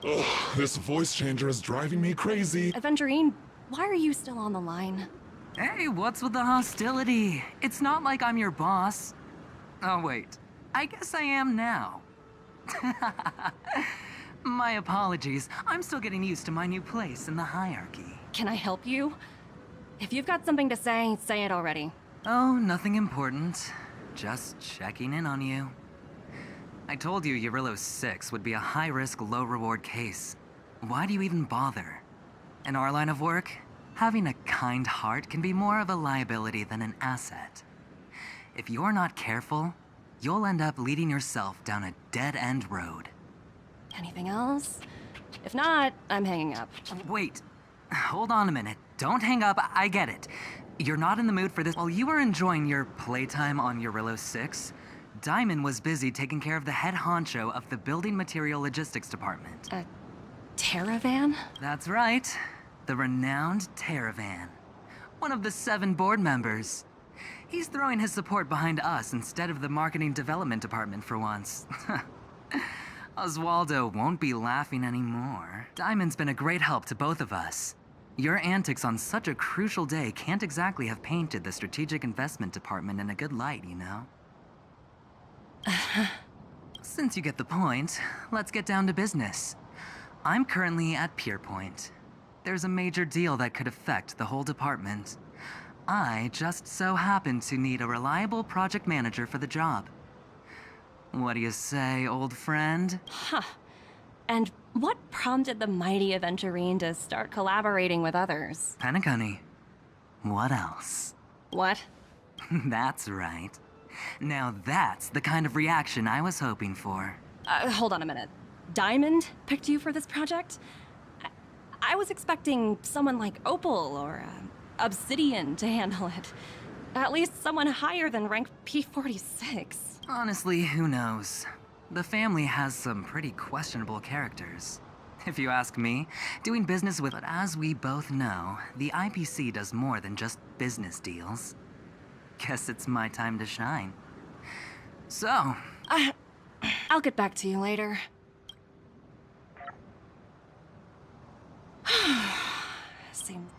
Ugh, this voice changer is driving me crazy. Aventurine, why are you still on the line? Hey, what's with the hostility? It's not like I'm your boss. Oh, wait. I guess I am now. My apologies. I'm still getting used to my new place in the hierarchy. Can I help you? If you've got something to say it already. Oh, nothing important. Just checking in on you. I told you Eurillo 6 would be a high-risk, low-reward case. Why do you even bother? In our line of work, having a kind heart can be more of a liability than an asset. If you're not careful, you'll end up leading yourself down a dead-end road. Anything else? If not, I'm hanging up. Wait, hold on a minute. Don't hang up, I get it. You're not in the mood for this. While you were enjoying your playtime on Eurillo 6, Diamond was busy taking care of the head honcho of the Building Material Logistics Department. A Terravan? That's right. The renowned Terravan. One of the 7 board members. He's throwing his support behind us instead of the Marketing Development Department for once. Oswaldo won't be laughing anymore. Diamond's been a great help to both of us. Your antics on such a crucial day can't exactly have painted the Strategic Investment Department in a good light, you know? Since you get the point, let's get down to business. I'm currently at Pierpoint. There's a major deal that could affect the whole department. I just so happen to need a reliable project manager for the job. What do you say, old friend? Huh. And what prompted the mighty Aventurine to start collaborating with others? Penacony. What else? What? That's right. Now that's the kind of reaction I was hoping for. Hold on a minute. Diamond picked you for this project? I was expecting someone like Opal or Obsidian to handle it. At least someone higher than rank P46. Honestly, who knows? The family has some pretty questionable characters. If you ask me, doing business with... But as we both know, the IPC does more than just business deals. Guess it's my time to shine. So... I'll get back to you later. Seems...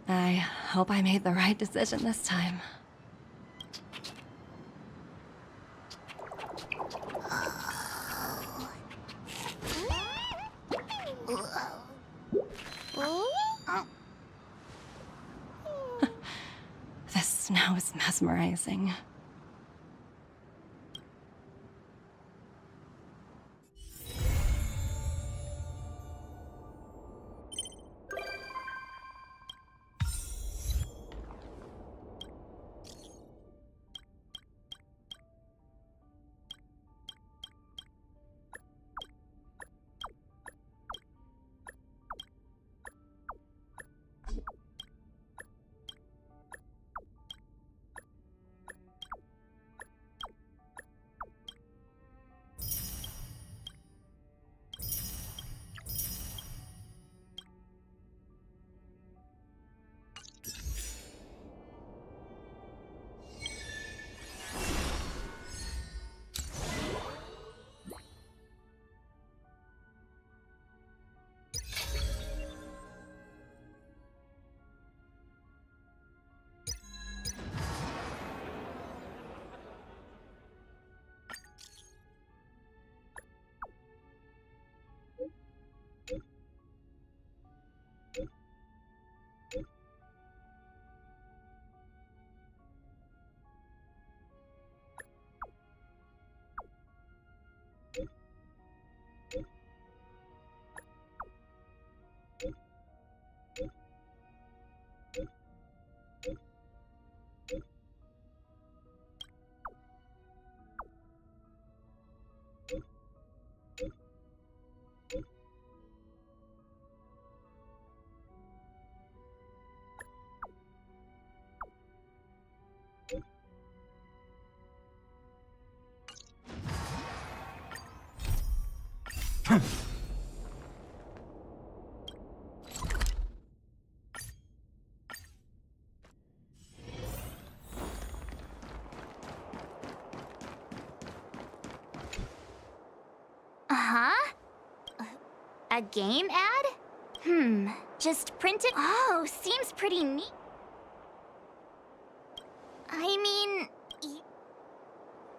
I hope I made the right decision this time. The snow is mesmerizing. Uh-huh? A game ad? Just print it? Oh, seems pretty neat. I mean...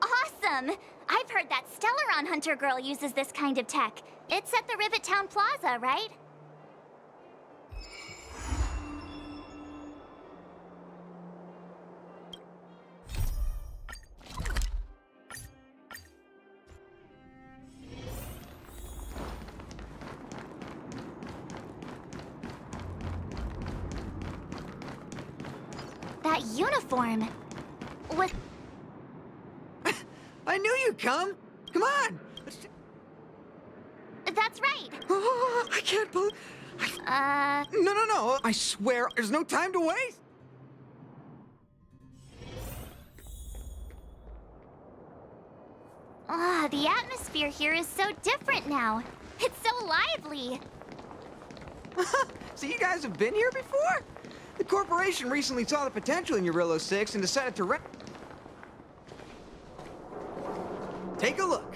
Awesome! I've heard that Stellaron Hunter girl uses this kind of tech. It's at the Rivet Town Plaza, right? That uniform... With... I knew you'd come! Come on! That's right! Oh, I can't believe... No, I swear, there's no time to waste! The atmosphere here is so different now. It's so lively. So you guys have been here before? The corporation recently saw the potential in Eurillo 6 and decided to Take a look.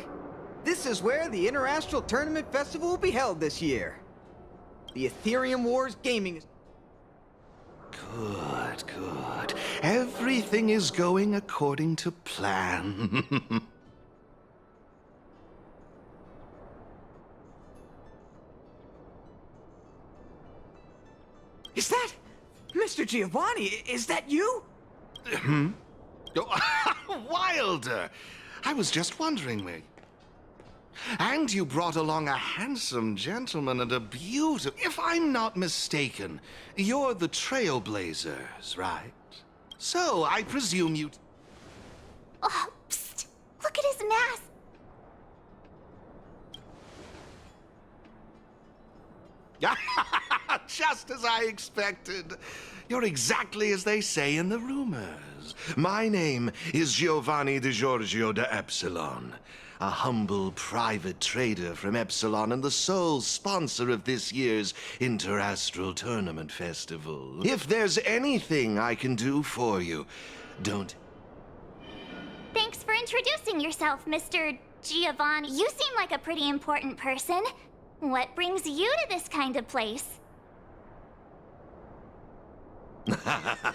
This is where the Interastral Tournament Festival will be held this year. The Ethereum Wars Gaming... Good, good. Everything is going according to plan. Is that... Mr. Giovanni, is that you? Hmm? Oh, Wilder! I was just wondering, mate. And you brought along a handsome gentleman and a beautiful... If I'm not mistaken, you're the Trailblazers, right? So, I presume you... Oh, psst! Look at his mask! Just as I expected. You're exactly as they say in the rumors. My name is Giovanni Di Giorgio de Epsilon, a humble private trader from Epsilon and the sole sponsor of this year's Interastral Tournament Festival. If there's anything I can do for you, don't... Thanks for introducing yourself, Mr. Giovanni. You seem like a pretty important person. What brings you to this kind of place?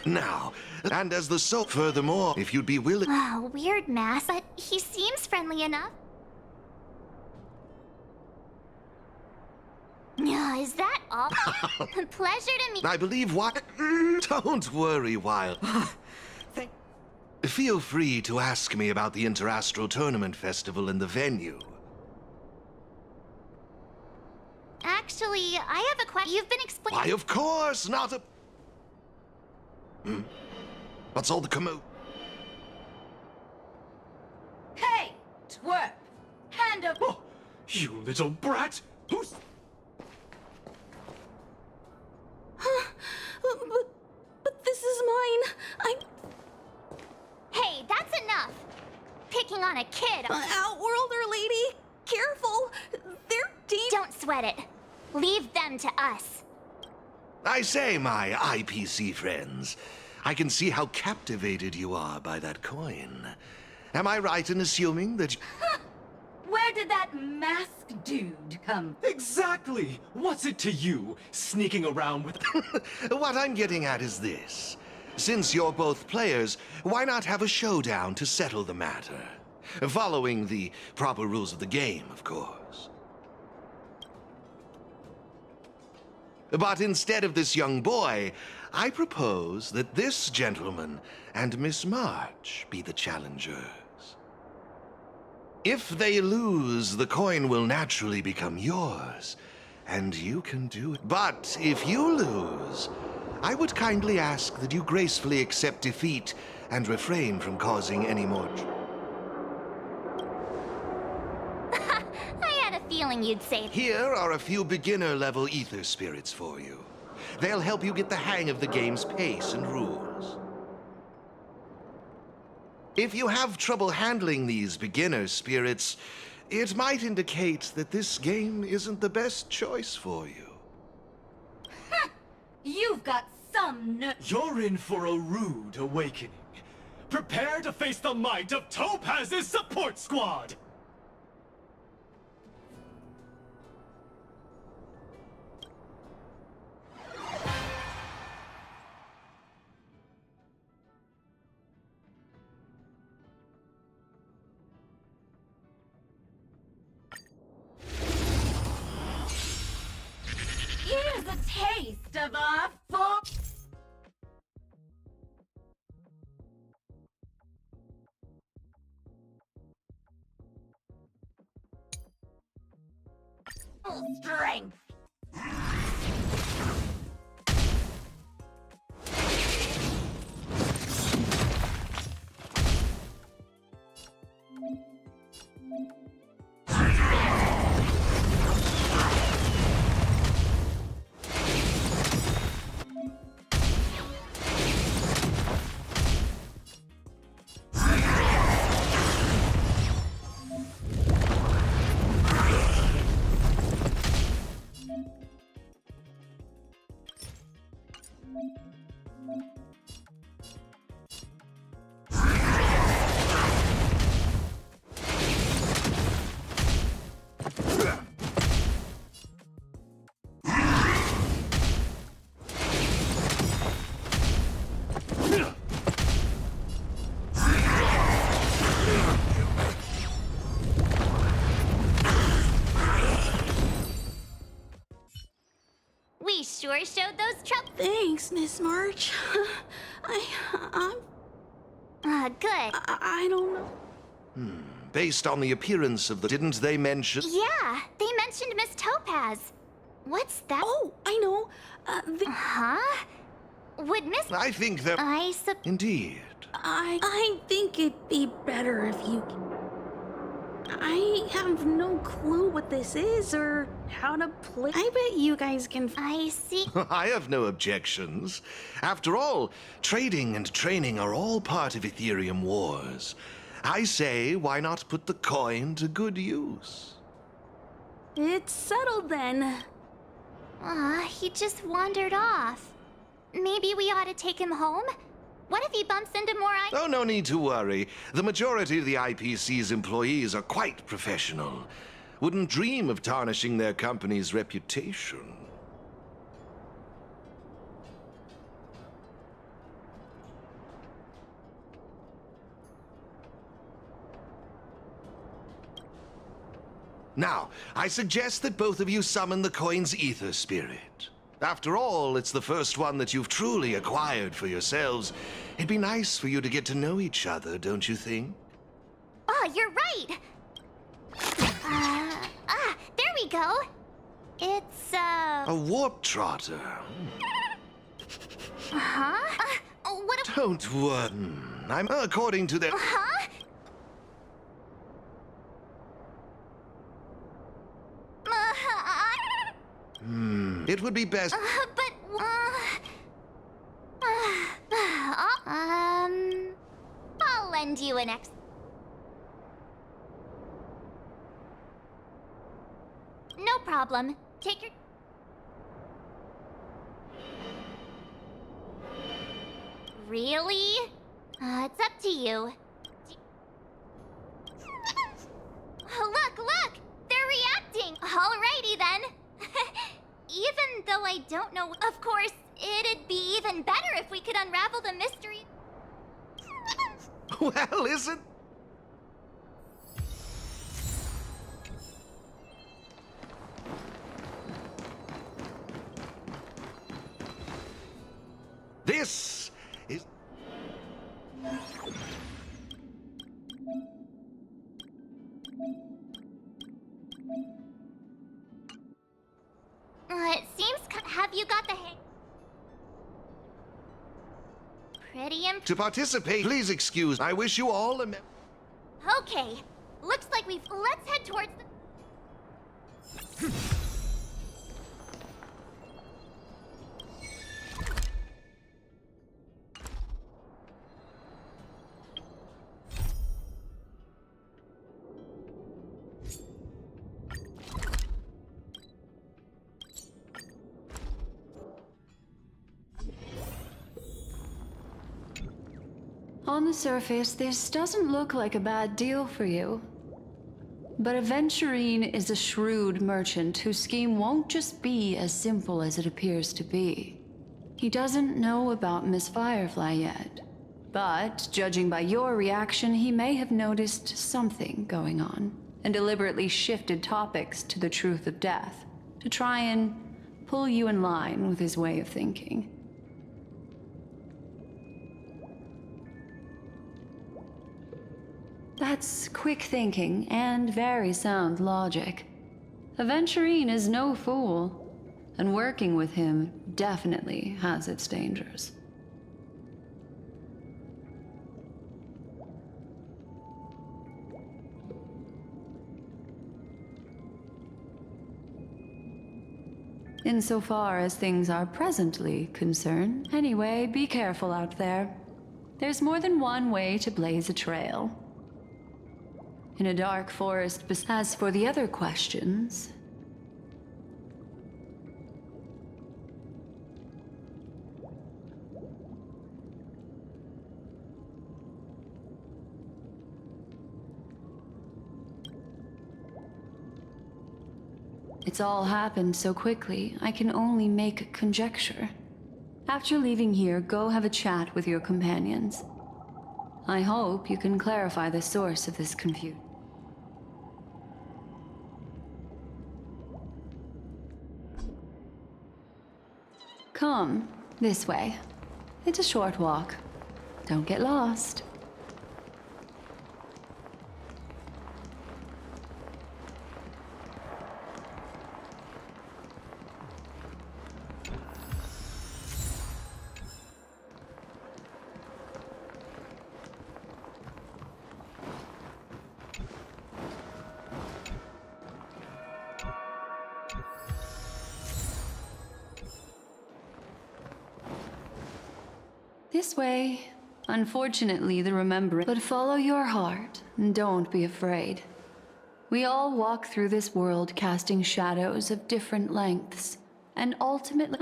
Now, and as the furthermore, if you'd be willing... Oh, weird mask, but he seems friendly enough. Is that all? Pleasure to meet... I believe what... Don't worry, Wild. Feel free to ask me about the Interastral Tournament Festival and the venue. Actually, I have a question. You've been explaining... Why, of course, not a... What's all the commo... Hey, twerp! Hand up! Oh, you little brat! Who's... But this is mine. Hey, that's enough! Picking on a kid... Outworlder lady, careful! They're dangerous. Don't sweat it. Leave them to us. I say, my IPC friends, I can see how captivated you are by that coin. Am I right in assuming that... Where did that masked dude come? Exactly! What's it to you, sneaking around with... What I'm getting at is this. Since you're both players, why not have a showdown to settle the matter? Following the proper rules of the game, of course. But instead of this young boy, I propose that this gentleman and Miss March be the challengers. If they lose, the coin will naturally become yours, and you can do it. But if you lose, I would kindly ask that you gracefully accept defeat and refrain from causing any more... I had a feeling you'd say... Here are a few beginner-level ether spirits for you. They'll help you get the hang of the game's pace and rules. If you have trouble handling these beginner spirits, it might indicate that this game isn't the best choice for you. You've got some nerve. You're in for a rude awakening. Prepare to face the might of Topaz's support squad! Here's a taste of our full... strength. sure showed those trouble. Thanks, Miss March. Good. I don't know. Based on the appearance of the... Didn't they mention... Yeah, they mentioned Miss Topaz. What's that? Oh, I know. Huh? Would Miss... I think that... Indeed. I think it'd be better if you... I have no clue what this is or how to play. I bet you guys can... I see. I have no objections. After all, trading and training are all part of Ethereum wars. I say, why not put the coin to good use? It's settled then. He just wandered off. Maybe we ought to take him home? What if he bumps into more Oh, no need to worry. The majority of the IPC's employees are quite professional. Wouldn't dream of tarnishing their company's reputation. Now, I suggest that both of you summon the coin's ether spirit. After all, it's the first one that you've truly acquired for yourselves. It'd be nice for you to get to know each other, don't you think? Oh, you're right! There we go! It's, A warp trotter. Huh? What if... Don't worry. I'm according to their... Huh? It would be best... I'll lend you an ex... No problem. Take your... Really? It's up to you. Look! They're reacting! Alrighty then. Even though I don't know... Of course, it'd be even better if we could unravel the mystery. Well, isn't... This is... It seems... Have you got the hang... Pretty To participate, please excuse. I wish you all a... Okay. Looks like we've... Let's head towards the... On the surface, this doesn't look like a bad deal for you. But Aventurine is a shrewd merchant whose scheme won't just be as simple as it appears to be. He doesn't know about Miss Firefly yet, but judging by your reaction, he may have noticed something going on and deliberately shifted topics to the truth of death to try and pull you in line with his way of thinking. That's quick thinking and very sound logic. Aventurine is no fool, and working with him definitely has its dangers. Insofar as things are presently concerned. Anyway, be careful out there. There's more than one way to blaze a trail. In a dark forest. As for the other questions... It's all happened so quickly, I can only make conjecture. After leaving here, go have a chat with your companions. I hope you can clarify the source of this confusion. Come, this way. It's a short walk. Don't get lost. This way. Unfortunately, the remembrance. But follow your heart, and don't be afraid. We all walk through this world casting shadows of different lengths, and ultimately.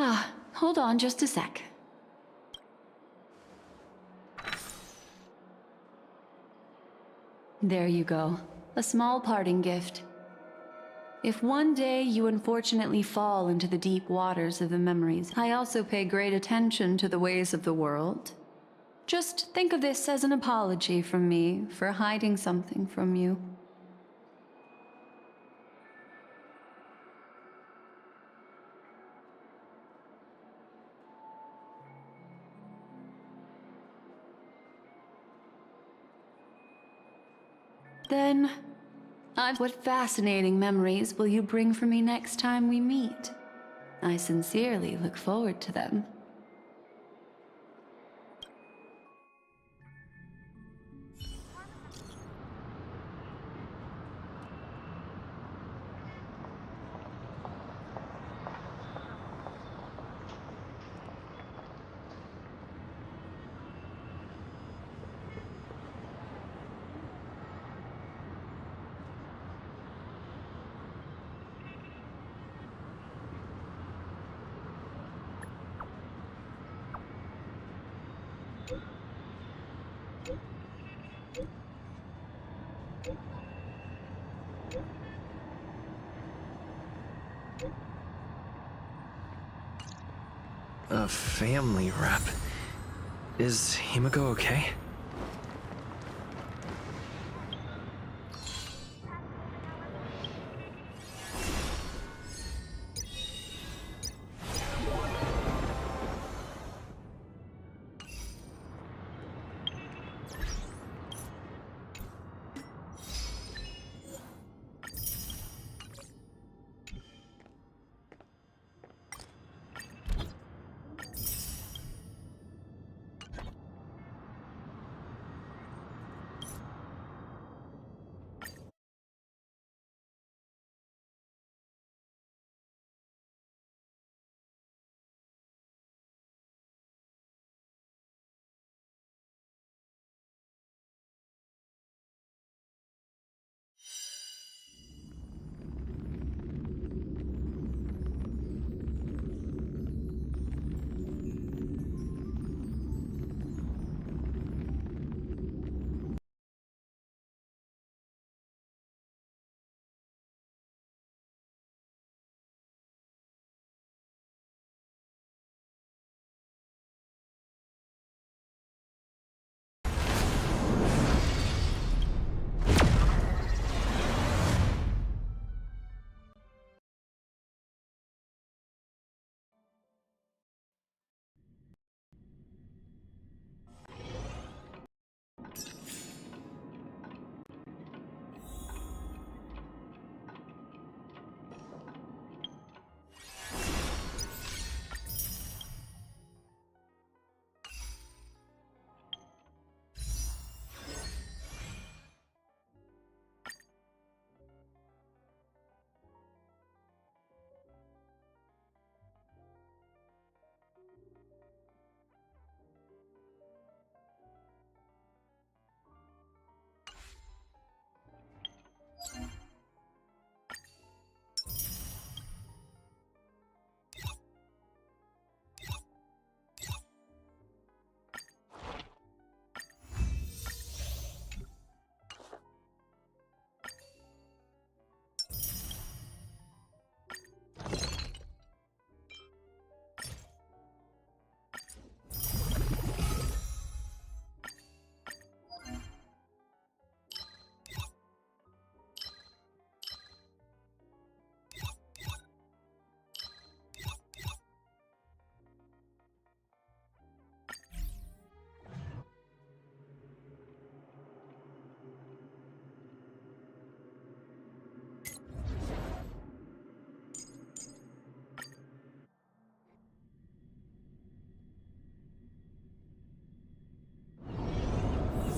Hold on just a sec. There you go. A small parting gift. If one day you unfortunately fall into the deep waters of the memories, I also pay great attention to the ways of the world. Just think of this as an apology from me for hiding something from you. Then, what fascinating memories will you bring for me next time we meet? I sincerely look forward to them. A family rep. Is Himiko okay?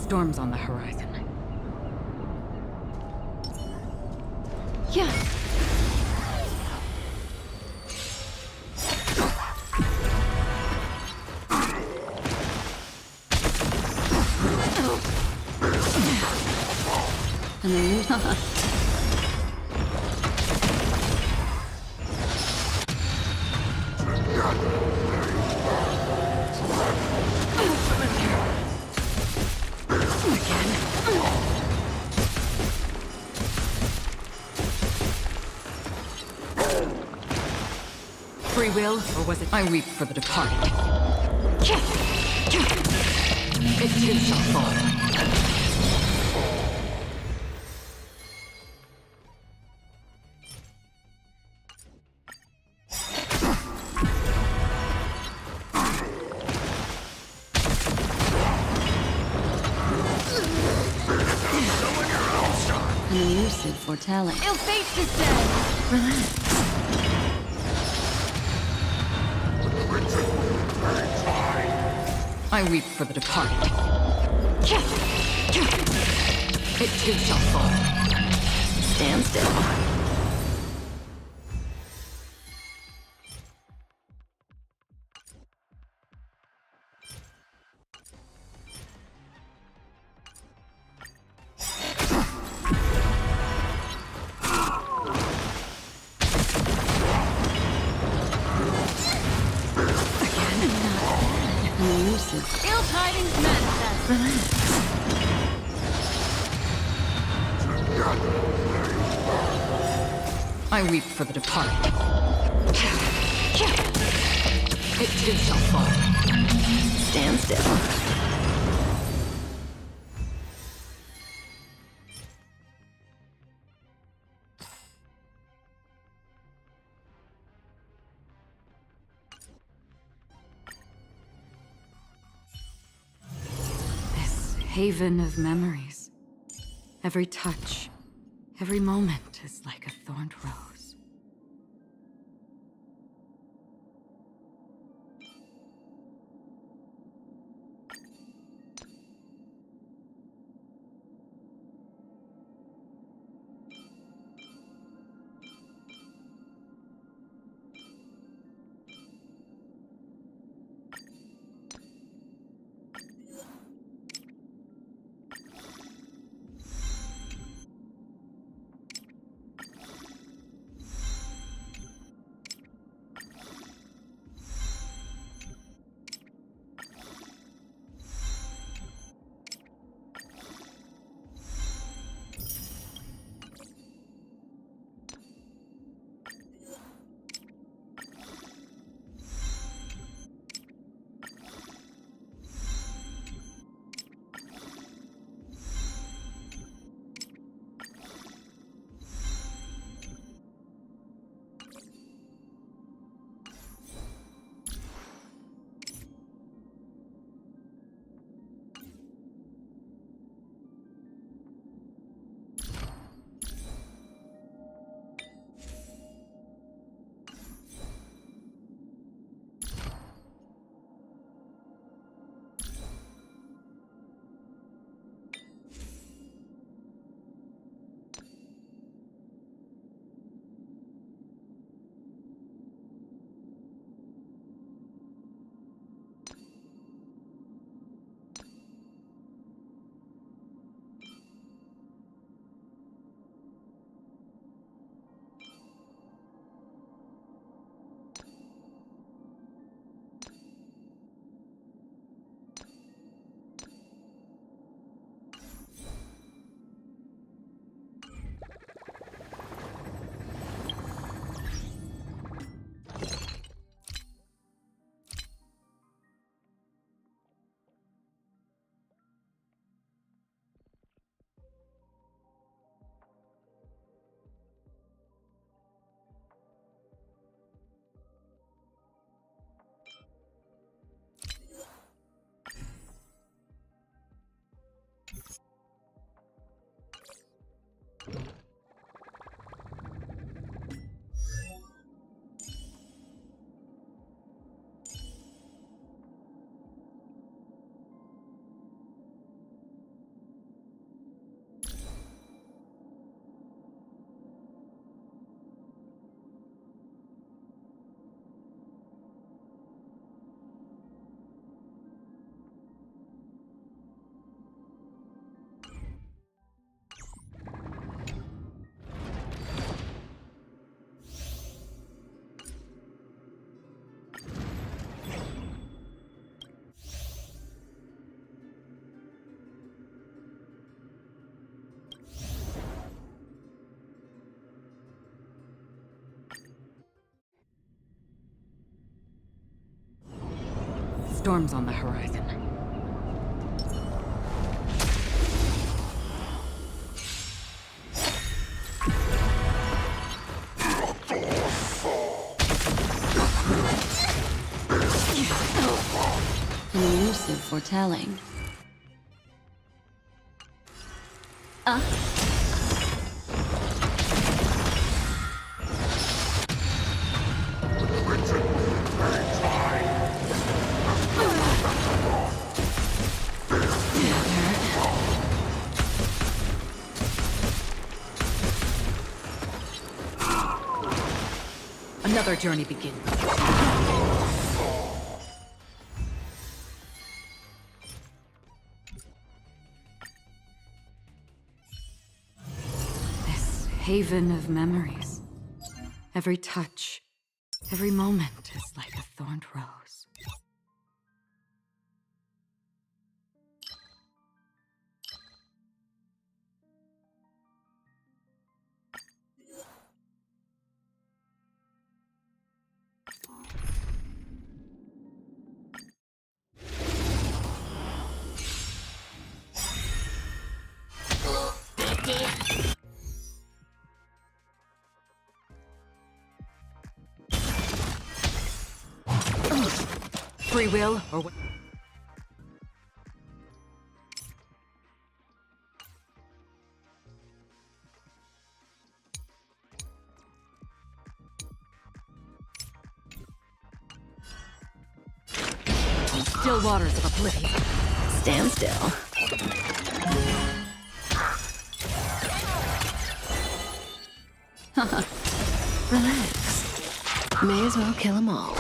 Storm's on the horizon. Yeah. Free will, or was it I weep for the departed? It too shall fall. An elusive foretelling. Ill fate is dead. Relax. I weep for the departed. It too shall fall. Stand still. Ill tidings manifest. I weep for the departed. It too shall fall. Stand still. Haven of memories. Every touch, every moment is like a thorned rose. Storm's on the horizon. An elusive foretelling. Another journey begins. This haven of memories. Every touch, every moment is like a thorned rose. Free will, or what? Still waters of oblivion. Stand still. Relax. May as well kill them all.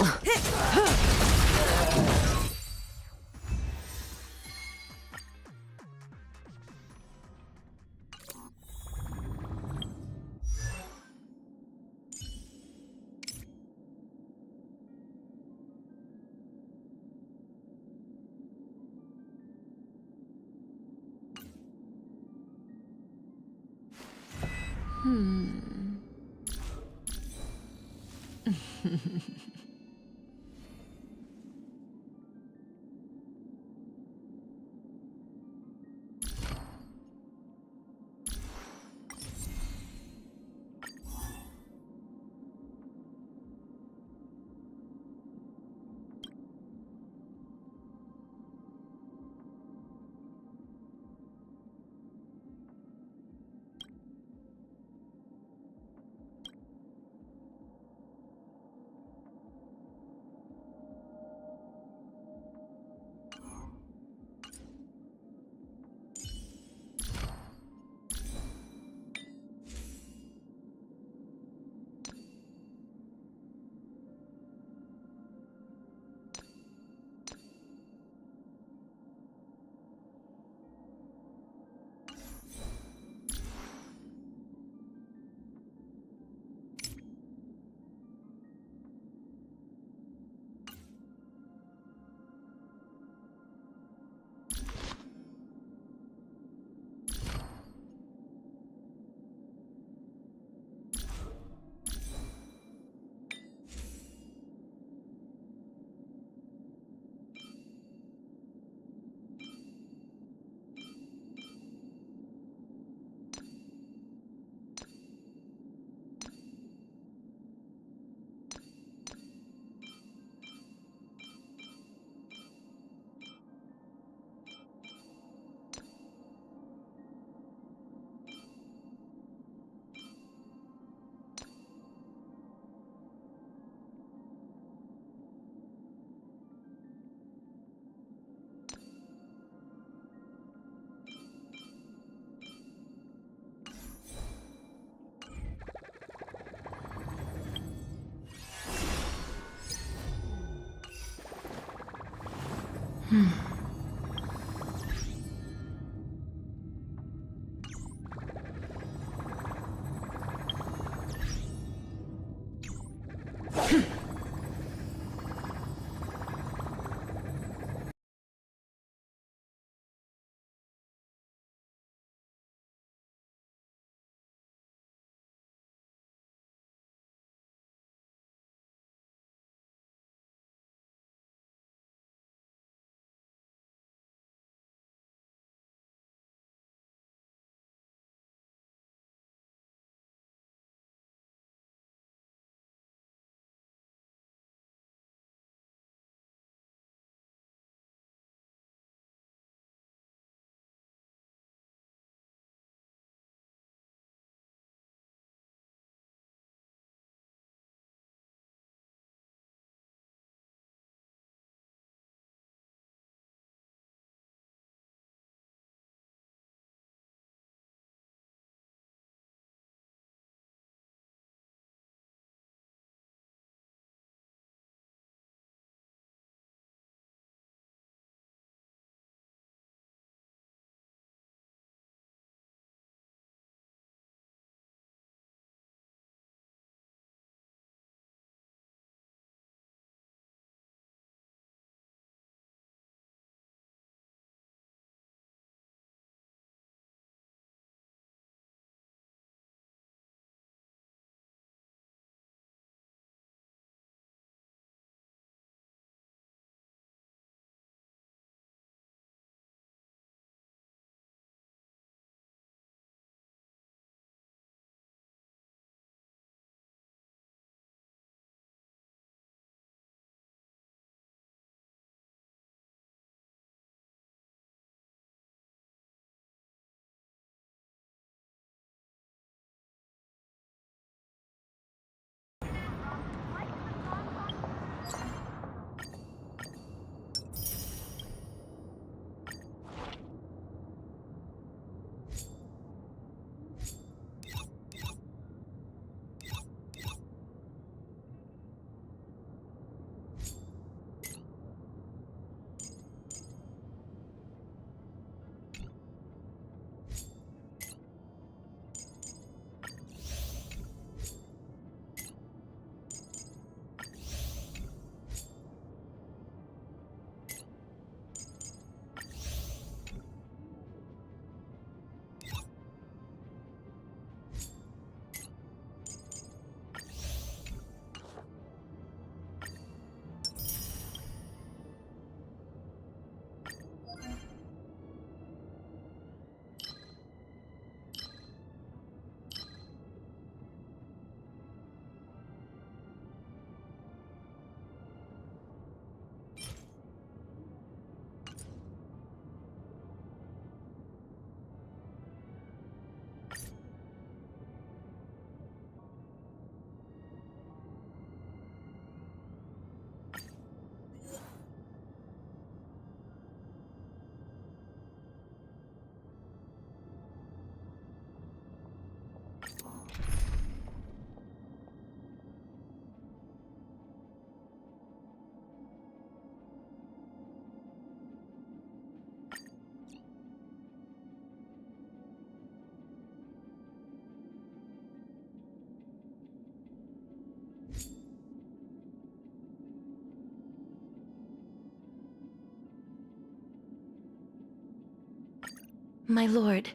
My lord,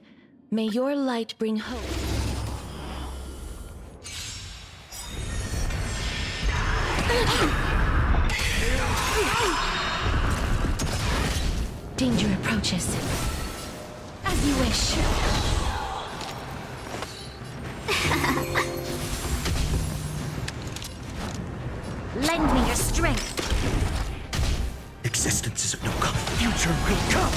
may your light bring hope. Danger approaches. As you wish. Lend me your strength. Existence is of no come. Future will come.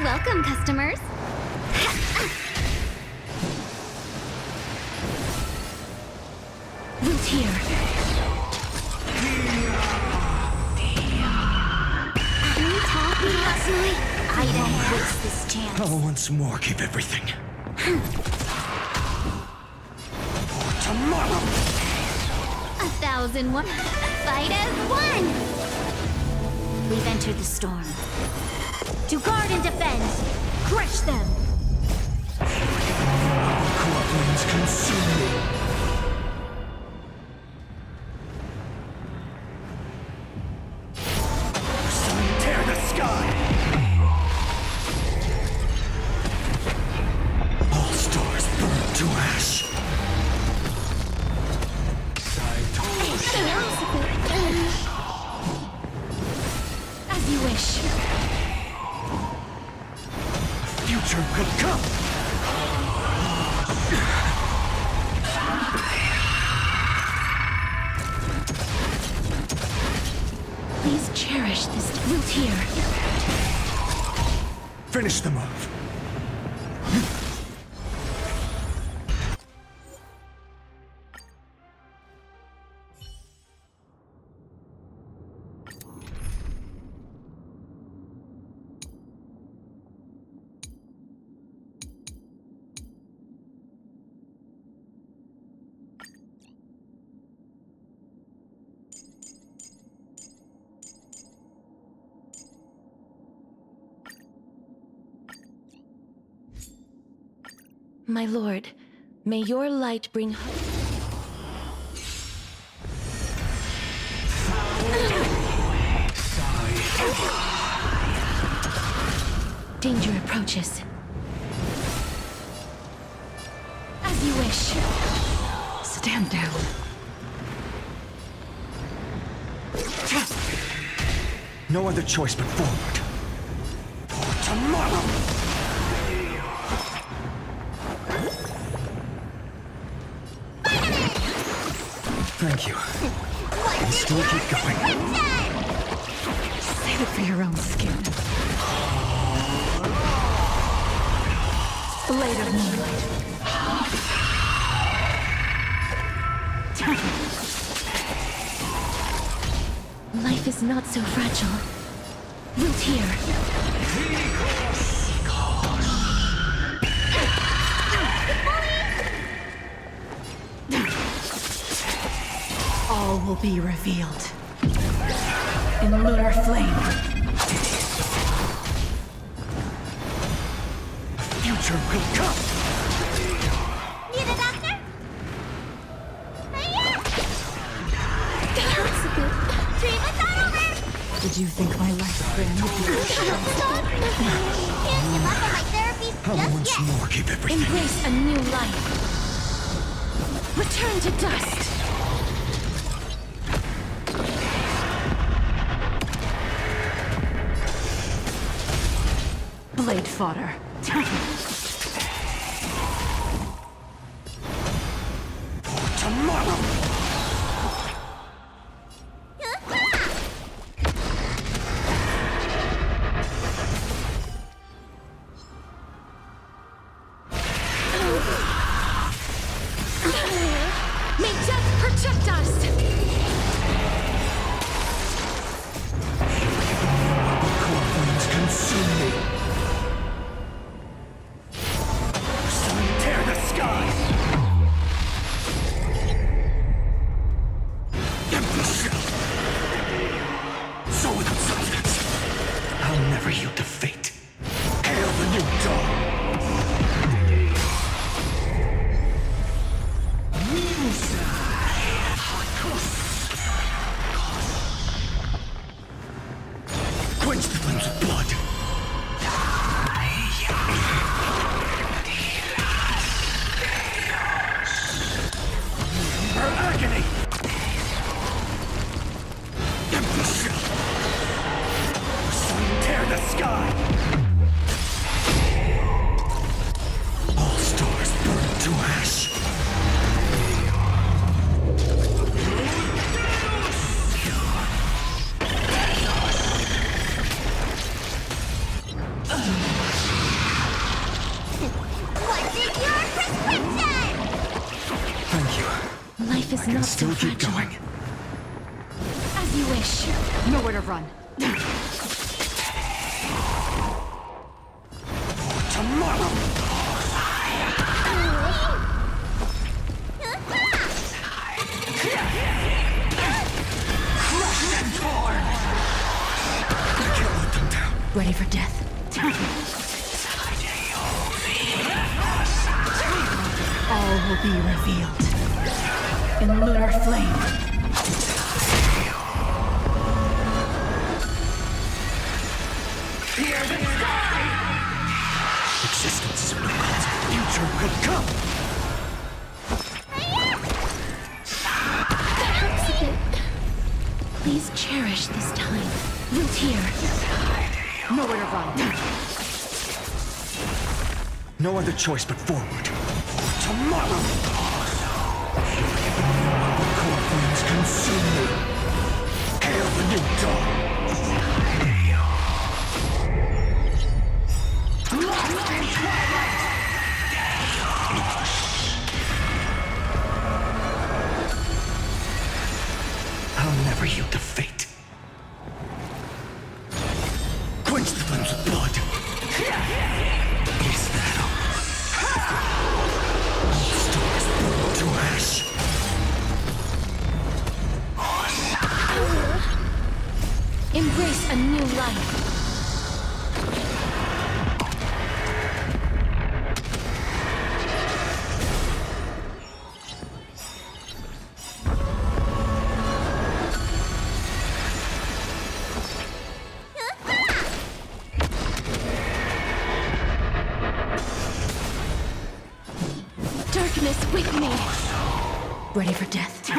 Welcome, customers. Root here. Can you talk personally? I don't waste this chance. I'll once more keep everything. For tomorrow! 1,001. Fight as one! We've entered the storm. To guard and defend! Crush them! Corrupt winds consume me. Sun, tear the sky! All stars burn to ash. As you wish. Future will come! Please cherish this root here. Finish the move. My lord, may your light bring hope. Danger approaches. As you wish. Stand down. No other choice but forward. For tomorrow! Thank you. We'll still keep going. Save it for your own skin. Blade of moonlight. Life is not so fragile. Root here. All will be revealed. In lunar flame. Future will come! Need a doctor? Treatment's not over! Did you think my life plan would be Stop! Can't give up on my therapy I'll once just yet! more keep everything. Embrace a new life. Return to dust. Blade fodder. For tomorrow! May death protect us! Corrupt winds consume me. Sun, tear the sky! Empty shell! So without substance, I'll never yield to fate. Hail the new dawn! Quench the flames of blood. Her agony. Empty shell. Soon tear the sky. All stars burn to ash. What's in your prescription? Thank you. Life is I can not still so keep fragile. going. As you wish. Nowhere to run. Tomorrow. Crushed and torn. I can't let them down. Ready for death? All will be revealed in lunar flame. Hear the sky! Existence is no consequence. Future will come. That hurts a bit. Please cherish this time. Root here. Nowhere to run. No other choice but forward. For tomorrow! The core flames consume me. Hail the new dawn! Lost in twilight! I'll never yield to fate. Quench the flames of blood. Is that all? Stars burn to ash. Embrace a new life. Darkness with me. Ready for death? That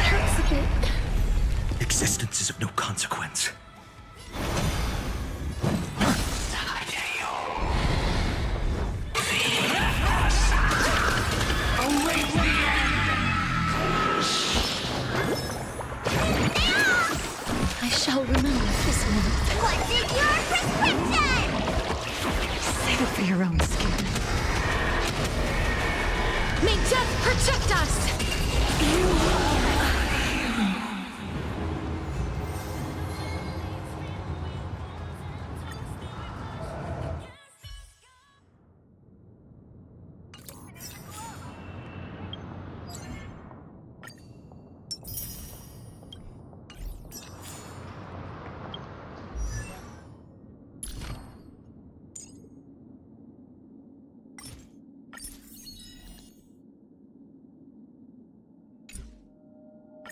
hurts a bit. Existence is of no consequence. Await the end! I shall remember this moment. What's in your prescription? Save it for your own skin. May death protect us!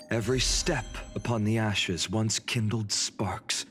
Every step upon the ashes once kindled sparks.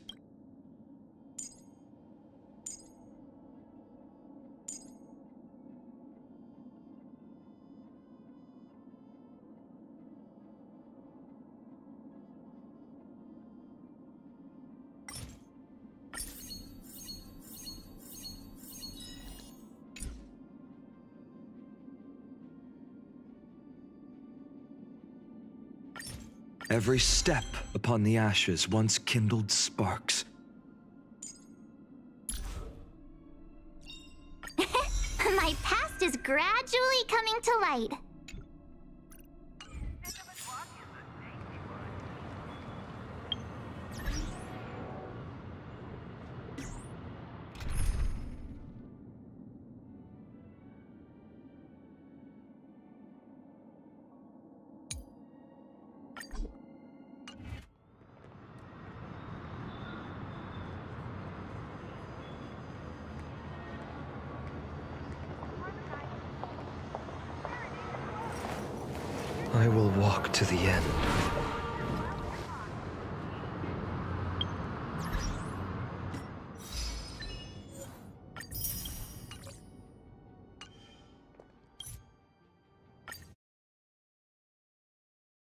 Every step upon the ashes once kindled sparks. My past is gradually coming to light. I will walk to the end with